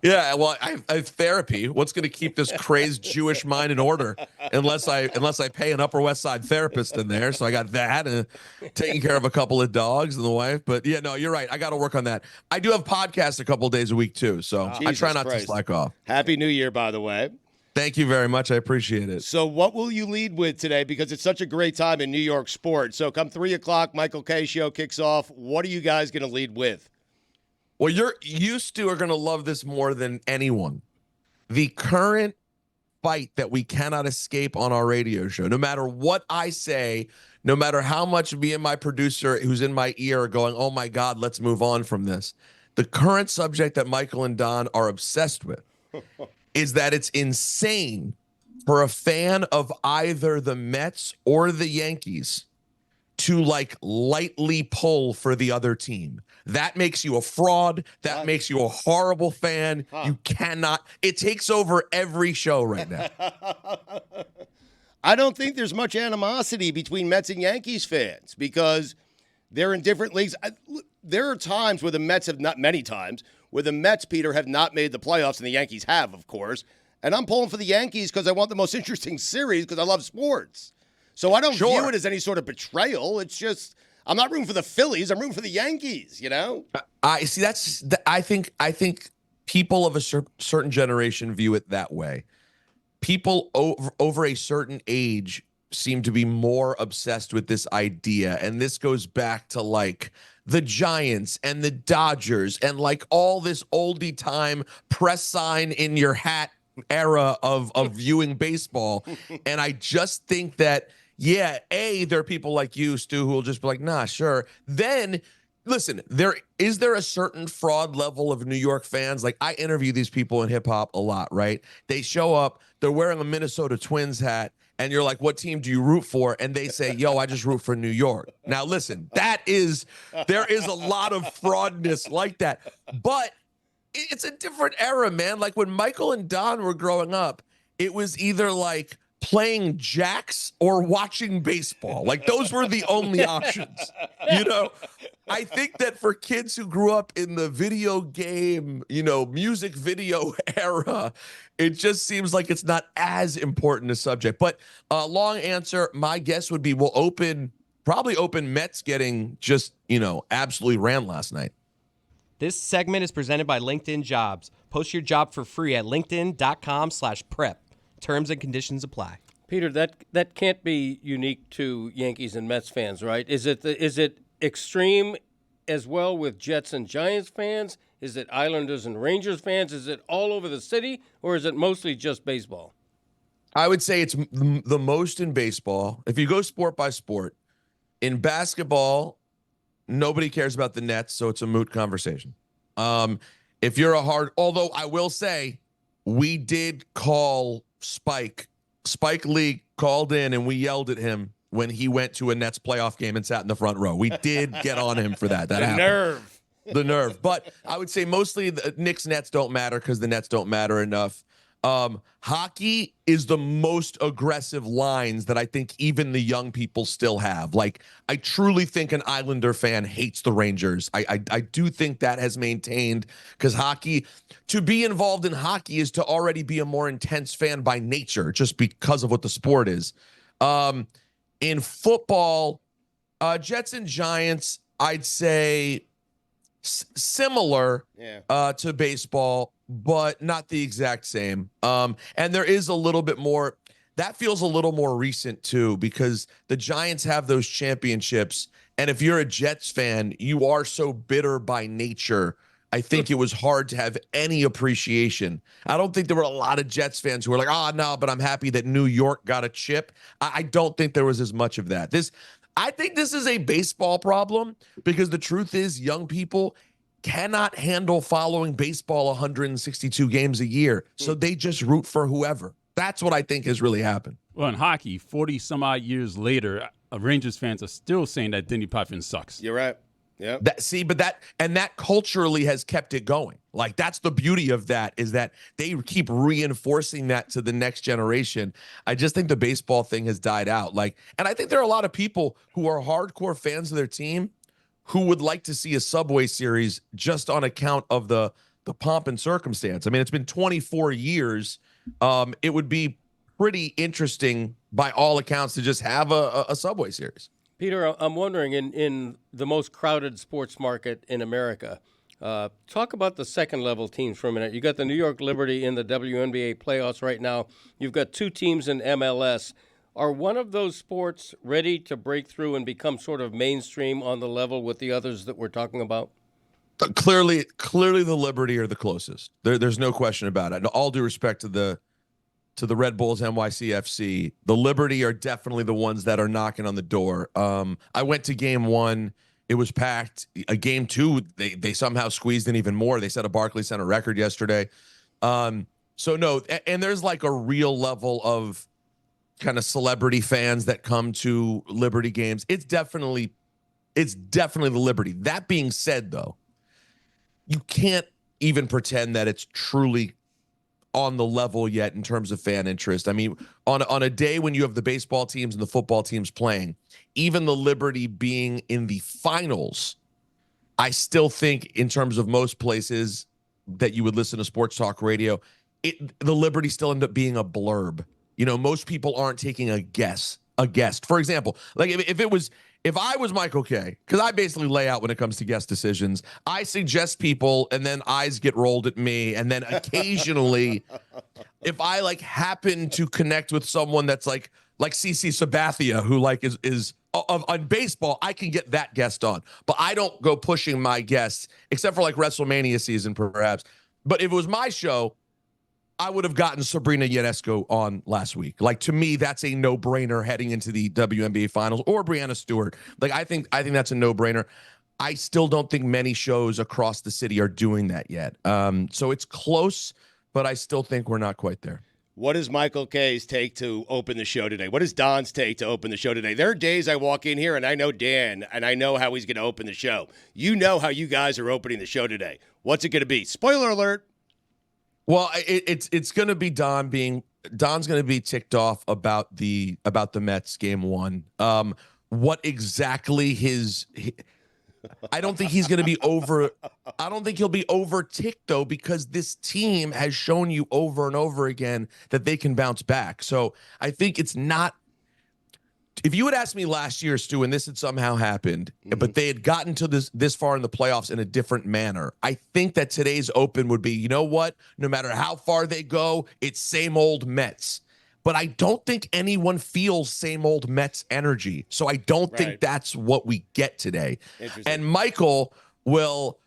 Yeah, well, I have therapy. What's going to keep this crazed Jewish mind in order unless I pay an Upper West Side therapist in there? So I got that and taking care of a couple of dogs and the wife. But yeah, no, you're right. I got to work on that. I do have podcasts a couple of days a week too, so I try not to slack off. Happy New Year, by the way. Thank you very much. I appreciate it. So what will you lead with today? Because it's such a great time in New York sports. So come 3 o'clock, Michael K. Show kicks off. What are you guys going to lead with? Well, you're used to are going to love this more than anyone. The current fight that we cannot escape on our radio show, no matter what I say, no matter how much me and my producer who's in my ear are going, oh my God, let's move on from this. The current subject that Michael and Don are obsessed with is that it's insane for a fan of either the Mets or the Yankees to like lightly pull for the other team. That makes you a fraud. That makes you a horrible fan. You cannot. It takes over every show right now. I don't think there's much animosity between Mets and Yankees fans because they're in different leagues. There are times where the Mets have not, many times, where the Mets, Peter, have not made the playoffs and the Yankees have, of course. And I'm pulling for the Yankees because I want the most interesting series because I love sports. So I don't view it as any sort of betrayal. It's just I'm not rooting for the Phillies. I'm rooting for the Yankees, you know? I see. I think people of a certain generation view it that way. People over a certain age seem to be more obsessed with this idea. And this goes back to like the Giants and the Dodgers and like all this oldie time press sign in your hat era of viewing baseball. And I just think that, yeah, there are people like you, Stu, who will just be like, nah, sure. Then, listen, is there a certain fraud level of New York fans? Like, I interview these people in hip-hop a lot, right? They show up, they're wearing a Minnesota Twins hat, and you're like, what team do you root for? And they say, yo, I just root for New York. Now, listen, there is a lot of fraudness like that. But it's a different era, man. Like, when Michael and Don were growing up, it was either like playing jacks or watching baseball. Like those were the only options, you know? I think that for kids who grew up in the video game, music video era, it just seems like it's not as important a subject. But long answer, my guess would be we'll probably open Mets getting just, absolutely ran last night. This segment is presented by LinkedIn Jobs. Post your job for free at linkedin.com/prep. Terms and conditions apply. Peter, that can't be unique to Yankees and Mets fans, right? Is it extreme as well with Jets and Giants fans? Is it Islanders and Rangers fans? Is it all over the city, or is it mostly just baseball? I would say it's the most in baseball. If you go sport by sport, in basketball, nobody cares about the Nets, so it's a moot conversation. if you're a hard, although I will say, we did call Spike Lee called in and we yelled at him when he went to a Nets playoff game and sat in the front row. We did get on him for that. That The happened. nerve. The nerve. But I would say mostly the Knicks Nets don't matter because the Nets don't matter enough. Hockey is the most aggressive lines that I think even the young people still have. Like, I truly think an Islander fan hates the Rangers. I do think that has maintained, because hockey, to be involved in hockey is to already be a more intense fan by nature, just because of what the sport is. In football, Jets and Giants, I'd say similar to baseball, but not the exact same. And there is a little bit more, that feels a little more recent too, because the Giants have those championships. And if you're a Jets fan, you are so bitter by nature. I think it was hard to have any appreciation. I don't think there were a lot of Jets fans who were like, oh, no, but I'm happy that New York got a chip. I don't think there was as much of that. I think this is a baseball problem, because the truth is young people cannot handle following baseball 162 games a year. So they just root for whoever. That's what I think has really happened. Well, in hockey, 40 some odd years later, Rangers fans are still saying that Denny Potvin sucks. You're right. Yeah. That culturally has kept it going. Like, that's the beauty of that, is that they keep reinforcing that to the next generation. I just think the baseball thing has died out. Like, and I think there are a lot of people who are hardcore fans of their team who would like to see a Subway Series just on account of the pomp and circumstance. I mean, it's been 24 years. It would be pretty interesting by all accounts to just have a Subway Series. Peter, I'm wondering, in the most crowded sports market in America, talk about the second-level teams for a minute. You got the New York Liberty in the WNBA playoffs right now. You've got two teams in MLS. Are one of those sports ready to break through and become sort of mainstream on the level with the others that we're talking about? Clearly, the Liberty are the closest. There's no question about it. And all due respect to the Red Bulls NYCFC, the Liberty are definitely the ones that are knocking on the door. I went to game one. It was packed. Game two, they somehow squeezed in even more. They set a Barclays Center record yesterday. So no, and there's like a real level of kind of celebrity fans that come to Liberty games. It's definitely the Liberty. That being said, though, you can't even pretend that it's truly on the level yet in terms of fan interest. I mean, on a day when you have the baseball teams and the football teams playing, even the Liberty being in the finals, I still think in terms of most places that you would listen to sports talk radio, the Liberty still end up being a blurb. You know, most people aren't taking a guest. For example, like if I was Michael Kay, because I basically lay out when it comes to guest decisions, I suggest people and then eyes get rolled at me. And then occasionally, if I like happen to connect with someone that's like CC Sabathia, who like is on baseball, I can get that guest on. But I don't go pushing my guests, except for like WrestleMania season, perhaps. But if it was my show, I would have gotten Sabrina Ionesco on last week. Like, to me, that's a no-brainer heading into the WNBA finals, or Breanna Stewart. Like, I think that's a no-brainer. I still don't think many shows across the city are doing that yet. So it's close, but I still think we're not quite there. What is Michael Kay's take to open the show today? What is Don's take to open the show today? There are days I walk in here and I know Dan and I know how he's going to open the show. You know how you guys are opening the show today. What's it going to be? Spoiler alert. Well, it's going to be Don's going to be ticked off about the Mets game one. What exactly I don't think he's going to be over. I don't think he'll be over ticked, though, because this team has shown you over and over again that they can bounce back. So I think it's not. If you had asked me last year, Stu, and this had somehow happened, but they had gotten to this far in the playoffs in a different manner, I think that today's open would be, you know what? No matter how far they go, it's same old Mets. But I don't think anyone feels same old Mets energy. So I don't think that's what we get today. And Michael will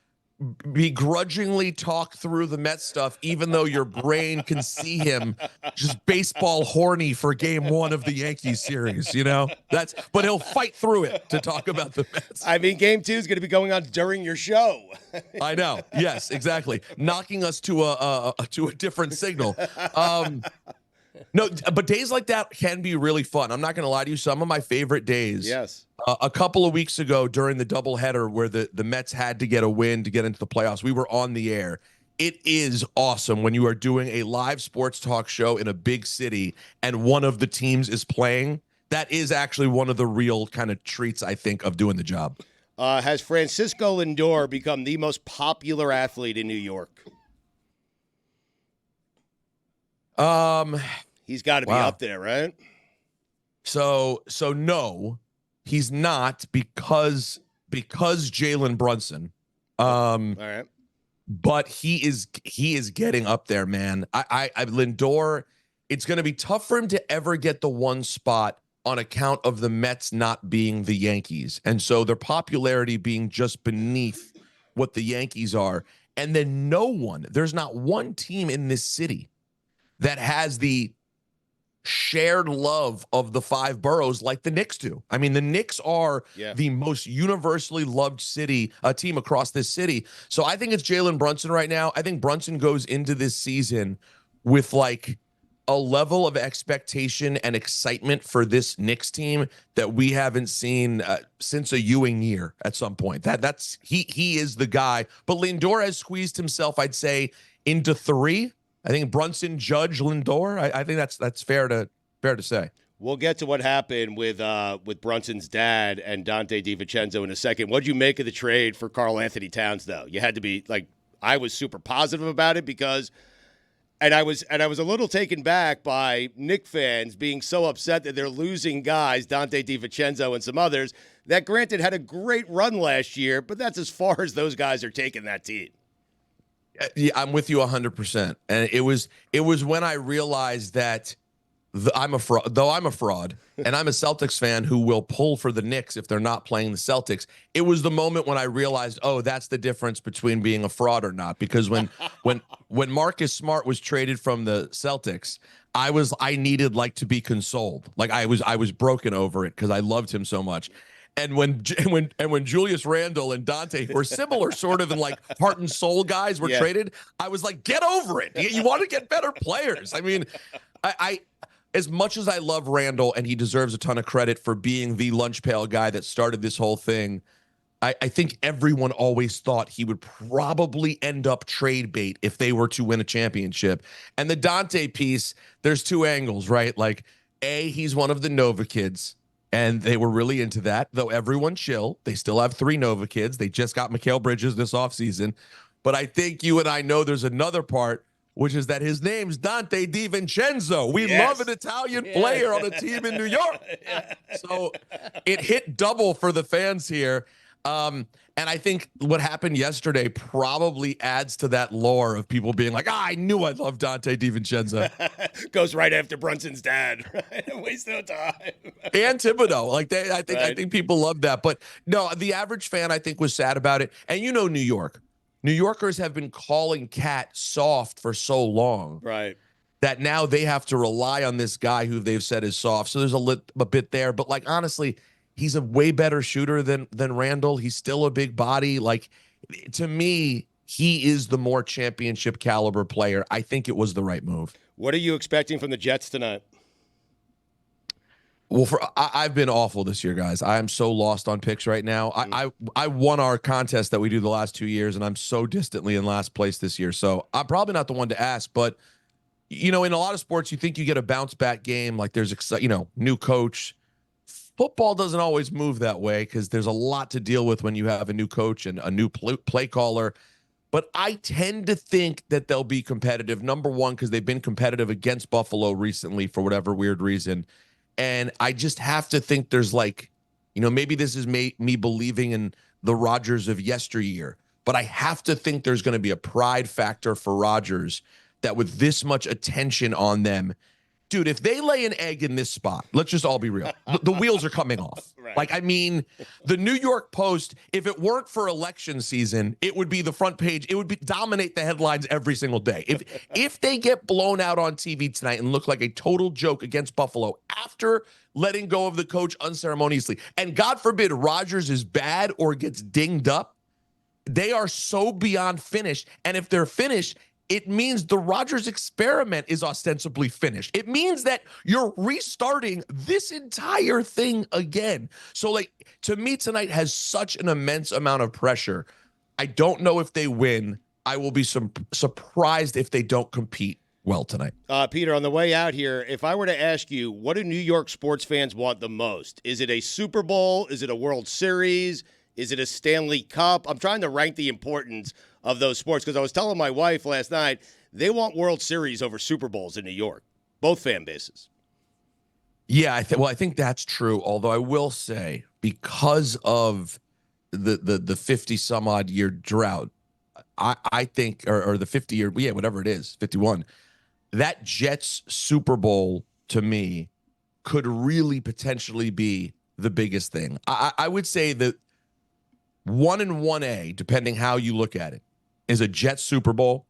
begrudgingly talk through the Mets stuff, even though your brain can see him just baseball horny for game 1 of the Yankees series, but he'll fight through it to talk about the Mets. I mean, game 2 is going to be going on during your show. I know. Yes, exactly. Knocking us to a different signal. No, but days like that can be really fun. I'm not going to lie to you. Some of my favorite days. Yes. A couple of weeks ago during the doubleheader where the Mets had to get a win to get into the playoffs, we were on the air. It is awesome when you are doing a live sports talk show in a big city and one of the teams is playing. That is actually one of the real kind of treats, I think, of doing the job. Has Francisco Lindor become the most popular athlete in New York? He's got to be up there, right? So no, he's not because Jalen Brunson. All right. But he is getting up there, man. I Lindor, it's going to be tough for him to ever get the one spot on account of the Mets not being the Yankees. And so their popularity being just beneath what the Yankees are. And then there's not one team in this city that has the shared love of the 5 boroughs like the Knicks do. I mean, the Knicks are the most universally loved team across this city. So I think it's Jalen Brunson right now. I think Brunson goes into this season with like a level of expectation and excitement for this Knicks team that we haven't seen since a Ewing year at some point. That's he is the guy. But Lindor has squeezed himself, I'd say, into 3. I think Brunson, Judge, Lindor. I think that's fair to say. We'll get to what happened with Brunson's dad and Dante DiVincenzo in a second. What'd you make of the trade for Karl Anthony Towns, though? You had to be like, I was super positive about it because, and I was a little taken back by Knicks fans being so upset that they're losing guys, Dante DiVincenzo and some others, that granted had a great run last year, but that's as far as those guys are taking that team. Yeah, I'm with you 100%. And it was when I realized that I'm a fraud, and I'm a Celtics fan who will pull for the Knicks if they're not playing the Celtics. It was the moment when I realized, oh, that's the difference between being a fraud or not. Because when Marcus Smart was traded from the Celtics, I needed like to be consoled. Like I was broken over it because I loved him so much. And when Julius Randle and Dante were similar, sort of in like heart and soul guys were traded, I was like, get over it. You want to get better players. I mean, I as much as I love Randle and he deserves a ton of credit for being the lunch pail guy that started this whole thing, I think everyone always thought he would probably end up trade bait if they were to win a championship. And the Dante piece, there's 2 angles, right? Like, A, he's one of the Nova kids. And they were really into that, though everyone chill. They still have 3 Nova kids. They just got Mikal Bridges this offseason. But I think you and I know there's another part, which is that his name's Dante DiVincenzo. We love an Italian player on a team in New York. So it hit double for the fans here. And I think what happened yesterday probably adds to that lore of people being like, I knew I loved Dante DiVincenzo. Goes right after Brunson's dad. Right? Waste no time. And Thibodeau. Like I think people love that. But no, the average fan, I think, was sad about it. And you know New York. New Yorkers have been calling Cat soft for so long. Right. That now they have to rely on this guy who they've said is soft. So there's a bit there. But like honestly, he's a way better shooter than Randle. He's still a big body. Like, to me, he is the more championship caliber player. I think it was the right move. What are you expecting from the Jets tonight? Well, I've been awful this year, guys. I am so lost on picks right now. I won our contest that we do the last 2 years, and I'm so distantly in last place this year. So I'm probably not the one to ask, but in a lot of sports, you think you get a bounce back game, like there's new coach. Football doesn't always move that way because there's a lot to deal with when you have a new coach and a new play caller. But I tend to think that they'll be competitive. Number one, because they've been competitive against Buffalo recently for whatever weird reason. And I just have to think there's maybe this is me believing in the Rodgers of yesteryear. But I have to think there's going to be a pride factor for Rodgers that with this much attention on them, dude, if they lay an egg in this spot, let's just all be real. The wheels are coming off. Right. Like, I mean, the New York Post, if it weren't for election season, it would be the front page. It would dominate the headlines every single day. If they get blown out on TV tonight and look like a total joke against Buffalo after letting go of the coach unceremoniously, and God forbid Rodgers is bad or gets dinged up, they are so beyond finished. And if they're finished, it means the Rodgers experiment is ostensibly finished. It means that you're restarting this entire thing again. So, like, to me, tonight has such an immense amount of pressure. I don't know if they win. I will be surprised if they don't compete well tonight. Peter, on the way out here, if I were to ask you, what do New York sports fans want the most? Is it a Super Bowl? Is it a World Series? Is it a Stanley Cup? I'm trying to rank the importance of those sports because I was telling my wife last night they want World Series over Super Bowls in New York, both fan bases. Yeah, I think that's true. Although I will say, because of the 50 some odd year drought, I think, or the 50 year, yeah, whatever it is, 51, that Jets Super Bowl to me could really potentially be the biggest thing. I would say that 1 and 1A, depending how you look at it, is a Jets Super Bowl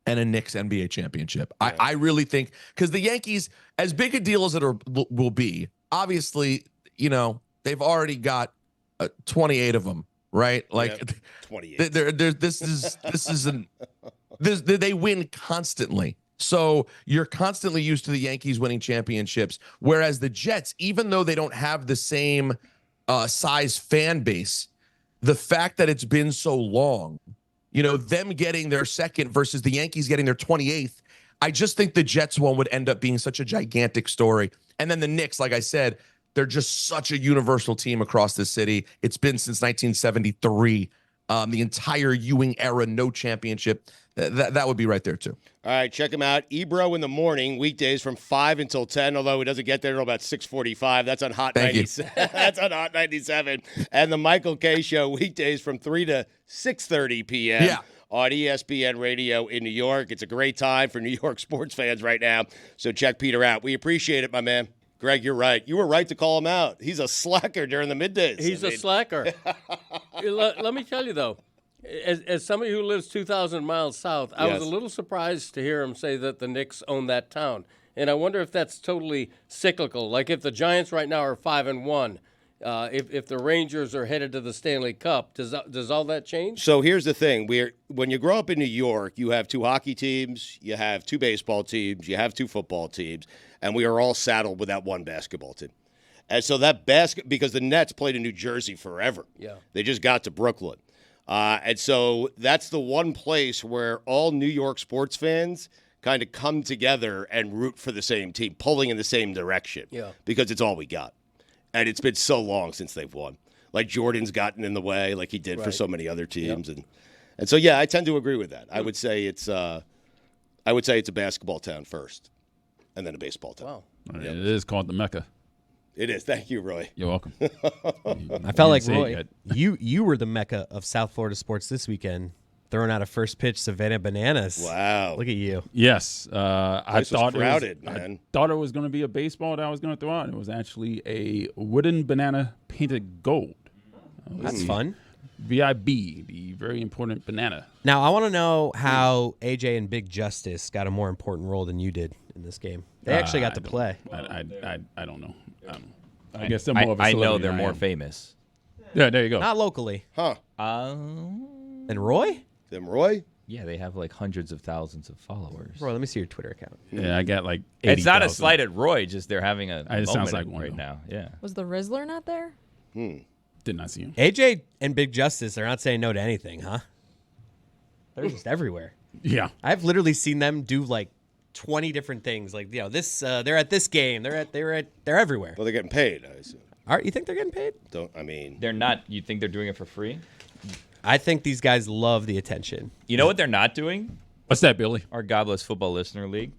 and a Knicks NBA championship. Right. I really think, because the Yankees, as big a deal as it will be, obviously, you know, they've already got 28 of them, right? Like, 28. They win constantly. So you're constantly used to the Yankees winning championships, whereas the Jets, even though they don't have the same size fan base, the fact that it's been so long, you know, them getting their second versus the Yankees getting their 28th, I just think the Jets one would end up being such a gigantic story. And then the Knicks, like I said, they're just such a universal team across the city. It's been since 1973, the entire Ewing era, no championship. That would be right there, too. All right, check him out. Ebro in the morning, weekdays from 5 until 10, although he doesn't get there until about 6:45. That's on Hot 97. That's on Hot 97. And the Michael K. Show, weekdays from 3 to 6:30 p.m. On ESPN Radio in New York. It's a great time for New York sports fans right now, so check Peter out. We appreciate it, my man. Greg, you're right. You were right to call him out. He's a slacker during the middays. He's a slacker. Let me tell you, though, as somebody who lives 2,000 miles south, I was a little surprised to hear him say that the Knicks own that town. And I wonder if that's totally cyclical. Like if the Giants right now are 5-1, if the Rangers are headed to the Stanley Cup, does all that change? So here's the thing. When you grow up in New York, you have 2 hockey teams, you have 2 baseball teams, you have 2 football teams, and we are all saddled with that 1 basketball team. And so that because the Nets played in New Jersey forever. Yeah. They just got to Brooklyn. And so that's the one place where all New York sports fans kind of come together and root for the same team, pulling in the same direction. Yeah. Because it's all we got. And it's been so long since they've won. Like Jordan's gotten in the way like he did for so many other teams. Yep. And so, yeah, I tend to agree with that. I would say it's a basketball town first and then a baseball town. Wow. Right, it is called the Mecca. It is. Thank you, Roy. You're welcome. I felt like, Roy, you were the Mecca of South Florida sports this weekend, throwing out a first pitch Savannah Bananas. Wow. Look at you. Yes. I thought crowded, I thought it was going to be a baseball that I was going to throw out. It was actually a wooden banana painted gold. That's fun. VIB, the very important banana. Now, I want to know how AJ and Big Justice got a more important role than you did in this game. They actually got to play. I don't know. I guess they're more of a celebrity. I know they're more famous. Yeah, there you go. Not locally. Huh. And Roy? Them Roy? Yeah, they have like hundreds of thousands of followers. Roy, let me see your Twitter account. Yeah, I got like 80,000. It's not a slight at Roy, just they're having a moment sounds like one, right though. now. Yeah. Was the Rizzler not there? Did not see him. AJ and Big Justice, they're not saying no to anything, huh? They're just everywhere. Yeah. I've literally seen them do like 20 different things. Like, you know, this they're at this game. They're everywhere. Well, they're getting paid, I assume. You think they're getting paid? They're not. You think they're doing it for free? I think these guys love the attention. You know what they're not doing? What's that, Billy? Our Godless Football Listener League.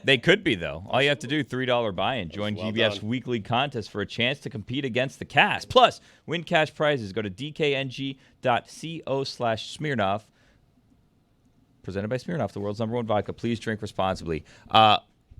They could be, though. All you have to do, $3 buy-in. Join GBF's weekly contest for a chance to compete against the cast. Plus, win cash prizes. Go to dkng.co/Smirnoff. Presented by Smirnoff, the world's #1 vodka. Please drink responsibly.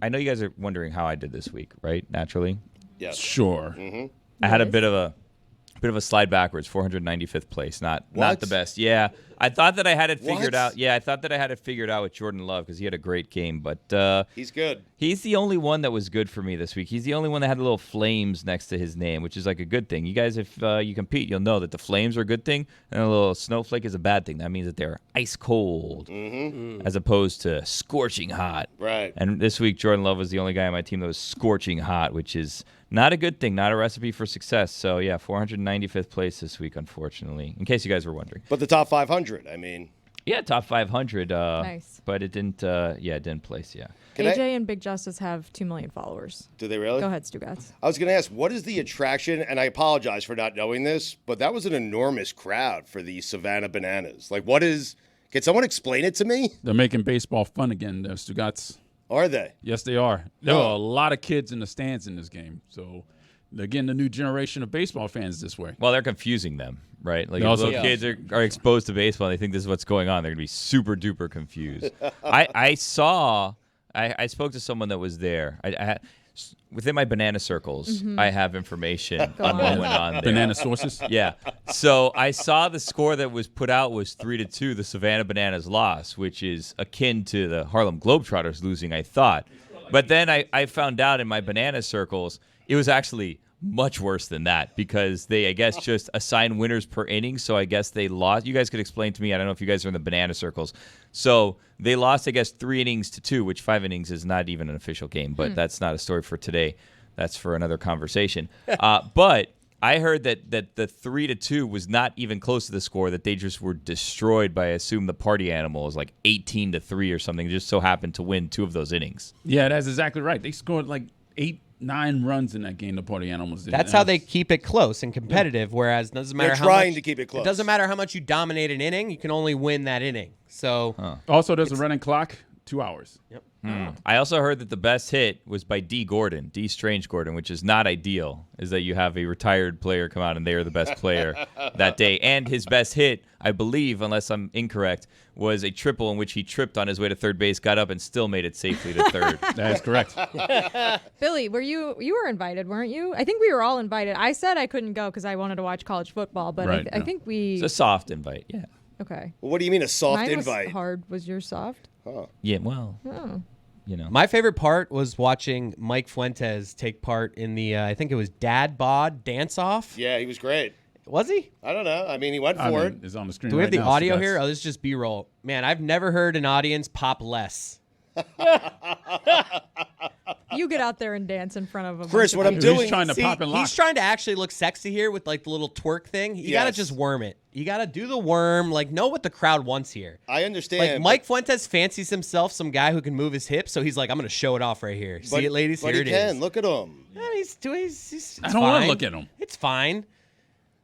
I know you guys are wondering how I did this week, right? Naturally. Yes. Sure. Mm-hmm. I had a bit of a slide backwards, 495th place. Not the best. Yeah. I thought that I had it figured out. Yeah, I thought that I had it figured out with Jordan Love because he had a great game. But he's good. He's the only one that was good for me this week. He's the only one that had the little flames next to his name, which is like a good thing. You guys, if you compete, you'll know that the flames are a good thing and a little snowflake is a bad thing. That means that they're ice cold as opposed to scorching hot. Right. And this week, Jordan Love was the only guy on my team that was scorching hot, which is not a good thing, not a recipe for success. So, yeah, 495th place this week, unfortunately, in case you guys were wondering. But the top 500, I mean. Yeah, top 500. Nice. But it didn't, it didn't place, yeah. AJ and Big Justice have 2 million followers. Do they really? Go ahead, Stugotz. I was going to ask, what is the attraction? And I apologize for not knowing this, but that was an enormous crowd for the Savannah Bananas. Like, can someone explain it to me? They're making baseball fun again, the Stugotz. Are they? Yes, they are. There are a lot of kids in the stands in this game. So they're getting the new generation of baseball fans this way. Well, they're confusing them, right? Like, Also, little kids are exposed to baseball and they think this is what's going on. They're going to be super duper confused. I spoke to someone that was there. Within my banana circles, I have information on what went on there. Banana sources? Yeah. So I saw the score that was put out was 3-2. The Savannah Bananas lost, which is akin to the Harlem Globetrotters losing, I thought. But then I found out in my banana circles, it was actually much worse than that because they, I guess, just assign winners per inning. So I guess they lost. You guys could explain to me. I don't know if you guys are in the banana circles. So they lost, I guess, 3 innings to 2, which 5 innings is not even an official game. But that's not a story for today. That's for another conversation. But I heard that the 3-2 was not even close to the score, that they just were destroyed by, I assume, the party animals, like 18-3 or something. Just so happened to win 2 of those innings. Yeah, that's exactly right. They scored like 8-9 runs in that game, the party animals did. That's how they keep it close and competitive, whereas it doesn't matter They're how trying much, to keep it close. It doesn't matter how much you dominate an inning, you can only win that inning. So Also, there's a running clock, 2 hours. Yep. I also heard that the best hit was by D. Strange Gordon, which is not ideal, is that you have a retired player come out and they are the best player that day. And his best hit, I believe, unless I'm incorrect, was a triple in which he tripped on his way to third base, got up, and still made it safely to third. That is correct. Billy, you were invited, weren't you? I think we were all invited. I said I couldn't go because I wanted to watch college football, but Right, I think we... It's a soft invite, yeah. Okay. Well, what do you mean a soft Mine invite? was hard. Was yours soft? Huh. Yeah, well, Oh. you know. My favorite part was watching Mike Fuentes take part in the, I think it was Dad Bod dance-off. Yeah, he was great. Was he? I don't know. I mean, he went for it. It's on the screen. Do we have right the now, audio so here? Oh, this is just B-roll. Man, I've never heard an audience pop less. You get out there and dance in front of a Chris, bunch of what I'm people. doing- He's trying to See, pop and lock. he's trying to actually look sexy here with like the little twerk thing. You gotta Yes. just worm it. You gotta do the worm. Like, know what the crowd wants here. I understand. Like Mike Fuentes fancies himself some guy who can move his hips, so he's like, I'm gonna show it off right here. but, See it, ladies? But Here he it can. is. Look at him. Yeah, he's I don't want fine. to look at him. It's fine.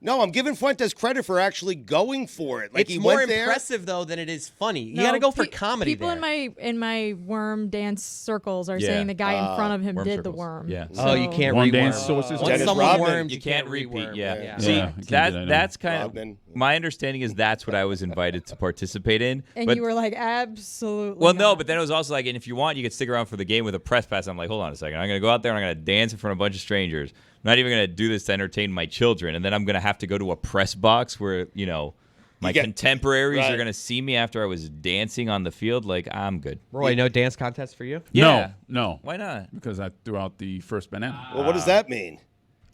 No, I'm giving Fuentes credit for actually going for it. Like, It's he more went there. impressive though than it is funny. You No, gotta go for pe- comedy. People there. in my worm dance circles are Yeah. saying the guy in front of him Worm did the circles. worm. Yeah. Oh, you can't One reworm. dance sources. Once Dennis someone Rodman. wormed, You can't repeat, reworm. yeah. Yeah, See, you can't do that anymore. that's kind of Rodman. my understanding is that's what I was invited to participate in. And but, you were like, absolutely. well, no, not. but then it was also like, and if you want, you could stick around for the game with a press pass. I'm like, hold on a second. I'm going to go out there and I'm going to dance in front of a bunch of strangers. I'm not even going to do this to entertain my children. And then I'm going to have to go to a press box where, you know, my contemporaries right. are going to see me after I was dancing on the field. Like, I'm good. Roy, no dance contest for you? Yeah. No. Why not? Because I threw out the first banana. Well, what does that mean?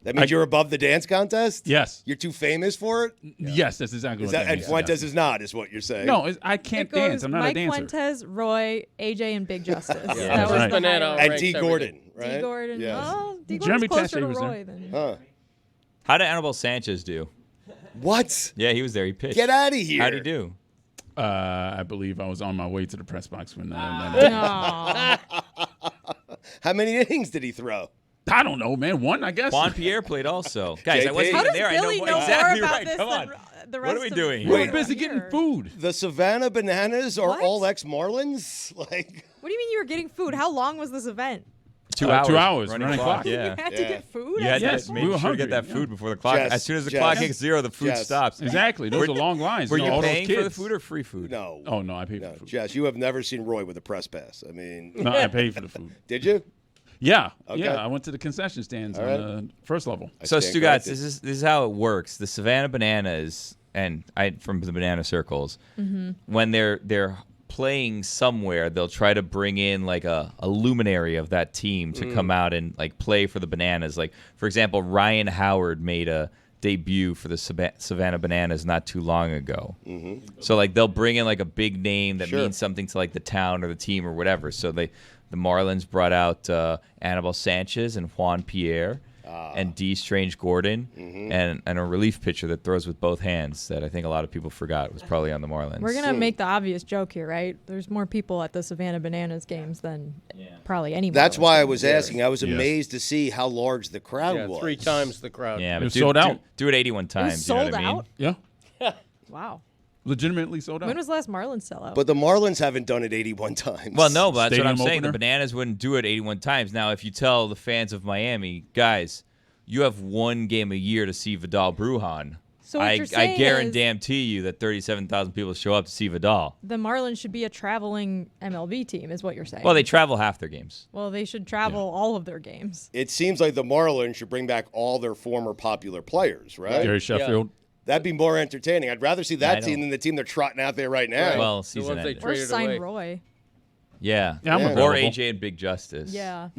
That means you're above the dance contest? Yes. You're too famous for it? Yes, that's exactly Is what that, that and means. Fuentes is not, is what you're saying. No, I can't It goes dance. I'm not Mike a dancer. Fuentes, Roy, AJ, and Big Justice. Yeah. That That's was right. the Banana highlight. And ranks D. everything. Gordon, right? D. Gordon. Yes. Oh, D. Jeremy Gordon's closer Taché to was there. Roy than. Huh. How did Anibal Sanchez do? What? Yeah, he was there. He pitched. Get out of here. How'd he do? I believe I was on my way to the press box when Aw. How many innings did he throw? I don't know, man. One, I guess. Juan Pierre played also. Guys, I JP. wasn't How even does there. Billy I know know exactly more about right. this Come than on. the What are rest we of doing the here? We're busy getting here? food. The Savannah Bananas are What? all ex-Marlins? Like, What do you mean you were getting food? How long was this event? 2 hours. 2 hours, running running clock. clock. Yeah. You had to get food? Yes, Yes, we make were sure to get that hungry, food before the clock. Jess, As soon as the Jess. clock hits 0, the food Jess. stops. Exactly. Those are long lines. Were you all those paying for the kids. food or free food? No. Oh, no, I paid for No, the food. Jess, you have never seen Roy with a press pass. I mean, No, I paid for the food. did you? Yeah. Okay. Yeah, I went to the concession stands All on right. the first level. So stand Stugotz, corrected. this is how it works. The Savannah Bananas and I from the Banana Circles, when they're playing somewhere, they'll try to bring in like a luminary of that team to come out and like play for the Bananas. Like for example, Ryan Howard made a debut for the Savannah Bananas not too long ago. So like they'll bring in like a big name that means something to like the town or the team or whatever. So the Marlins brought out Anibal Sanchez and Juan Pierre and D. Strange Gordon and a relief pitcher that throws with both hands that I think a lot of people forgot was probably on the Marlins. We're going to make the obvious joke here, right? There's more people at the Savannah Bananas games than probably any That's Marlins why I game. was asking. I was Yes. amazed to see how large the crowd Yeah, was. 3 times the crowd. Yeah, It but was sold out. Do it 81 times. You know sold what I mean? out? Yeah. Wow. Legitimately sold out. When was the last Marlins sellout? But the Marlins haven't done it 81 times. Well, no, but that's what I'm Stadium saying. The opener? Bananas wouldn't do it 81 times. Now, if you tell the fans of Miami, guys, you have one game a year to see Vidal Brujan. So what I you're saying guarantee you that 37,000 people show up to see Vidal. the Marlins should be a traveling MLB team, is what you're saying. Well, they travel half their games. Well, they should travel all of their games. It seems like the Marlins should bring back all their former popular players, right? Gary Sheffield. That'd be more entertaining. I'd rather see that I team don't- than the team they're trotting out there right now. Well, The season ones they ended. Or traded sign away. Roy. Yeah. Yeah, I'm Yeah. Or available. AJ and Big Justice. Yeah.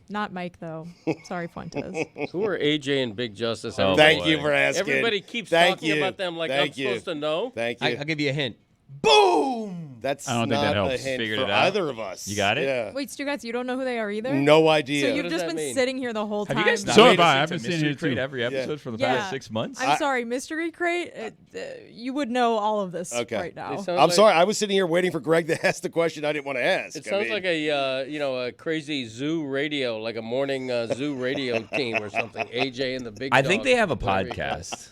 Not Mike, though. Sorry, Fuentes. Who are AJ and Big Justice? Oh, Thank boy. you for asking. Everybody keeps Thank talking you. about them like Thank I'm you. supposed to know. Thank you. I'll give you a hint. Boom! That's I don't think not that a helps. hint Figured for it out? either of us. You got it? Yeah. Wait, Stugotz, you don't know who they are either? No So idea. you've does just that been mean? sitting here the whole Have time. you guys not So been have I. listening I've to been sitting Mystery here, Crate too. every episode for the Yeah. past 6 months? I'm sorry, Mystery Crate. You would know all of this Okay. right now. It sounds I'm like- sorry. I was sitting here waiting for Greg to ask the question I didn't want to ask. It sounds like a crazy zoo radio, like a morning zoo radio team or something. AJ and the Big. I think Dog, they have a whatever you podcast.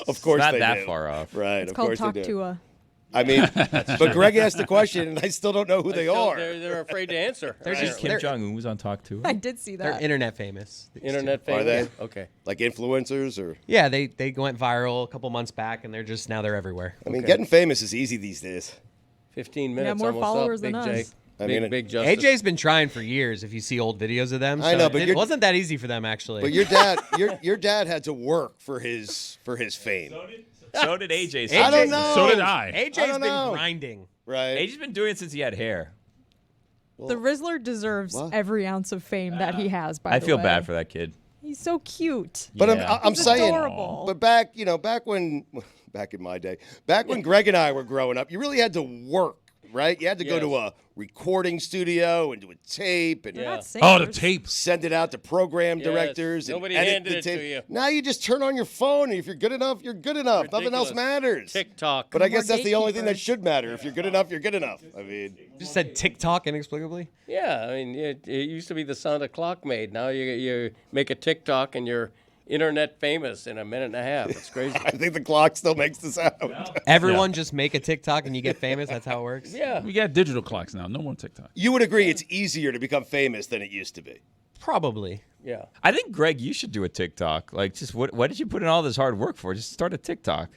Of course Not they that do. far off. Right. It's of called course Talk they do. to a. I mean, but Greg asked the question, and I still don't know who they Still, are. They're afraid to answer. They're just Kim Jong-un was on Talk to. I did see They're that. internet famous. these two. Internet Are famous. they? Okay. Like influencers, or Yeah, they went viral a couple months back, and now they're everywhere. I mean, getting famous is easy these days. 15 minutes. more almost followers up. than Big us. J. I Big, mean, Big Justice. AJ's been trying for years. If you see old videos of them, I so know, but it you're- wasn't that easy for them actually. But your dad, your dad had to work for his fame. So did AJ. I don't know. So did I. AJ's I don't been know. grinding. Right. AJ's been doing it since he had hair. The Rizzler deserves What? every ounce of fame that he has. By I the feel way. bad for that kid. He's so cute. But Yeah. I'm He's saying, adorable. but back in my day, back when Greg and I were growing up, you really had to work, right? You had to go to a recording studio and do a tape and They're not Oh, the singers. tape. send it out to program Yes. directors. Nobody and edit handed the it to tape. you. Now you just turn on your phone, and if you're good enough, you're good enough. Nothing else Ridiculous. matters. TikTok. But I No more guess that's the only thing that gatekeepers. should matter. If you're good enough, you're good enough. I mean, Just said TikTok inexplicably. Yeah, I mean, it used to be the sound a clock made. Now you make a TikTok and you're internet famous in a minute and a half. It's crazy. I think the clock still makes the sound. Everyone just make a TikTok and you get famous. That's how it works. Yeah. We got digital clocks now. No more TikTok. You would agree it's easier to become famous than it used to be. Probably. Yeah. I think, Greg, you should do a TikTok. Like, just what did you put in all this hard work for? Just start a TikTok.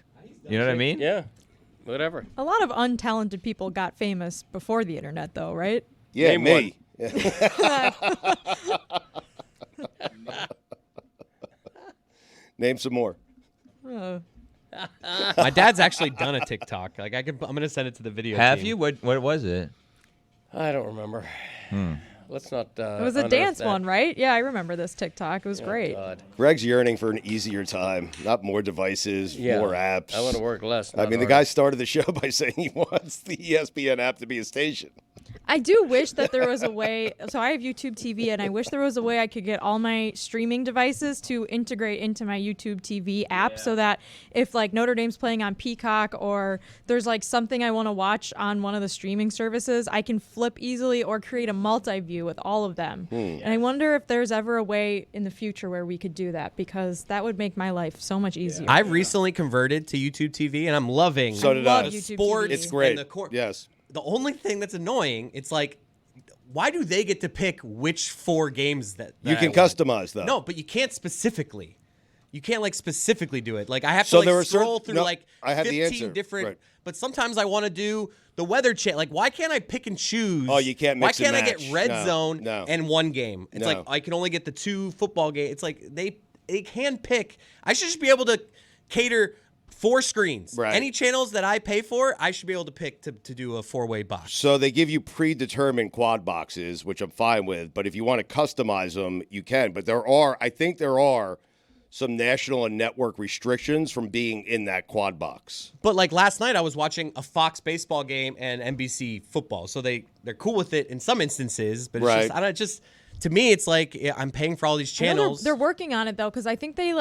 You know what I mean? Yeah. Whatever. A lot of untalented people got famous before the internet, though, right? Yeah, Name me. Name some more. My dad's actually done a TikTok. Like I'm gonna send it to the video. Have team. you? What was it? I don't remember. Let's not. It was a unearth dance that. one, right? Yeah, I remember this TikTok. It was great. God. Greg's yearning for an easier time, not more devices, Yeah. more apps. I want to work less. I not mean, the harder. guy started the show by saying he wants the ESPN app to be a station. I do wish that there was a way. So I have YouTube TV, and I wish there was a way I could get all my streaming devices to integrate into my YouTube TV app, so that if like Notre Dame's playing on Peacock or there's like something I want to watch on one of the streaming services, I can flip easily or create a multi-view with all of them. And I wonder if there's ever a way in the future where we could do that, because that would make my life so much easier. I recently converted to YouTube TV, and I'm loving. So did love I. YouTube Sports TV. It's great. and the Yes. The only thing that's annoying, it's like why do they get to pick which 4 games that You I can want? customize though. No, but you can't specifically. You can't like specifically do it. Like I have So to there like were scroll certain- through no, like I have 15 the answer. different. Right. But sometimes I want to do the weather channel. Like why can't I pick and choose? Oh, you can't mix Why and can't I match. get red No, zone no. and 1 game? It's No. like I can only get the 2 football games. It's like they can pick. I should just be able to cater 4 screens. Right. Any channels that I pay for, I should be able to pick to do a 4-way box. So they give you predetermined quad boxes, which I'm fine with. But if you want to customize them, you can. But I think there are some national and network restrictions from being in that quad box. But like last night, I was watching a Fox baseball game and NBC football, so they're cool with it in some instances. But it's Right. just to me, it's like I'm paying for all these I know channels. They're working on it though, because I think they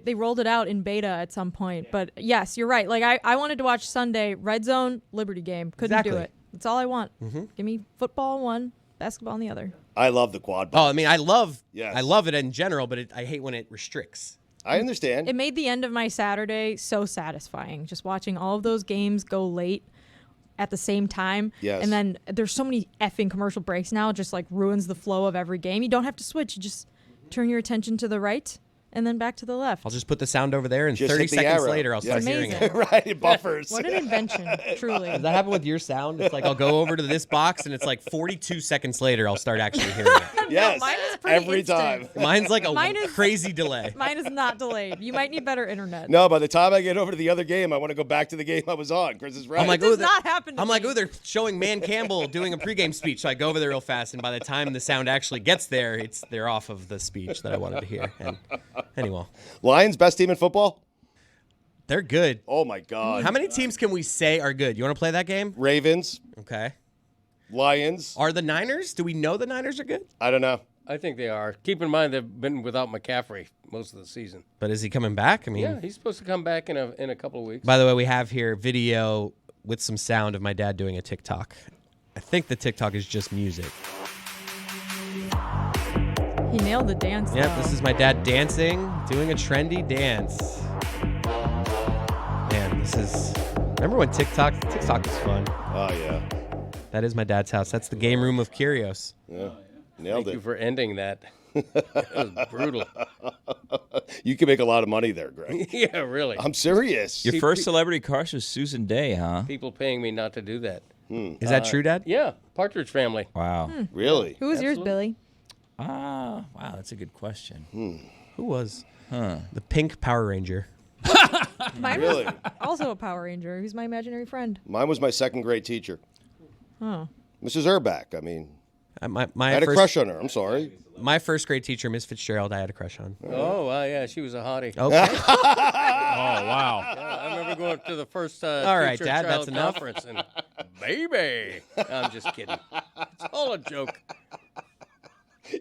they rolled it out in beta at some point. But yes, you're right. Like I wanted to watch Sunday Red Zone Liberty game, couldn't do Exactly. it. That's all I want. Mhm. Give me football on one, basketball on the other. I love the quad box. Oh, I mean, I love it in general, but I hate when it restricts. I understand. It made the end of my Saturday so satisfying, just watching all of those games go late at the same time. Yes. And then there's so many effing commercial breaks now, it just like ruins the flow of every game. You don't have to switch. You just turn your attention to the right and then back to the left. I'll just put the sound over there, and Just 30 hit the seconds arrow. later, I'll start hearing it. Right, it buffers. What an invention, truly. Does that happen with your sound? It's like I'll go over to this box, and it's like 42 seconds later, I'll start actually hearing it. Yes, mine is pretty every instant. time. Mine's like Mine a is- crazy delay. Mine is not delayed. You might need better internet. No, by the time I get over to the other game, I want to go back to the game I was on. Chris is right. I'm like, It does ooh, not happen to I'm like, me. ooh, they're showing Man Campbell doing a pregame speech. So I go over there real fast, and by the time the sound actually gets there, they're off of the speech that I wanted to hear. And anyway, Lions best team in football? they're good. Oh my God. How many teams can we say are good? You want to play that game? Ravens, Okay. Lions. Are the Niners? Do we know the Niners are good? I don't know. I think they are. Keep in mind they've been without McCaffrey most of the season. But is he coming back? I mean, Yeah, he's supposed to come back in a couple of weeks. by the way, we have here video with some sound of my dad doing a TikTok. I think the TikTok is just music. He nailed the dance. Yep, though. this is my dad dancing, doing a trendy dance. Man, this is... Remember when TikTok was fun? Oh yeah. That is my dad's house. That's the game room of Curios. Yeah. Nailed Thank you it. for ending that. That was brutal. You can make a lot of money there, Greg. Yeah, really. I'm serious. Your first celebrity crush was Susan Day, huh? People paying me not to do that. Is that true, Dad? Yeah, Partridge Family. Wow. Really? Who was yours, Absolutely. Billy? Wow, that's a good question. Who was? The pink Power Ranger. Mine Really? was also a Power Ranger. Who's my imaginary friend? Mine was my second grade teacher, Oh. Mrs. Erbach. I mean, My I had a first, crush on her. I'm sorry. My first grade teacher, Miss Fitzgerald, I had a crush on. Oh, yeah, she was a hottie. Okay. Oh, wow. Yeah, I remember going to the first All right, teacher-child Dad, that's enough. conference, and baby, I'm just kidding. It's all a joke.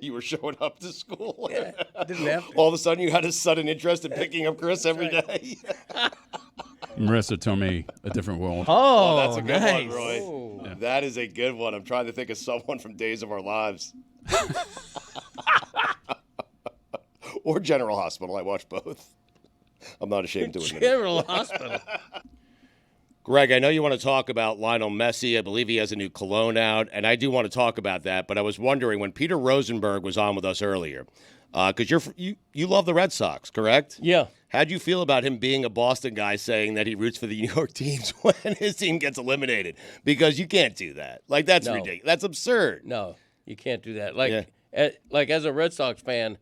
You were showing up to school. Yeah, didn't have to. All of a sudden, you had a sudden interest in picking up Chris every day. Marissa told me a different world. Oh, That's a good nice. one, Roy. Oh. That is a good one. I'm trying to think of someone from Days of Our Lives. Or General Hospital. I watch both. I'm not ashamed to admit it. General Hospital. Greg, I know you want to talk about Lionel Messi. I believe he has a new cologne out, and I do want to talk about that. But I was wondering, when Peter Rosenberg was on with us earlier, because you love the Red Sox, correct? Yeah. How'd you feel about him being a Boston guy saying that he roots for the New York teams when his team gets eliminated? Because you can't do that. Like, that's No. ridiculous. That's absurd. No, you can't do that. Like, Yeah. like as a Red Sox fan,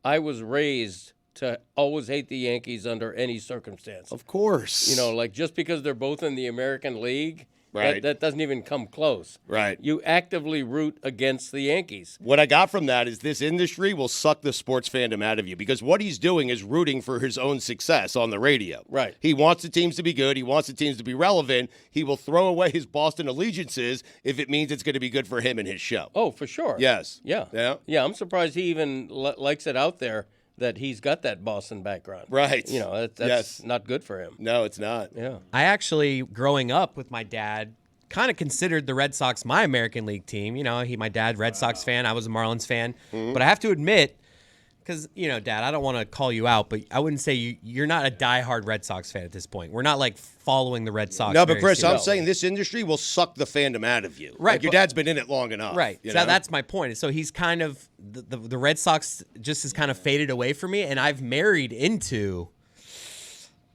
I was raised to always hate the Yankees under any circumstance. Of course. You know, like just because they're both in the American League, Right. that doesn't even come close. Right. You actively root against the Yankees. What I got from that is this industry will suck the sports fandom out of you, because what he's doing is rooting for his own success on the radio. Right. He wants the teams to be good. He wants the teams to be relevant. He will throw away his Boston allegiances if it means it's going to be good for him and his show. Oh, for sure. Yes. Yeah. Yeah. Yeah, I'm surprised he even likes it out there that he's got that Boston background. Right. You know, that's Yes. not good for him. No, it's not. Yeah. I actually, growing up with my dad, kind of considered the Red Sox my American League team. You know, my dad, Red Sox fan. I was a Marlins fan. Mm-hmm. But I have to admit, because, Dad, I don't want to call you out, but I wouldn't say you're not a diehard Red Sox fan at this point. We're not like following the Red Sox. No, but Chris, seriously. I'm saying this industry will suck the fandom out of you. Right, Like, your dad's been in it long enough. Right. You So know? that's my point. So he's kind of the Red Sox just has kind of faded away from me, and I've married into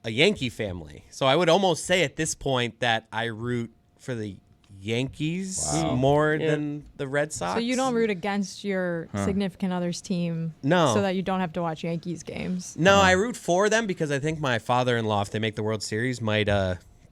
a Yankee family. So I would almost say at this point that I root for the Yankees more than the Red Sox. So you don't root against your significant other's team, No. so that you don't have to watch Yankees games. No, I root for them because I think my father-in-law, if they make the World Series, might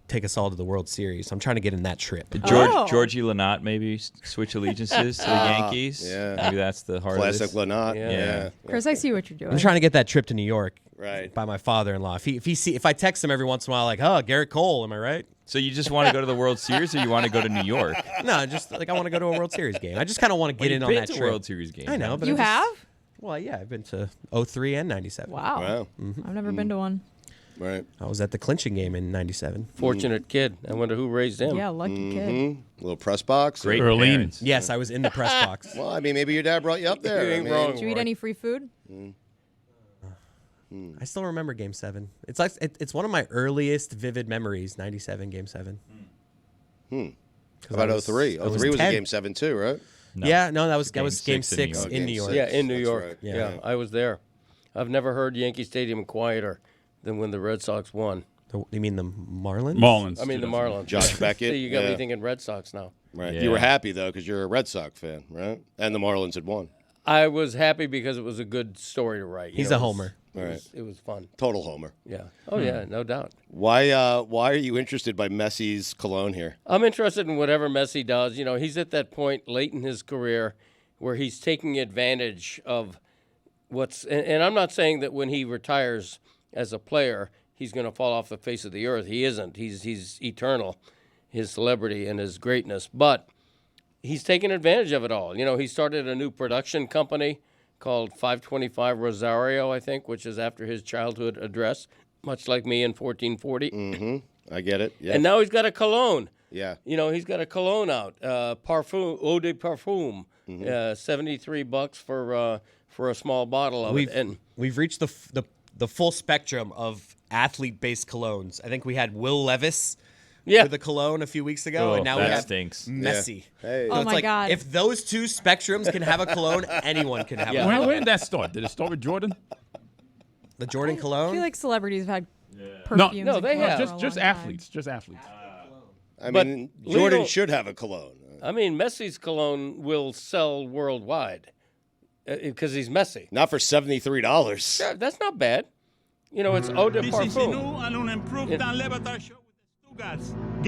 take us all to the World Series. I'm trying to get in that trip. Georgie Lynott maybe switch allegiaces to the Yankees. Yeah. Maybe that's the heart Classic of this. Lynott. Yeah. Chris, I see what you're doing. I'm trying to get that trip to New York. Right. By my father-in-law. If I text him every once in a while, like, oh, Garrett Cole, am I right? So you just want to go to the World Series, or you want to go to New York? No, just like I want to go to a World Series game. I just kind of want to get in on been that to trip. World Series games. I know, but You I just- have? Well, yeah, I've been to 03 and 97. Wow. I've never been to one. Right. I was at the clinching game in 97. Fortunate kid. I wonder who raised him. Yeah, lucky kid. Mm-hmm. Little press box. Great Earlene. parents. Yes, I was in the press box. Well, I mean, maybe your dad brought you up there. You ain't I mean, wrong. Did you eat any free food? I still remember Game 7. It's like it's one of my earliest vivid memories, 97 Game 7. How about 03? 03 was a 10. Game 7 too, right? Yeah, no, that was Game 6 6 in in New New York. York. Game Yeah, in New That's York. right. Yeah, I was there. I've never heard Yankee Stadium quieter than when the Red Sox won. You mean the Marlins? Marlins. I mean, the Marlins. Josh Beckett. See, you got Yeah. me thinking Red Sox now. Right. Yeah. You were happy though because you're a Red Sox fan, right? And the Marlins had won. I was happy because it was a good story to write. He's know, a it was- homer. It was fun. Total homer. Yeah. Oh, yeah, no doubt. Why are you interested by Messi's cologne here? I'm interested in whatever Messi does. You know, he's at that point late in his career where he's taking advantage of what's. And I'm not saying that when he retires as a player, he's going to fall off the face of the earth. He isn't. He's eternal, his celebrity and his greatness. But he's taking advantage of it all. You know, he started a new production company called 525 Rosario, I think, which is after his childhood address, much like me in 1440. Mm-hmm. I get it. Yeah. And now he's got a cologne. Yeah. You know, he's got a cologne out, Parfum, Eau de Parfum, $73 for a small bottle of it. And We've reached the full spectrum of athlete-based colognes. I think we had Will Levis with a cologne a few weeks ago, and now we that have stinks. Messi. Yeah. Hey. So Oh it's my like, God. if those two spectrums can have a cologne, anyone can have a cologne. When did that start? Did it start with Jordan? The Jordan I cologne? feel like celebrities have had No, perfumes. No, and they cologne have. for a just long time. athletes. Just athletes. I But mean, Jordan legal- should have a cologne. I mean, Messi's cologne will sell worldwide because he's Messi. Not for $73. Yeah, that's not bad. You know, it's Eau de This is the Parfum. new and unimproved Dan Le Batard Show with the Stugotz.